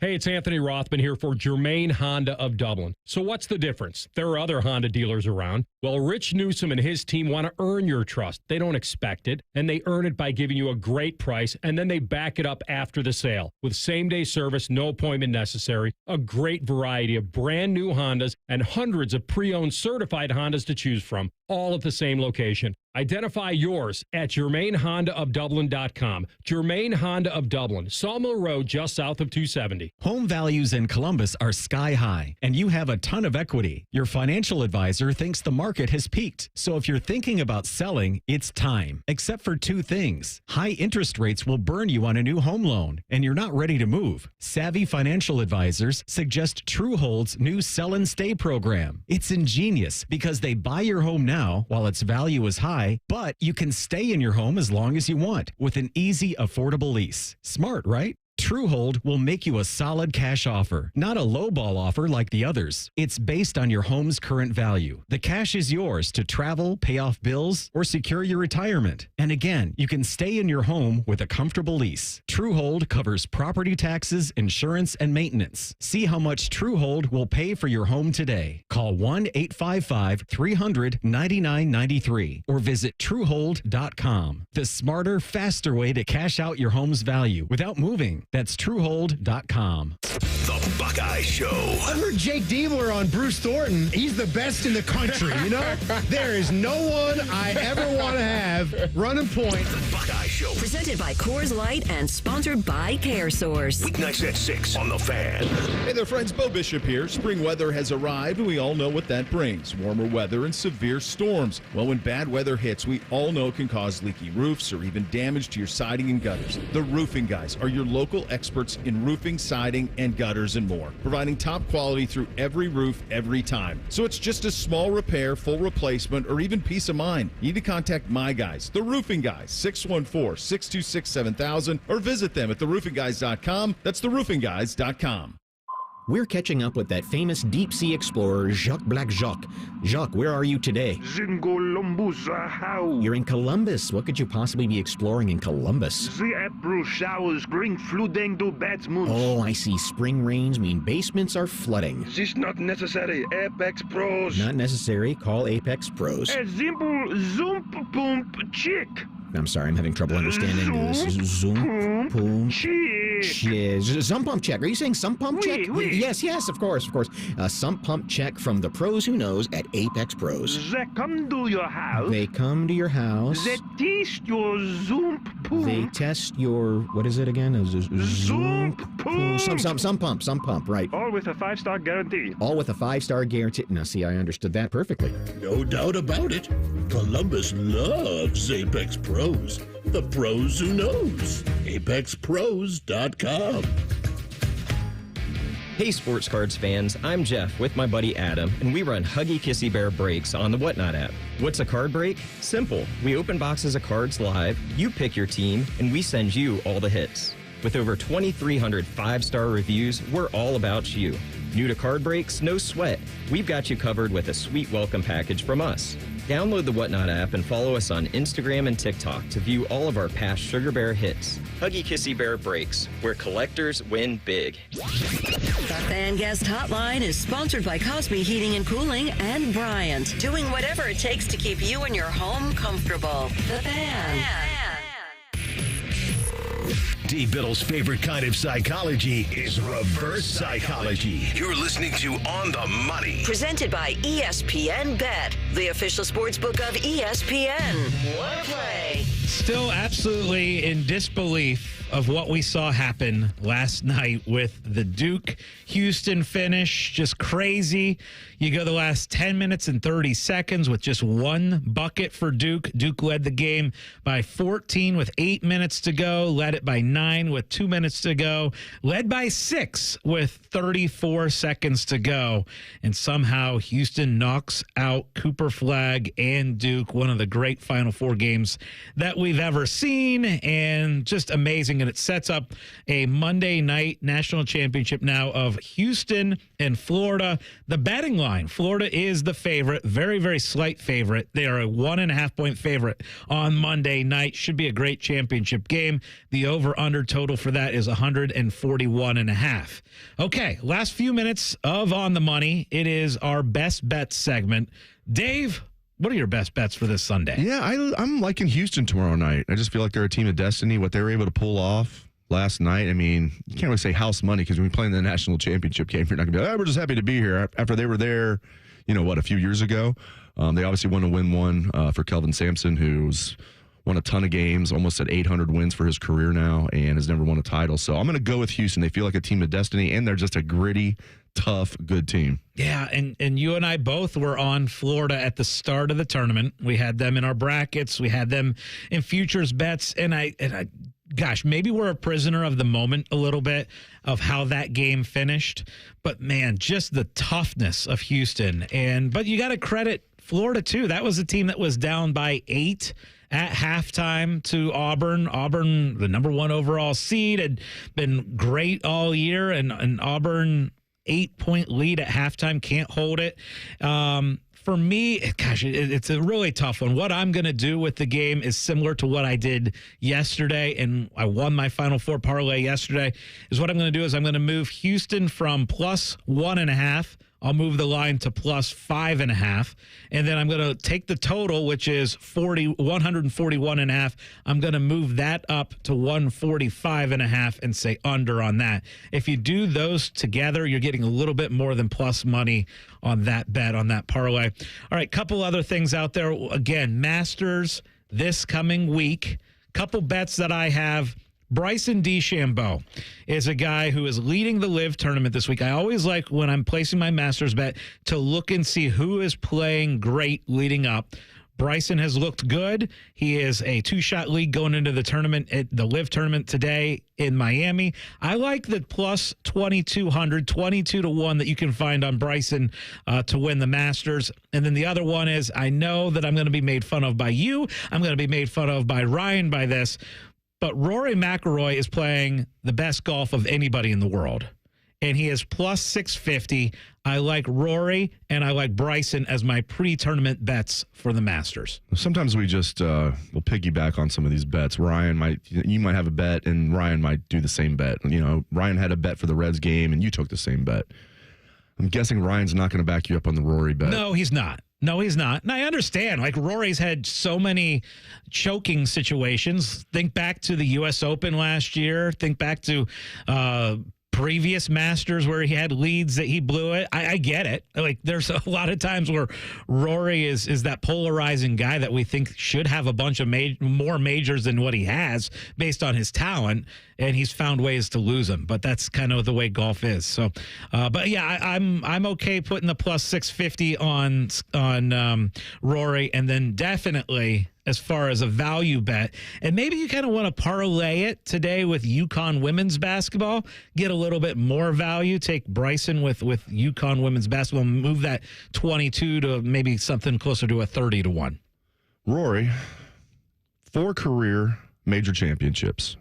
Hey, it's Anthony Rothman here for Germain Honda of Dublin. So what's the difference? There are other Honda dealers around. Well, Rich Newsom and his team want to earn your trust. They don't expect it, and they earn it by giving you a great price, and then they back it up after the sale. With same-day service, no appointment necessary, a great variety of brand new Hondas, and hundreds of pre-owned certified Hondas to choose from, all at the same location. Identify yours at GermainHondaofDublin.com. Germain Honda of Dublin, Sawmill Road, just south of 270. Home values in Columbus are sky high, and you have a ton of equity. Your financial advisor thinks the market has peaked. So if you're thinking about selling, it's time. Except for two things. High interest rates will burn you on a new home loan, and you're not ready to move. Savvy financial advisors suggest Truehold's new Sell and Stay program. It's ingenious because they buy your home now while its value is high, but you can stay in your home as long as you want with an easy, affordable lease. Smart, right? Truehold will make you a solid cash offer, not a lowball offer like the others. It's based on your home's current value. The cash is yours to travel, pay off bills, or secure your retirement. And again, you can stay in your home with a comfortable lease. Truehold covers property taxes, insurance, and maintenance. See how much Truehold will pay for your home today. Call 1-855-300-9993 or visit Truehold.com. The smarter, faster way to cash out your home's value without moving. That's Truehold.com. The Buckeye Show. I heard Jake Diebler on Bruce Thornton. He's the best in the country, you know? There is no one I ever want to have running point. The Buckeye Show. Presented by Coors Light and sponsored by Care Source. Weeknights at 6 on The Fan. Hey there, friends. Bo Bishop here. Spring weather has arrived, and we all know what that brings. Warmer weather and severe storms. Well, when bad weather hits, we all know it can cause leaky roofs or even damage to your siding and gutters. The Roofing Guys are your local experts in roofing, siding, and gutters and more, providing top quality through every roof, every time. So it's just a small repair, full replacement, or even peace of mind. You need to contact my guys, the Roofing Guys, 614-626-7000, or visit them at theroofingguys.com. That's theroofingguys.com. we're catching up with that famous deep-sea explorer, Jacques Black Jacques. Jacques, where are you today? How? You're in Columbus. What could you possibly be exploring in Columbus? The April showers bring flooding to Batmans. Oh, I see. Spring rains mean basements are flooding. This not necessary. Apex Pros. Not necessary. Call Apex Pros. A simple zoom pump chick. I'm sorry, I'm having trouble understanding this. Zoom pump check. Sump pump check. Are you saying sump pump check? Yes, of course. Sump pump check from the pros who knows at Apex Pros. They come to your house. They come to your house. They test your zoom pump. They test your, what is it again? Zoom pump. Some pump, right. All with a 5-star guarantee. All with a 5-star guarantee. Now, see, I understood that perfectly. No doubt about it. Columbus loves Apex Pros. The pros who knows. ApexPros.com. Hey Sports Cards fans, I'm Jeff with my buddy Adam, and we run Huggy Kissy Bear breaks on the Whatnot app. What's a card break? Simple. We open boxes of cards live, you pick your team, and we send you all the hits. With over 2,300 5-star reviews, we're all about you. New to card breaks? No sweat. We've got you covered with a sweet welcome package from us. Download the Whatnot app and follow us on Instagram and TikTok to view all of our past Sugar Bear hits. Huggy Kissy Bear breaks, where collectors win big. The Fan Guest Hotline is sponsored by Cosby Heating and Cooling and Bryant, doing whatever it takes to keep you and your home comfortable. The Fan. Dave Biddle's favorite kind of psychology is reverse psychology. You're listening to On the Money. Presented by ESPN Bet, the official sports book of ESPN. What a play. Still absolutely in disbelief of what we saw happen last night with the Duke-Houston finish. Just crazy. You go the last 10 minutes and 30 seconds with just one bucket for Duke. Duke led the game by 14 with 8 minutes to go, led it by 9 with 2 minutes to go, led by 6 with 34 seconds to go. And somehow Houston knocks out Cooper Flagg and Duke, one of the great Final Four games that we've ever seen, and just amazing. And it sets up a Monday night national championship now of Houston and Florida. The betting line, Florida is the favorite, very, very slight favorite. They are a 1.5-point favorite on Monday night. Should be a great championship game. The over-under total for that is 141.5. Okay, last few minutes of On the Money. It is our best bets segment. Dave, what are your best bets for this Sunday? Yeah, I'm liking Houston tomorrow night. I just feel like they're a team of destiny. What they were able to pull off last night, I mean, you can't really say house money because when you're playing the national championship game, you're not going to be like, we're just happy to be here. After they were there, a few years ago. They obviously want to win one for Kelvin Sampson, who's won a ton of games, almost at 800 wins for his career now, and has never won a title. So I'm going to go with Houston. They feel like a team of destiny, and they're just a gritty, tough, good team. Yeah, and you and I both were on Florida at the start of the tournament. We had them in our brackets. We had them in futures bets, and I gosh, maybe we're a prisoner of the moment a little bit of how that game finished. But man, just the toughness of Houston. But you got to credit Florida too. That was a team that was down by 8 at halftime to Auburn. Auburn, the number 1 overall seed, had been great all year, and Auburn 8-point lead at halftime, can't hold it. For me, gosh, it's a really tough one. What I'm going to do with the game is similar to what I did yesterday, and I won my Final Four parlay yesterday, is what I'm going to do is I'm going to move Houston from plus 1.5. I'll move the line to plus 5.5. And then I'm going to take the total, which is 141.5. I'm going to move that up to 145.5 and say under on that. If you do those together, you're getting a little bit more than plus money on that bet, on that parlay. All right, couple other things out there. Again, Masters this coming week. Couple bets that I have. Bryson DeChambeau is a guy who is leading the LIV tournament this week. I always like, when I'm placing my Masters bet, to look and see who is playing great leading up. Bryson has looked good. He is a 2-shot lead going into the tournament, at the LIV tournament today in Miami. I like the plus 2,200, 22-1 that you can find on Bryson to win the Masters. And then the other one is, I know that I'm going to be made fun of by you. I'm going to be made fun of by Ryan by this. But Rory McIlroy is playing the best golf of anybody in the world. and he is plus 650. I like Rory and I like Bryson as my pre-tournament bets for the Masters. Sometimes we just will piggyback on some of these bets. You might have a bet, and Ryan might do the same bet. You know, Ryan had a bet for the Reds game, and you took the same bet. I'm guessing Ryan's not going to back you up on the Rory bet. No, he's not. And I understand. Like, Rory's had so many choking situations. Think back to the U.S. Open last year. Think back to previous Masters where he had leads that he blew it. I get it. Like, there's a lot of times where Rory is that polarizing guy that we think should have a bunch of more majors than what he has based on his talent, and he's found ways to lose them. But that's kind of the way golf is. So, but yeah, I'm okay putting the plus 650 on Rory, and then definitely as far as a value bet. And maybe you kind of want to parlay it today with UConn women's basketball, get a little bit more value, take Bryson with UConn women's basketball, move that 22 to maybe something closer to a 30 to 1. Rory, 4 career major championships.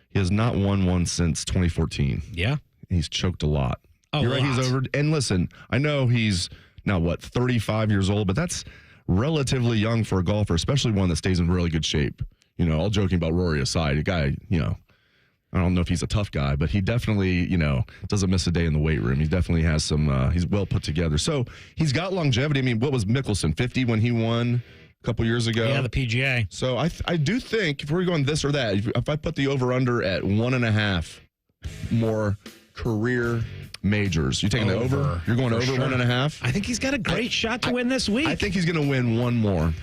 He has not won one since 2014. Yeah. He's choked a lot. You're right, lot. he's over. And listen, I know he's now, 35 years old, but that's relatively young for a golfer, especially one that stays in really good shape. You know, all joking about Rory aside, a guy, you know, I don't know if he's a tough guy, but he definitely, you know, doesn't miss a day in the weight room. He definitely has some, he's well put together. So he's got longevity. I mean, what was Mickelson, 50 when he won a couple years ago? Yeah, the PGA. So I do think if we're going this or that, if I put the over-under at 1.5 more career majors. You taking the over? You're going over sure. 1.5? I think he's got a great shot to win this week. I think he's going to win one more.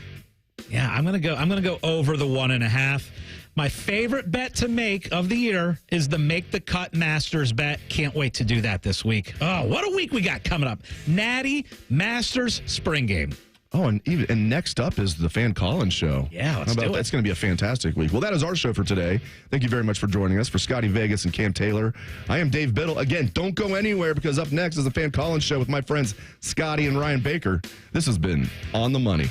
Yeah, I'm gonna go over the 1.5. My favorite bet to make of the year is the Make the Cut Masters bet. Can't wait to do that this week. Oh, what a week we got coming up. Natty, Masters, Spring Game. Oh, and next up is the Fan Collins show. Yeah, let's do it. That's going to be a fantastic week. Well, that is our show for today. Thank you very much for joining us. For Scotty Vegas and Cam Taylor, I am Dave Biddle. Again, don't go anywhere because up next is the Fan Collins show with my friends Scotty and Ryan Baker. This has been On the Money.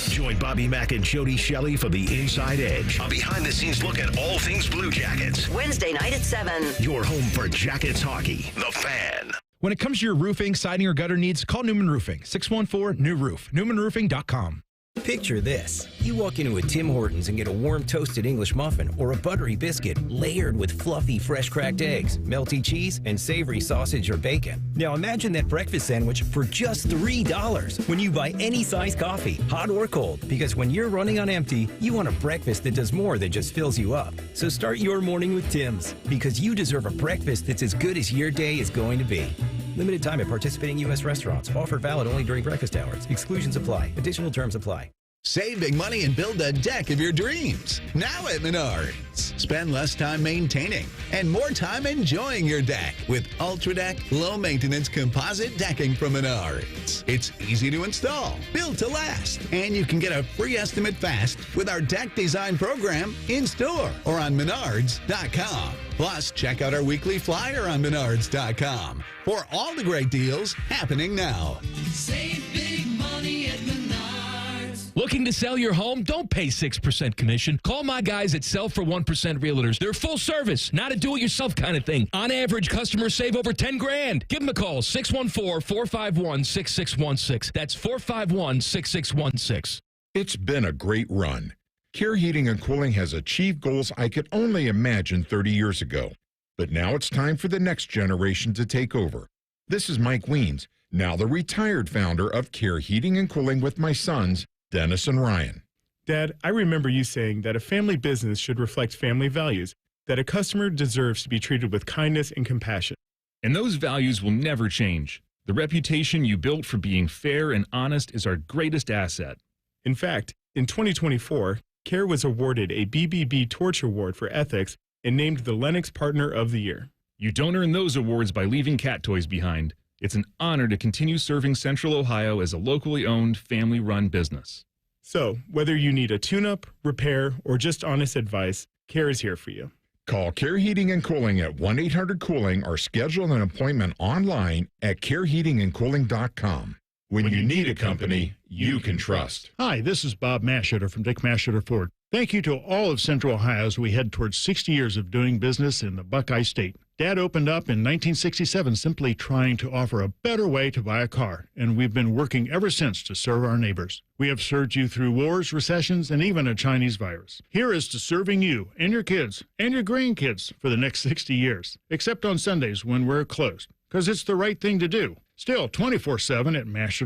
Join Bobby Mack and Jody Shelley for the Inside Edge, a behind-the-scenes look at all things Blue Jackets. Wednesday night at 7. Your home for Jackets hockey, The Fan. When it comes to your roofing, siding, or gutter needs, call Newman Roofing. 614-NEW-ROOF. NewmanRoofing.com. Picture this. You walk into a Tim Hortons and get a warm toasted English muffin or a buttery biscuit layered with fluffy fresh cracked eggs, melty cheese, and savory sausage or bacon. Now imagine that breakfast sandwich for just $3 when you buy any size coffee, hot or cold, because when you're running on empty, you want a breakfast that does more than just fills you up. So start your morning with Tim's, because you deserve a breakfast that's as good as your day is going to be. Limited time at participating U.S. restaurants. Offer valid only during breakfast hours. Exclusions apply. Additional terms apply. Save big money and build the deck of your dreams. Now at Menards. Spend less time maintaining and more time enjoying your deck with Ultra Deck low-maintenance composite decking from Menards. It's easy to install, built to last, and you can get a free estimate fast with our deck design program in-store or on Menards.com. Plus, check out our weekly flyer on Menards.com for all the great deals happening now. Save big money at Menards. Looking to sell your home? Don't pay 6% commission. Call my guys at Sell for 1% Realtors. They're full service, not a do-it-yourself kind of thing. On average, customers save over $10,000. Give them a call, 614-451-6616. That's 451-6616. It's been a great run. Care Heating and Cooling has achieved goals I could only imagine 30 years ago. But now it's time for the next generation to take over. This is Mike Weens, now the retired founder of Care Heating and Cooling with my sons, Dennis and Ryan. Dad, I remember you saying that a family business should reflect family values, that a customer deserves to be treated with kindness and compassion. And those values will never change. The reputation you built for being fair and honest is our greatest asset. In fact, in 2024, Care was awarded a BBB Torch Award for ethics and named the Lennox Partner of the Year. You don't earn those awards by leaving cat toys behind. It's an honor to continue serving Central Ohio as a locally owned, family-run business. So, whether you need a tune-up, repair, or just honest advice, CARE is here for you. Call Care Heating and Cooling at 1-800-COOLING or schedule an appointment online at careheatingandcooling.com. When you need a company you can trust. Hi, this is Bob Masheter from Dick Masheter Ford. Thank you to all of Central Ohio as we head towards 60 years of doing business in the Buckeye State. Dad opened up in 1967 simply trying to offer a better way to buy a car, and we've been working ever since to serve our neighbors. We have served you through wars, recessions, and even a Chinese virus. Here is to serving you and your kids and your grandkids for the next 60 years, except on Sundays when we're closed, because it's the right thing to do. Still, 24/7 at Masheter